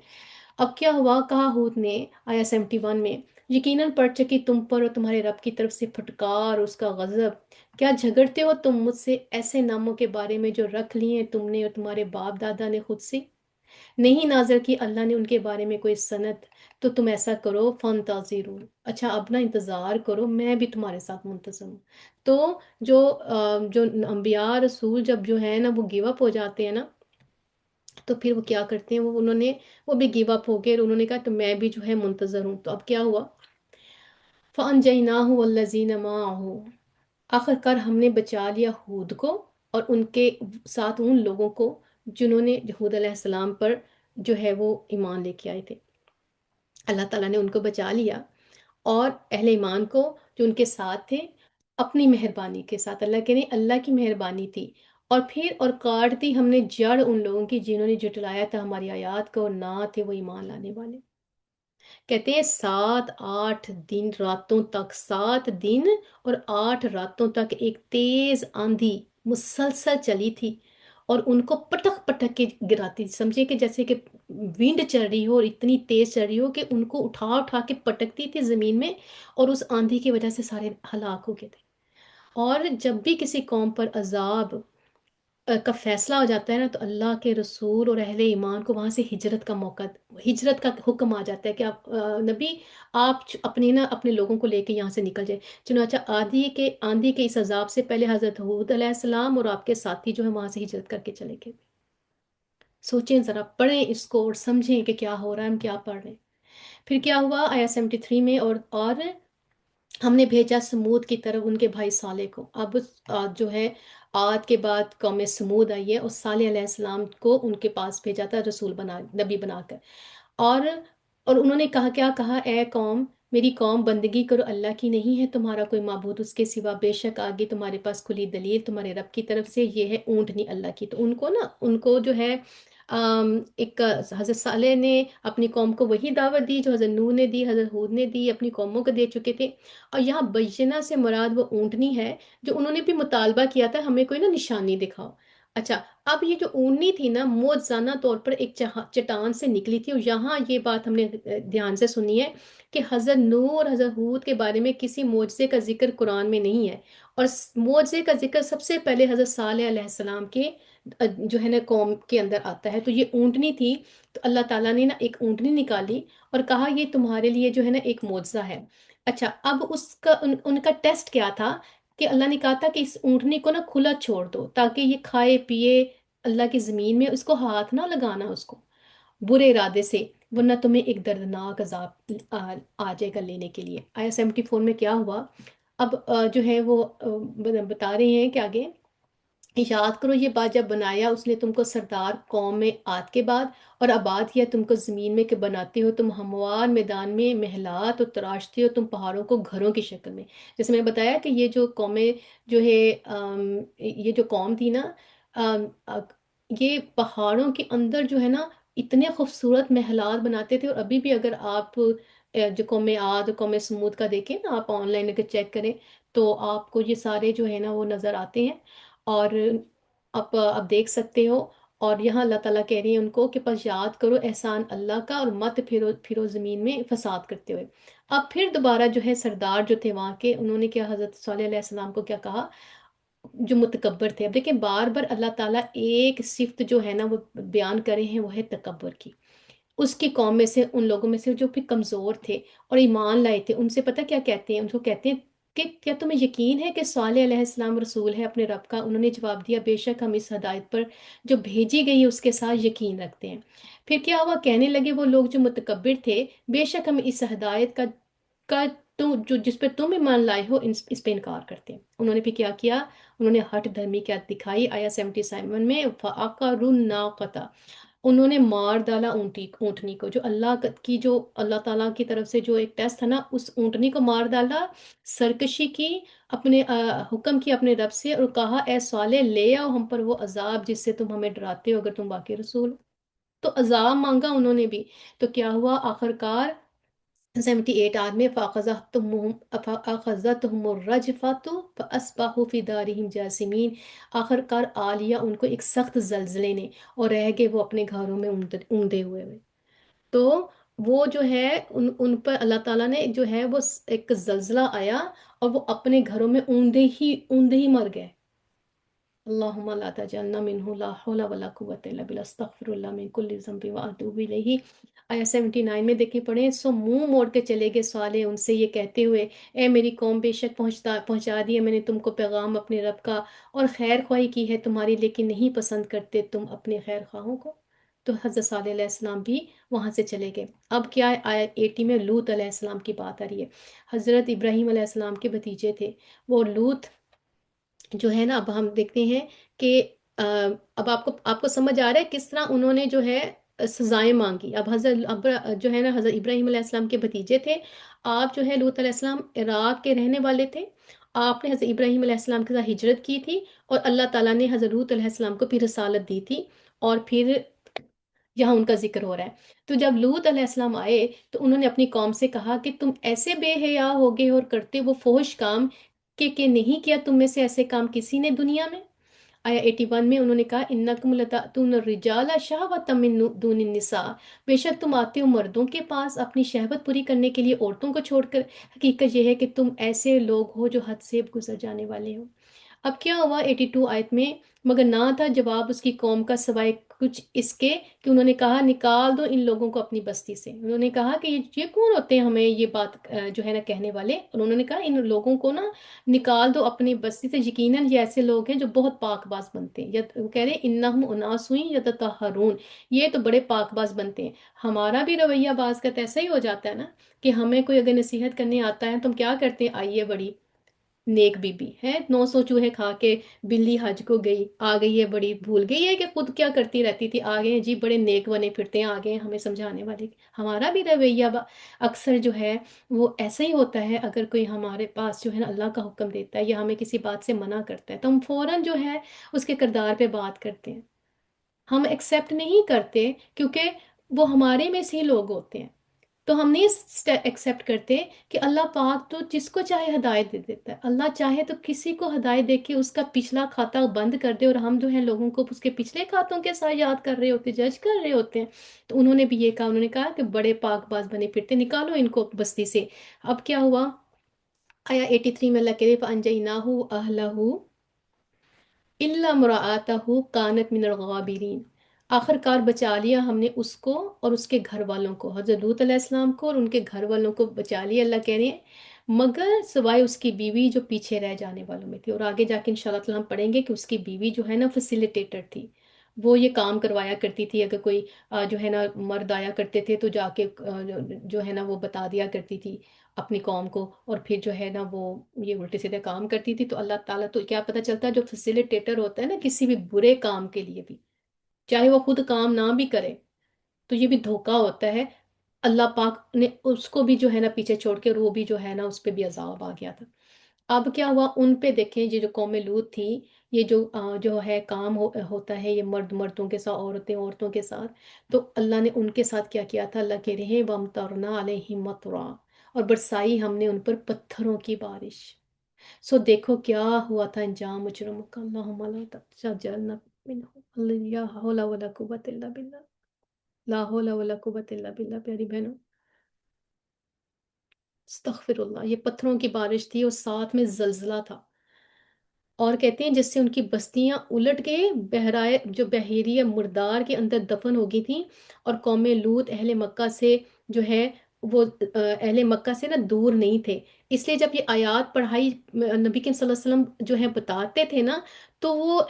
اب کیا ہوا، کہا ہود نے آیا 71 میں، یقیناً پڑ چکی تم پر اور تمہارے رب کی طرف سے پھٹکار، اس کا غضب، کیا جھگڑتے ہو تم مجھ سے ایسے ناموں کے بارے میں جو رکھ لیے ہیں تم نے اور تمہارے باپ دادا نے خود سے؟ نہیں نازل کی اللہ نے ان کے بارے میں کوئی سند، تو تم ایسا کرو، فانتظروا، اچھا اب نا انتظار کرو، میں بھی تمہارے ساتھ منتظر ہوں۔ تو جو انبیاء رسول جب جو ہے نا وہ گیو اپ ہو جاتے ہیں نا، تو پھر وہ کیا کرتے ہیں، وہ بھی گیو اپ ہو گئے، اور انہوں نے کہا تو میں بھی جو ہے منتظر ہوں۔ تو اب کیا ہوا، فَأَنْجَيْنَاهُ وَالَّذِينَ مَعَهُ، آخر کار ہم نے بچا لیا ہود کو اور ان کے ساتھ ان لوگوں کو جنہوں نے ہود علیہ السلام پر جو ہے وہ ایمان لے کے آئے تھے۔ اللہ تعالیٰ نے ان کو بچا لیا، اور اہل ایمان کو جو ان کے ساتھ تھے، اپنی مہربانی کے ساتھ، اللہ کے نہیں، اللہ کی مہربانی تھی، اور کاٹ دی ہم نے جڑ ان لوگوں کی جنہوں نے جھٹلایا تھا ہماری آیات کو، اور نہ تھے وہ ایمان لانے والے۔ کہتے ہیں 7 8 دن راتوں تک، 7 دن اور 8 راتوں تک ایک تیز آندھی مسلسل چلی تھی، اور ان کو پٹک پٹک کے گراتی تھی، سمجھے کہ جیسے کہ ونڈ چل رہی ہو، اور اتنی تیز چل رہی ہو کہ ان کو اٹھا اٹھا کے پٹکتی تھی زمین میں، اور اس آندھی کی وجہ سے سارے ہلاک ہو گئے تھے۔ اور جب بھی کسی قوم پر عذاب کا فیصلہ ہو جاتا ہے نا، تو اللہ کے رسول اور اہل ایمان کو وہاں سے ہجرت کا موقع، ہجرت کا حکم آ جاتا ہے کہ آپ نبی، آپ اپنے نا اپنے لوگوں کو لے کے یہاں سے نکل جائیں۔ چنانچہ آندھی کے اس عذاب سے پہلے حضرت ہود علیہ السلام اور آپ کے ساتھی جو ہے وہاں سے ہجرت کر کے چلے گئے۔ سوچیں ذرا، پڑھیں اس کو اور سمجھیں کہ کیا ہو رہا ہے، ہم کیا پڑھ رہے ہیں۔ پھر کیا ہوا آیا 73 میں، اور ہم نے بھیجا سمود کی طرف ان کے بھائی صالح کو۔ اب جو ہے عاد کے بعد قوم سمود آئی ہے، اور صالح علیہ السلام کو ان کے پاس بھیجا تھا رسول بنا، نبی بنا کر، اور اور انہوں نے کہا، کہا اے قوم، میری قوم، بندگی کرو اللہ کی، نہیں ہے تمہارا کوئی معبود اس کے سوا، بے شک آگے تمہارے پاس کھلی دلیل تمہارے رب کی طرف سے، یہ ہے اونٹنی اللہ کی۔ تو ان کو جو ہے ایک حضرت صالح نے اپنی قوم کو وہی دعوت دی جو حضرت نوح نے دی، حضرت ہود نے دی، اپنی قوموں کو دے چکے تھے۔ اور یہاں بینہ سے مراد وہ اونٹنی ہے جو انہوں نے بھی مطالبہ کیا تھا، ہمیں کوئی نا نشانی دکھاؤ۔ اچھا، اب یہ جو اونٹنی تھی نا، موجزانہ طور پر ایک چٹان سے نکلی تھی، اور یہاں یہ بات ہم نے دھیان سے سنی ہے کہ حضرت نوح اور حضرت ہود کے بارے میں کسی معجزے کا ذکر قرآن میں نہیں ہے، اور معجزے کا ذکر سب سے پہلے حضرت صالح علیہ السلام کے جو ہے نا قوم کے اندر آتا ہے۔ تو یہ اونٹنی تھی، تو اللہ تعالیٰ نے نا ایک اونٹنی نکالی اور کہا یہ تمہارے لیے جو ہے نا ایک معجزہ ہے۔ اچھا، اب ان کا ٹیسٹ کیا تھا، کہ اللہ نے کہا تھا کہ اس اونٹنی کو نا کھلا چھوڑ دو تاکہ یہ کھائے پیے اللہ کی زمین میں، اس کو ہاتھ نہ لگانا اس کو برے ارادے سے، ورنہ تمہیں ایک دردناک عذاب آ جائے گا لینے کے لیے۔ آیا 74 میں کیا ہوا، اب جو ہے وہ بتا رہے ہیں کہ آگے، یاد کرو یہ بات جب بنایا اس نے تم کو سردار قوم میں عاد کے بعد، اور آباد کیا تم کو زمین میں، کہ بناتے ہو تم ہموار میدان میں محلات، اور تراشتے ہو تم پہاڑوں کو گھروں کی شکل میں۔ جیسے میں نے بتایا کہ یہ جو قومیں جو ہے، یہ جو قوم تھی نا، آم، آ، یہ پہاڑوں کے اندر جو ہے نا اتنے خوبصورت محلات بناتے تھے، اور ابھی بھی اگر آپ جو قوم عاد قوم سمود کا دیکھیں نا، آپ آن لائن اگر چیک کریں تو آپ کو یہ سارے جو ہے نا وہ نظر آتے ہیں، اور آپ دیکھ سکتے ہو۔ اور یہاں اللہ تعالیٰ کہہ رہی ہیں ان کو کہ بس یاد کرو احسان اللہ کا، اور مت پھرو پھرو زمین میں فساد کرتے ہوئے۔ اب پھر دوبارہ جو ہے سردار جو تھے وہاں کے، انہوں نے کیا حضرت صالح علیہ السلام کو کیا کہا، جو متکبر تھے۔ اب دیکھیں بار بار اللہ تعالیٰ ایک صفت جو ہے نا وہ بیان کرے ہیں، وہ ہے تکبر کی۔ اس کی قوم میں سے، ان لوگوں میں سے جو بھی کمزور تھے اور ایمان لائے تھے، ان سے پتہ کیا کہتے ہیں، ان کو کہتے ہیں کہ کیا تمہیں یقین ہے کہ صالح علیہ السلام رسول ہے اپنے رب کا؟ انہوں نے جواب دیا بے شک ہم اس ہدایت پر جو بھیجی گئی ہے اس کے ساتھ یقین رکھتے ہیں۔ پھر کیا ہوا، کہنے لگے وہ لوگ جو متکبر تھے، بے شک ہم اس ہدایت کا تو جو جس پہ تم ایمان لائے ہو اس پہ انکار کرتے ہیں۔ انہوں نے پھر کیا کیا، انہوں نے ہٹ دھرمی کیا دکھائی، آیا 77 میں، فَعَقَرُوا النَّاقَةَ، انہوں نے مار ڈالا اونٹنی کو، جو اللہ تعالیٰ کی طرف سے جو ایک ٹیسٹ تھا نا، اس اونٹنی کو مار ڈالا، سرکشی کی، اپنے حکم کی اپنے رب سے، اور کہا اے صالح لے آؤ ہم پر وہ عذاب جس سے تم ہمیں ڈراتے ہو اگر تم واقعی رسول ہو۔ تو عذاب مانگا انہوں نے بھی، تو کیا ہوا آخر کار، 78 آدمی، فَأَخَذَتْهُمُ الرَّجْفَةُ فَأَصْبَحُوا فِي دَارِهِمْ جَاثِمِينَ، آخر کار آ لیا ان کو ایک سخت زلزلے نے، اور رہ گئے وہ اپنے گھروں میں اوندے ہوئے۔ تو وہ جو ہے ان پر اللہ تعالیٰ نے جو ہے وہ ایک زلزلہ آیا، اور وہ اپنے گھروں میں اوندے ہی مر گئے۔ اللہم لا تجعلنا منہ، لا حول ولا قوت الا باللہ، استغفر اللہ من کل ذنب واتوب الیہ۔ آیا 79 میں دیکھیں پڑھیں، سو منہ موڑ کے چلے گئے صالح ان سے یہ کہتے ہوئے اے میری قوم، بے شک پہنچا دیا میں نے تم کو پیغام اپنے رب کا، اور خیر خواہی کی ہے تمہاری، لیکن نہیں پسند کرتے تم اپنے خیر خواہوں کو۔ تو حضرت صالح علیہ السلام بھی وہاں سے چلے گئے۔ اب کیا ہے، آیا 80 میں لوط علیہ السلام کی بات آ رہی ہے۔ حضرت ابراہیم علیہ السلام کے بھتیجے تھے وہ لوط، جو ہے نا، اب ہم دیکھتے ہیں کہ اب آپ کو سمجھ آ رہا ہے کس طرح انہوں نے جو ہے سزائیں مانگی۔ اب جو ہے نا حضرت ابراہیم علیہ السلام کے بھتیجے تھے، آپ جو ہے لوط علیہ السلام عراق کے رہنے والے تھے، آپ نے حضرت ابراہیم علیہ السلام کے ساتھ ہجرت کی تھی، اور اللہ تعالیٰ نے حضرت لوط علیہ السلام کو پھر رسالت دی تھی، اور پھر یہاں ان کا ذکر ہو رہا ہے۔ تو جب لوط علیہ السلام آئے تو انہوں نے اپنی قوم سے کہا کہ تم ایسے بے حیا ہو گئے اور کرتے وہ فحش کام، کہ نہیں کیا تم میں سے ایسے کام کسی نے دنیا میں۔ آیا 81 میں انہوں نے کہا انکم لتأتون الرجال شہوۃ من دون النساء، بے شک تم آتے ہو مردوں کے پاس اپنی شہوت پوری کرنے کے لیے عورتوں کو چھوڑ کر، حقیقت یہ ہے کہ تم ایسے لوگ ہو جو حد سے گزر جانے والے ہو۔ اب کیا ہوا 82 آیت میں، مگر نہ تھا جواب اس کی قوم کا سوائے کچھ اس کے کہ انہوں نے کہا نکال دو ان لوگوں کو اپنی بستی سے۔ انہوں نے کہا کہ یہ کون ہوتے ہیں ہمیں یہ بات جو ہے نا کہنے والے، اور انہوں نے کہا ان لوگوں کو نا نکال دو اپنی بستی سے، یقیناً یہ ایسے لوگ ہیں جو بہت پاک باز بنتے ہیں، یا وہ کہہ رہے ہیں انہم اناس یتطہرون، یہ تو بڑے پاک باز بنتے ہیں۔ ہمارا بھی رویہ باز کا تو ایسا ہی ہو جاتا ہے نا، کہ ہمیں کوئی اگر نصیحت کرنے آتا ہے تو ہم کیا کرتے ہیں، آئیے بڑی نیک بی بی ہے، 900 چوہے کھا کے بلی حج کو گئی، آ گئی ہے بڑی، بھول گئی ہے کہ خود کیا کرتی رہتی تھی، آ گئے ہیں جی بڑے نیک بنے پھرتے ہیں، آ گئے ہیں ہمیں سمجھانے والے۔ ہمارا بھی رویہ اکثر جو ہے وہ ایسا ہی ہوتا ہے، اگر کوئی ہمارے پاس جو ہے نا اللہ کا حکم دیتا ہے یا ہمیں کسی بات سے منع کرتا ہے تو ہم فوراً جو ہے اس کے کردار پہ بات کرتے ہیں، ہم ایکسیپٹ نہیں کرتے، کیونکہ وہ ہمارے میں سے ہی لوگ ہوتے ہیں۔ تو ہم نہیں ایکسیپٹ کرتے کہ اللہ پاک تو جس کو چاہے ہدایت دے دیتا ہے، اللہ چاہے تو کسی کو ہدایت دے کے اس کا پچھلا کھاتا بند کر دے، اور ہم جو ہے لوگوں کو اس کے پچھلے کھاتوں کے ساتھ یاد کر رہے ہوتے، جج کر رہے ہوتے ہیں۔ تو انہوں نے بھی یہ کہا، انہوں نے کہا کہ بڑے پاک باز بنے پھرتے، نکالو ان کو بستی سے۔ اب کیا ہوا، آیا 83 میں اللہ کے فَأَنجَيْنَاهُ وَأَهْلَهُ الا امرأته كانت من الغابرین، آخر کار بچا لیا ہم نے اس کو اور اس کے گھر والوں کو، حضرت لوط علیہ السلام کو اور ان کے گھر والوں کو بچا لیا، اللہ کہہ رہے ہیں مگر سوائے اس کی بیوی جو پیچھے رہ جانے والوں میں تھی۔ اور آگے جا کے انشاءاللہ تعالیٰ ہم پڑھیں گے کہ اس کی بیوی جو ہے نا فیسیلیٹیٹر تھی، وہ یہ کام کروایا کرتی تھی، اگر کوئی جو ہے نا مرد آیا کرتے تھے تو جا کے جو ہے نا وہ بتا دیا کرتی تھی اپنی قوم کو، اور پھر جو ہے نا وہ یہ الٹے سیدھے کام کرتی تھی۔ تو اللہ تعالیٰ تو کیا پتہ چلتا ہے، جو فیسیلیٹیٹر ہوتا ہے نا کسی بھی برے کام کے لیے بھی، چاہے وہ خود کام نہ بھی کرے، تو یہ بھی دھوکا ہوتا ہے۔ اللہ پاک نے اس کو بھی جو ہے نا پیچھے چھوڑ کے، اور وہ بھی جو ہے نا اس پہ بھی عذاب آ گیا تھا۔ اب کیا ہوا ان پہ، دیکھیں یہ جو قوم لوط تھی، یہ جو ہے کام ہوتا ہے، یہ مرد مردوں کے ساتھ، عورتیں عورتوں کے ساتھ، تو اللہ نے ان کے ساتھ کیا کیا تھا؟ اللہ کہہ رہے ہیں وَأَمْطَرْنَا عَلَيْهِم مَطْرًا، اور برسائی ہم نے ان پر پتھروں کی بارش۔ سو دیکھو کیا ہوا تھا انجام مجرموں کا۔ اللہم لا تجعلنا منہم، لا حول ولا قوت الا باللہ، لا حول ولا قوت الا باللہ۔ پیاری بہنوں، استغفر اللہ، یہ پتھروں کی بارش تھی اور ساتھ میں زلزلہ تھا، اور کہتے ہیں جس سے ان کی بستیاں الٹ کے بحرائے جو بحیرہ مردار کے اندر دفن ہو گئی تھیں، اور قوم لوط اہل مکہ سے جو ہے وہ اہل مکہ سے نا دور نہیں تھے۔ اس لیے جب یہ آیات پڑھائی نبی کریم صلی اللہ علیہ وسلم جو ہے بتاتے تھے نا، تو وہ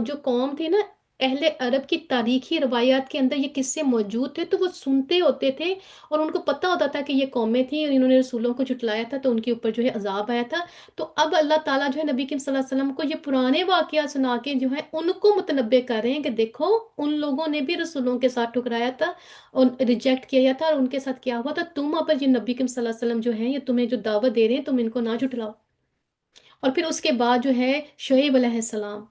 جو قوم تھی نا، اہل عرب کی تاریخی روایات کے اندر یہ قصے موجود تھے، تو وہ سنتے ہوتے تھے، اور ان کو پتہ ہوتا تھا کہ یہ قومیں تھیں اور انہوں نے رسولوں کو جھٹلایا تھا، تو ان کے اوپر جو ہے عذاب آیا تھا۔ تو اب اللہ تعالیٰ جو ہے نبی کریم صلی اللہ علیہ وسلم کو یہ پرانے واقعات سنا کے جو ہے ان کو متنبع کر رہے ہیں کہ دیکھو ان لوگوں نے بھی رسولوں کے ساتھ ٹکرایا تھا اور ریجیکٹ کیا تھا، اور ان کے ساتھ کیا ہوا تھا۔ تم اب یہ نبی کریم صلی اللہ علیہ وسلم جو ہیں یہ تمہیں جو دعوت دے رہے ہیں، تم ان کو نہ جھٹلاؤ۔ اور پھر اس کے بعد جو ہے شعیب علیہ السلام،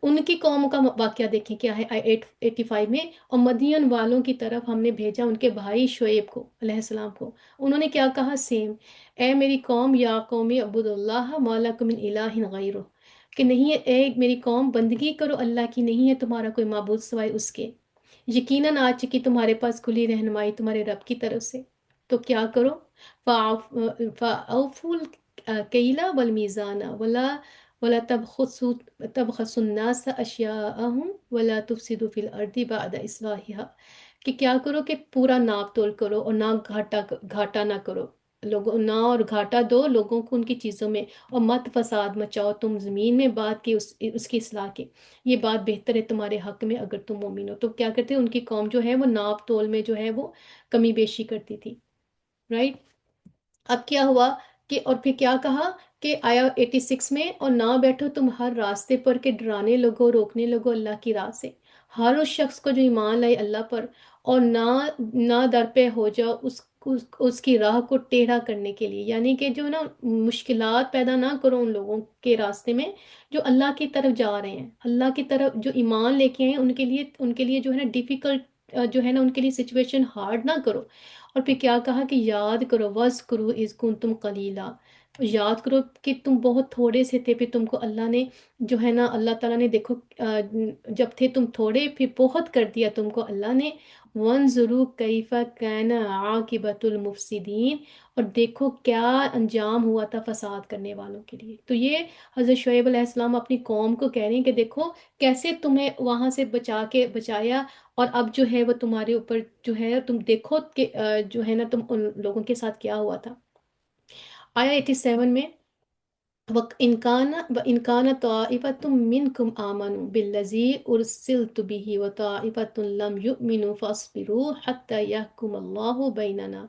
ان کی قوم کا واقعہ دیکھیں کیا ہے 85 میں، اور مدین والوں کی طرف ہم نے بھیجا ان کے بھائی شعیب کو علیہ السلام کو۔ انہوں نے کیا کہا؟ سیم، اے میری قوم، یا قومی عبد اللہ ما لکم من الہ غیرہ، کہ نہیں ہے اے میری قوم، بندگی کرو اللہ کی، نہیں ہے تمہارا کوئی معبود سوائے اس کے، یقیناً آ چکی تمہارے پاس کھلی رہنمائی تمہارے رب کی طرف سے۔ تو کیا کرو؟ فَأَوْفُوا الْكَيْلَ وَالْمِيزَانَ وَلَا تَبْخَسُوا النَّاسَ أَشْيَاءَهُمْ وَلَا تُفْسِدُوا فِي الْأَرْضِ بَعْدَ إِصْلَاحِهَا، کہ کیا کرو کہ پورا ناپ تول کرو، اور نہ گھاٹا نہ کرو لوگوں، نہ اور گھاٹا دو لوگوں کو ان کی چیزوں میں، اور مت فساد مچاؤ تم زمین میں بات کی اس کی اصلاح کے، یہ بات بہتر ہے تمہارے حق میں اگر تم مومن ہو۔ تو کیا کرتے ہیں ان کی قوم جو ہے وہ ناپ تول میں جو ہے وہ کمی بیشی کرتی تھی، رائٹ؟ اب کیا ہوا کہ اور پھر کیا کہا کہ آیا 86 میں، اور نہ بیٹھو تم ہر راستے پر کہ ڈرانے لگو روکنے لگو اللہ کی راہ سے ہر اس شخص کو جو ایمان لائے اللہ پر، اور نہ در پہ ہو جاؤ اس کی راہ کو ٹیڑھا کرنے کے لیے، یعنی کہ جو نا مشکلات پیدا نہ کرو ان لوگوں کے راستے میں جو اللہ کی طرف جا رہے ہیں، اللہ کی طرف جو ایمان لے کے ہیں، ان کے لیے جو ہے نا ڈیفیکلٹ جو ہے نا ان کے لیے سچویشن ہارڈ نہ کرو۔ اور پھر کیا کہا کہ یاد کرو وَاذْكُرُوا اِذْ كُنْتُمْ قَلِيلًا، یاد کرو کہ تم بہت تھوڑے سے تھے، پھر تم کو اللہ نے جو ہے نا اللہ تعالیٰ نے دیکھو جب تھے تم تھوڑے پھر بہت کر دیا تم کو اللہ نے۔ وَانظُرُوا كَيْفَ كَانَ عَاقِبَةُ الْمُفْسِدِينَ، اور دیکھو کیا انجام ہوا تھا فساد کرنے والوں کے لیے۔ تو یہ حضرت شعیب علیہ السلام اپنی قوم کو کہہ رہے ہیں کہ دیکھو کیسے تمہیں وہاں سے بچایا، اور اب جو ہے وہ تمہارے اوپر جو ہے تم دیکھو کہ جو ہے نا تم ان لوگوں کے ساتھ کیا ہوا تھا۔ آیا 87 میں، وَإِنْ كَانَ طَائِفَةٌ مِّنْكُمْ آمَنُوا بِالَّذِي أُرْسِلْتُ بِهِ وَطَائِفَةٌ لَّمْ يُؤْمِنُوا فَاصْبِرُوا حَتَّى يَحْكُمَ اللَّهُ بَيْنَنَا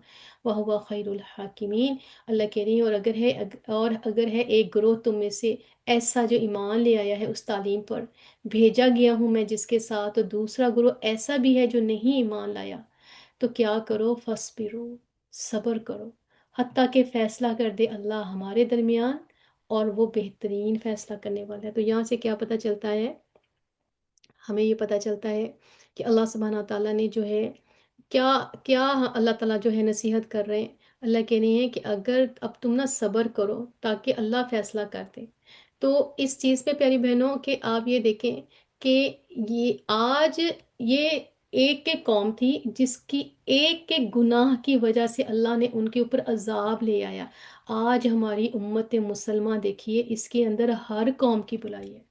وَهُوَ خَيْرُ الْحَاكِمِينَ۔ اللہ کہہ رہی ہیں اور اگر ہے ایک گروہ تم میں سے ایسا جو ایمان لے آیا ہے اس تعلیم پر، بھیجا گیا ہوں میں جس کے ساتھ، اور دوسرا گروہ ایسا بھی ہے جو نہیں ایمان لایا، تو کیا کرو؟ فَاصْبِرُوا، صبر کرو، حتیٰ کہ فیصلہ کر دے اللہ ہمارے درمیان، اور وہ بہترین فیصلہ کرنے والا ہے۔ تو یہاں سے کیا پتہ چلتا ہے؟ ہمیں یہ پتہ چلتا ہے کہ اللہ سبحانہ تعالیٰ نے جو ہے کیا کیا اللہ تعالیٰ جو ہے نصیحت کر رہے ہیں۔ اللہ کہہ رہے ہیں کہ اگر اب تم نا صبر کرو تاکہ اللہ فیصلہ کر دے۔ تو اس چیز پہ پیاری بہنوں کہ آپ یہ دیکھیں کہ یہ آج یہ ایک قوم تھی جس کی ایک کے گناہ کی وجہ سے اللہ نے ان کے اوپر عذاب لے آیا۔ آج ہماری امت مسلمہ دیکھیے، اس کے اندر ہر قوم کی بلائی ہے،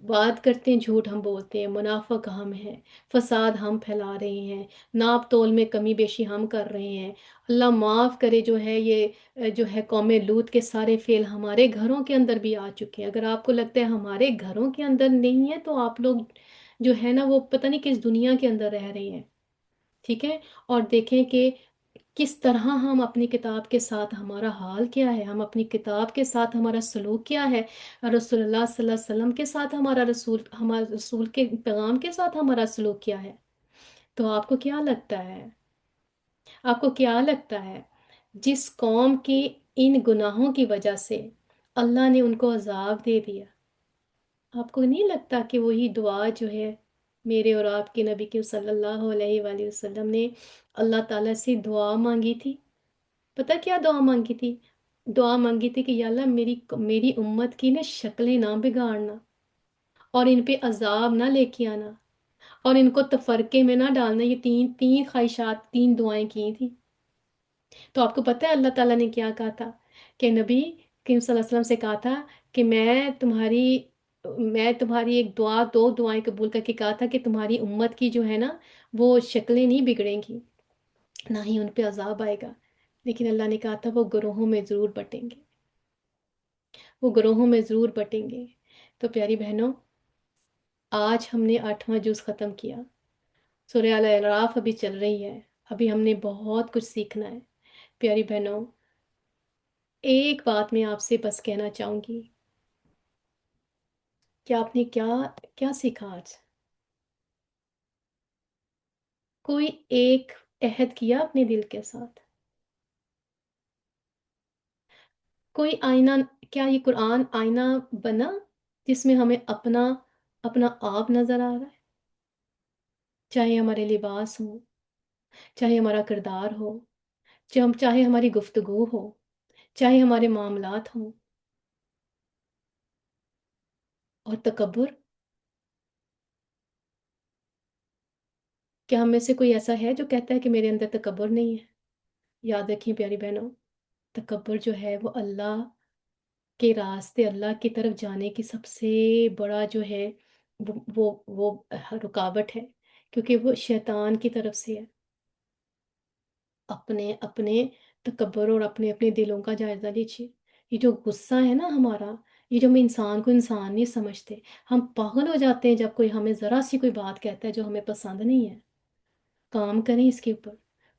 بات کرتے ہیں جھوٹ ہم بولتے ہیں، منافق ہم ہیں، فساد ہم پھیلا رہے ہیں، ناپ تول میں کمی بیشی ہم کر رہے ہیں۔ اللہ معاف کرے جو ہے یہ جو ہے قوم لوط کے سارے فعل ہمارے گھروں کے اندر بھی آ چکے ہیں۔ اگر آپ کو لگتا ہے ہمارے گھروں کے اندر نہیں ہے تو آپ لوگ جو ہے نا وہ پتہ نہیں کس دنیا کے اندر رہ رہے ہیں، ٹھیک ہے؟ اور دیکھیں کہ کس طرح ہم اپنی کتاب کے ساتھ ہمارا حال کیا ہے، ہم اپنی کتاب کے ساتھ ہمارا سلوک کیا ہے، رسول اللہ صلی اللہ علیہ وسلم کے ساتھ ہمارا رسول کے پیغام کے ساتھ ہمارا سلوک کیا ہے۔ تو آپ کو کیا لگتا ہے؟ آپ کو کیا لگتا ہے جس قوم کی ان گناہوں کی وجہ سے اللہ نے ان کو عذاب دے دیا، آپ کو نہیں لگتا کہ وہی دعا جو ہے میرے اور آپ کے نبی کے صلی اللہ علیہ وآلہ وسلم نے اللہ تعالیٰ سے دعا مانگی تھی؟ پتہ کیا دعا مانگی تھی؟ دعا مانگی تھی کہ یا اللہ میری امت کی نا شکلیں نہ بگاڑنا، اور ان پہ عذاب نہ لے کے آنا، اور ان کو تفرقے میں نہ ڈالنا۔ یہ تین تین خواہشات، تین دعائیں کی تھی۔ تو آپ کو پتہ ہے اللہ تعالیٰ نے کیا کہا تھا؟ کہ نبی کریم صلی اللہ علیہ وسلم سے کہا تھا کہ میں تمہاری ایک دعا، دو دعائیں قبول کر کے کہا تھا کہ تمہاری امت کی جو ہے نا وہ شکلیں نہیں بگڑیں گی، نہ ہی ان پہ عذاب آئے گا، لیکن اللہ نے کہا تھا وہ گروہوں میں ضرور بٹیں گے، وہ گروہوں میں ضرور بٹیں گے۔ تو پیاری بہنوں، آج ہم نے 8واں جز ختم کیا۔ سورہ الاعراف ابھی چل رہی ہے، ابھی ہم نے بہت کچھ سیکھنا ہے۔ پیاری بہنوں، ایک بات میں آپ سے بس کہنا چاہوں گی کہ آپ نے کیا کیا سیکھا آج؟ کوئی ایک عہد کیا اپنے دل کے ساتھ؟ کوئی آئینہ؟ کیا یہ قرآن آئینہ بنا جس میں ہمیں اپنا اپنا آپ نظر آ رہا ہے؟ چاہے ہمارے لباس ہو، چاہے ہمارا کردار ہو، چاہے ہماری گفتگو ہو، چاہے ہمارے معاملات ہوں، اور تکبر؟ کیا ہم میں سے کوئی ایسا ہے جو کہتا ہے کہ میرے اندر تکبر نہیں ہے؟ یاد رکھیں پیاری بہنوں، تکبر جو ہے وہ اللہ کے راستے، اللہ کی طرف جانے کی سب سے بڑا جو ہے وہ رکاوٹ ہے، کیونکہ وہ شیطان کی طرف سے ہے۔ اپنے اپنے تکبر اور اپنے اپنے دلوں کا جائزہ لیجیے۔ یہ جو غصہ ہے نا ہمارا، یہ جو ہم انسان کو انسان نہیں سمجھتے، ہم پاگل ہو جاتے ہیں جب کوئی ہمیں ذرا سی کوئی بات کہتا ہے جو ہمیں پسند نہیں ہے۔ کام کریں اس کے اوپر،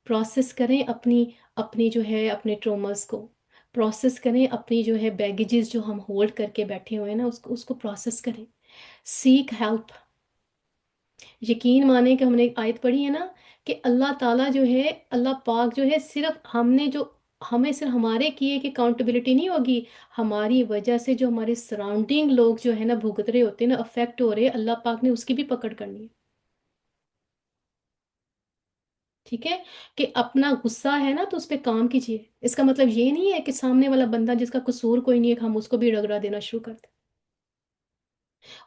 پروسیس کریں اپنی اپنی جو ہے اپنے ٹروماز کو، پروسیس کریں اپنی جو ہے بیگیجز جو ہم ہولڈ کر کے بیٹھے ہوئے ہیں نا، اس کو پروسیس کریں۔ Seek help. یقین مانیں کہ ہم نے ایک آیت پڑھی ہے نا کہ اللہ تعالیٰ جو ہے، اللہ پاک جو ہے، صرف ہم نے جو ہمیں صرف ہمارے کیے کہ اکاؤنٹیبلٹی نہیں ہوگی، ہماری وجہ سے جو ہمارے سراؤنڈنگ لوگ جو ہے نا بھگت رہے ہوتے ہیں نا، افیکٹ ہو رہے ہیں، اللہ پاک نے اس کی بھی پکڑ کرنی ہے۔ ٹھیک ہے؟ کہ اپنا غصہ ہے نا تو اس پہ کام کیجیے۔ اس کا مطلب یہ نہیں ہے کہ سامنے والا بندہ جس کا قصور کوئی نہیں ہے کہ ہم اس کو بھی رگڑا دینا شروع کر دیں۔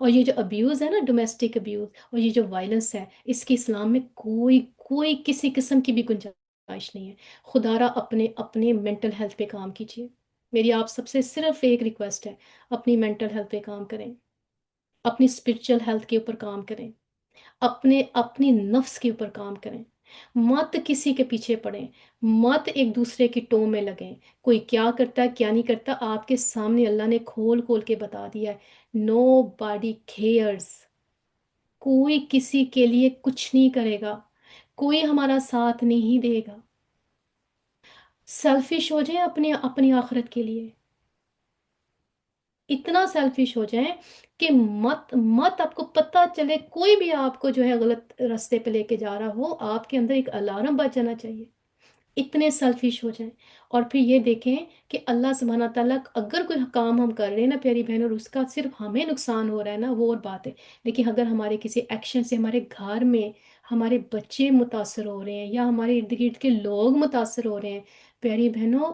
اور یہ جو ابیوز ہے نا، ڈومیسٹک ابیوز، اور یہ جو وائلنس ہے، اس کی اسلام میں کوئی کوئی کسی قسم کی بھی گنجائش نہیں ہے۔ خدا را اپنے اپنے مینٹل ہیلتھ پہ کام کیجیے۔ میری آپ سب سے صرف ایک ریکویسٹ ہے، اپنی مینٹل ہیلتھ پہ کام کریں، اپنی اسپرچل ہیلتھ کے اوپر کام کریں، اپنی نفس کے اوپر کام کریں۔ مت کسی کے پیچھے پڑیں، مت ایک دوسرے کی ٹو میں لگیں۔ کوئی کیا کرتا ہے کیا نہیں کرتا آپ کے سامنے اللہ نے کھول کھول کے بتا دیا ہے۔ نو باڈی کیئرز۔ کوئی کسی کے لیے کچھ نہیں کرے گا، کوئی ہمارا ساتھ نہیں دے گا۔ سیلفش ہو جائیں اپنی اپنی آخرت کے لیے، اتنا سیلفش ہو جائیں کہ مت مت آپ کو پتہ چلے کوئی بھی آپ کو جو ہے غلط راستے پہ لے کے جا رہا ہو، آپ کے اندر ایک الارم بج جانا چاہیے۔ اتنے سیلفش ہو جائیں، اور پھر یہ دیکھیں کہ اللہ سبحانہ تعالیٰ اگر کوئی کام ہم کر رہے ہیں نا پیاری بہن، اور اس کا صرف ہمیں نقصان ہو رہا ہے نا، وہ اور بات ہے، لیکن اگر ہمارے کسی ایکشن سے ہمارے گھر میں ہمارے بچے متاثر ہو رہے ہیں یا ہمارے ارد گرد کے لوگ متاثر ہو رہے ہیں، پیاری بہنوں،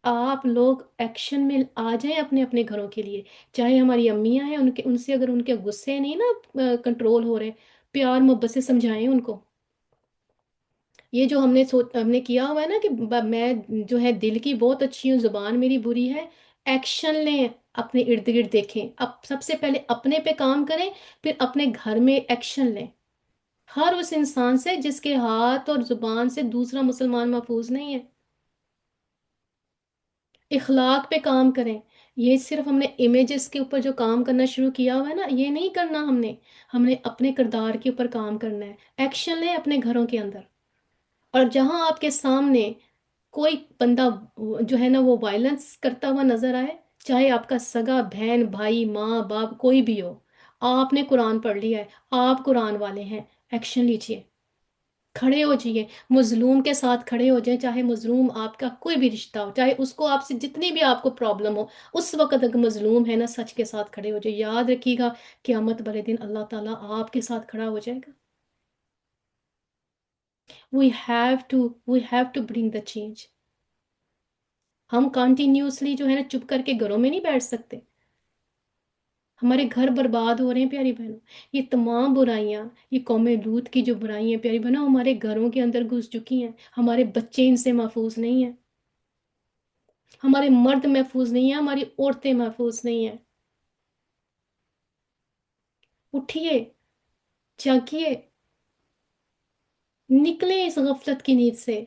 آپ لوگ ایکشن میں آ جائیں اپنے اپنے گھروں کے لیے۔ چاہے ہماری امیاں ہیں، ان سے اگر ان کے غصے نہیں نا کنٹرول ہو رہے، پیار محبت سے سمجھائیں ان کو۔ یہ جو ہم نے کیا ہوا ہے نا کہ میں جو ہے دل کی بہت اچھی ہوں، زبان میری بری ہے، ایکشن لیں، اپنے ارد گرد دیکھیں، اب سب سے پہلے اپنے پہ کام کریں، پھر اپنے گھر میں ایکشن لیں، ہر اس انسان سے جس کے ہاتھ اور زبان سے دوسرا مسلمان محفوظ نہیں ہے۔ اخلاق پہ کام کریں۔ یہ صرف ہم نے امیجز کے اوپر جو کام کرنا شروع کیا ہوا ہے نا، یہ نہیں کرنا ہم نے اپنے کردار کے اوپر کام کرنا ہے۔ ایکشن لیں اپنے گھروں کے اندر، اور جہاں آپ کے سامنے کوئی بندہ جو ہے نا وہ وائلنس کرتا ہوا نظر آئے، چاہے آپ کا سگا بہن بھائی ماں باپ کوئی بھی ہو، آپ نے قرآن پڑھ لیا ہے، آپ قرآن والے ہیں، ایکشن لیجئے۔ کھڑے ہو جائیے، مظلوم کے ساتھ کھڑے ہو جائیں، چاہے مظلوم آپ کا کوئی بھی رشتہ ہو، چاہے اس کو آپ سے جتنی بھی آپ کو پرابلم ہو، اس وقت اگر مظلوم ہے نا، سچ کے ساتھ کھڑے ہو جائے، یاد رکھیے گا قیامت والے دن اللہ تعالیٰ آپ کے ساتھ کھڑا ہو جائے گا۔ We have to bring the change. ہم کنٹینیوسلی جو ہے نا چپ کر کے گھروں میں نہیں بیٹھ سکتے، ہمارے گھر برباد ہو رہے ہیں پیاری بہنوں۔ یہ تمام برائیاں، یہ قوم لوط کی جو برائیاں ہیں پیاری بہنوں، ہمارے گھروں کے اندر گھس چکی ہیں، ہمارے بچے ان سے محفوظ نہیں ہیں، ہمارے مرد محفوظ نہیں ہیں، ہماری عورتیں محفوظ نہیں ہیں۔ اٹھیے، جاگیے، نکلیں اس غفلت کی نیند سے۔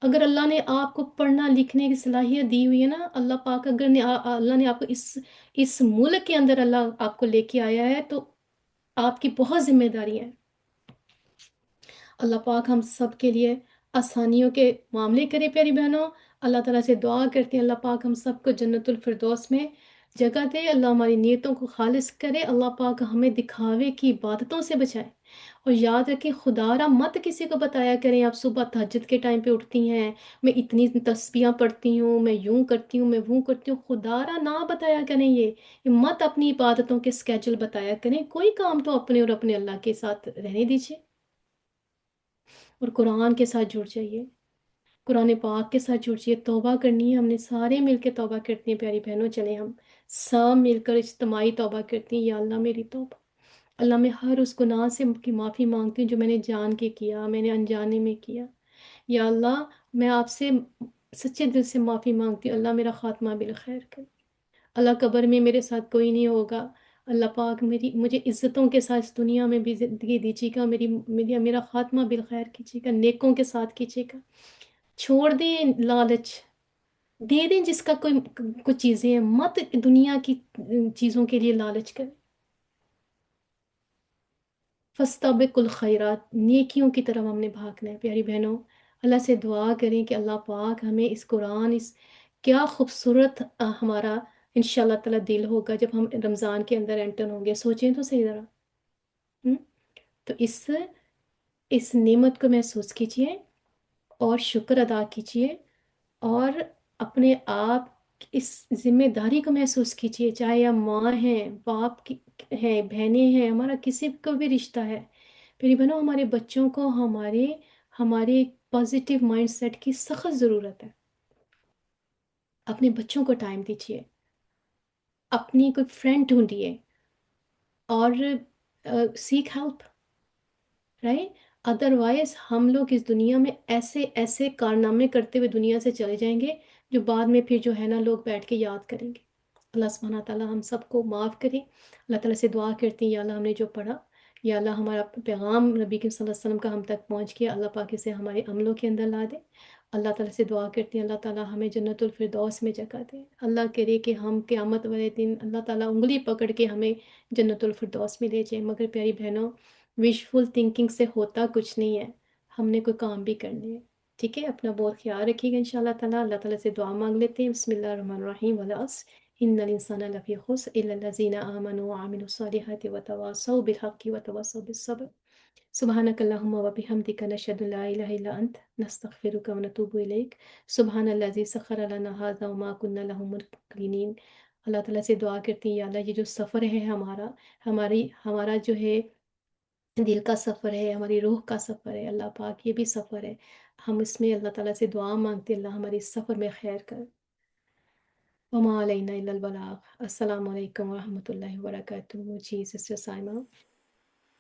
اگر اللہ نے آپ کو پڑھنا لکھنے کی صلاحیت دی ہوئی ہے نا، اللہ پاک اگر اللہ نے آپ کو اس ملک کے اندر اللہ آپ کو لے کے آیا ہے، تو آپ کی بہت ذمہ داری ہے۔ اللہ پاک ہم سب کے لیے آسانیوں کے معاملے کرے پیاری بہنوں۔ اللہ تعالیٰ سے دعا کرتے ہیں اللہ پاک ہم سب کو جنت الفردوس میں جگہ دے، اللہ ہماری نیتوں کو خالص کرے، اللہ پاک ہمیں دکھاوے کی عبادتوں سے بچائے۔ اور یاد رکھیں، خدا را مت کسی کو بتایا کریں آپ صبح تہجد کے ٹائم پہ اٹھتی ہیں، میں اتنی تسبیحاں پڑھتی ہوں، میں یوں کرتی ہوں، میں وہ کرتی ہوں، خدا را نہ بتایا کریں یہ مت اپنی عبادتوں کے اسکیجول بتایا کریں، کوئی کام تو اپنے اور اپنے اللہ کے ساتھ رہنے دیجیے، اور قرآن کے ساتھ جڑ جائیے، قرآن پاک کے ساتھ جڑ جائیے۔ توبہ کرنی ہے، ہم نے سارے مل کے توبہ کرتی ہیں پیاری بہنوں، چلیں ہم سب مل کر اجتماعی توبہ کرتی ہیں۔ یا اللہ میری توبہ، اللہ میں ہر اس گناہ سے کی معافی مانگتی ہوں جو میں نے جان کے کیا، میں نے انجانے میں کیا۔ یا اللہ میں آپ سے سچے دل سے معافی مانگتی ہوں، اللہ میرا خاتمہ بالخیر کر۔ اللہ قبر میں میرے ساتھ کوئی نہیں ہوگا، اللہ پاک مجھے عزتوں کے ساتھ اس دنیا میں بھی زندگی دیجیے گا، میرا خاتمہ بالخیر کیجیے گا، نیکوں کے ساتھ کیجیے گا۔ چھوڑ دیں لالچ، دے دیں جس کا کوئی چیزیں ہیں، مت دنیا کی چیزوں کے لیے لالچ کریں۔ فاستبقوا الخیرات، نیکیوں کی طرف ہم نے بھاگنا ہے پیاری بہنوں۔ اللہ سے دعا کریں کہ اللہ پاک ہمیں اس قرآن، اس کیا خوبصورت ہمارا انشاءاللہ تعالیٰ دل ہوگا جب ہم رمضان کے اندر انٹر ہوں گے، سوچیں تو صحیح ذرا۔ ہم؟ تو اس نعمت کو محسوس کیجئے اور شکر ادا کیجئے، اور اپنے آپ اس ذمہ داری کو محسوس کیجئے، چاہے آپ ماں ہیں، باپ کی ہیں، بہنیں ہیں، ہمارا کسی کو بھی رشتہ ہے، میری بہنوں ہمارے بچوں کو ہمارے پازیٹیو مائنڈ سیٹ کی سخت ضرورت ہے۔ اپنے بچوں کو ٹائم دیجیے، اپنی کوئی فرینڈ ڈھونڈیے، اور سیک ہیلپ، رائٹ؟ ادروائز ہم لوگ اس دنیا میں ایسے ایسے کارنامے کرتے ہوئے دنیا سے چلے جائیں گے جو بعد میں پھر جو ہے نا لوگ بیٹھ کے یاد کریں گے۔ اللہ سبحانہ تعالیٰ ہم سب کو معاف کرے۔ اللہ تعالیٰ سے دعا کرتی ہیں یا اللہ ہم نے جو پڑھا، یا اللہ ہمارا پیغام نبی کریم صلی اللہ علیہ وسلم کا ہم تک پہنچ گیا، اللہ پاک اسے ہمارے عملوں کے اندر لا دے۔ اللہ تعالیٰ سے دعا کرتی ہیں اللہ تعالیٰ ہمیں جنت الفردوس میں جگہ دے۔ اللہ کرے کہ ہم قیامت والے دن اللہ تعالیٰ انگلی پکڑ کے ہمیں جنت الفردوس میں لے جائے۔ مگر پیاری بہنوں، وشفل تھنکنگ سے ہوتا کچھ نہیں ہے، ہم نے کوئی کام بھی کرنے ہے، ٹھیک ہے؟ اپنا بہت خیال رکھیے گا انشاءاللہ تعالیٰ۔ اللہ تعالیٰ سے دعا مانگ لیتے ہیں۔ بسم اللہ الرحمن الرحیم، والعصر ان الانسان لفی خسر الا الذین آمنوا وعملوا الصالحات وتواصوا بالحق وتواصوا بالصبر۔ سبحانک اللہم وبحمدک، نشہد ان لا الہ الا انت، نستغفرک ونتوب الیک۔ سبحان الذی سخر لنا ھذا وما كنا له مقرنین۔ اللہ تعالیٰ سے دعا کرتی ہیں یا اللہ یہ جو سفر ہے ہمارا جو ہے دل کا سفر ہے، ہماری روح کا سفر ہے، اللہ پاک یہ بھی سفر ہے، ہم اس میں اللہ تعالیٰ سے دعا مانگتے ہیں اللہ ہماری اس سفر میں خیر کر۔ وما علینا الا البلاغ۔ السلام علیکم ورحمۃ اللہ وبرکاتہ۔ جی sister Saima.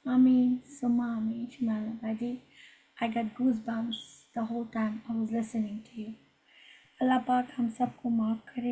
Amin, Summa Amin, Shimala Badi. I got goosebumps the whole time I was listening to you. Allah Pak hum sabko maaf kare.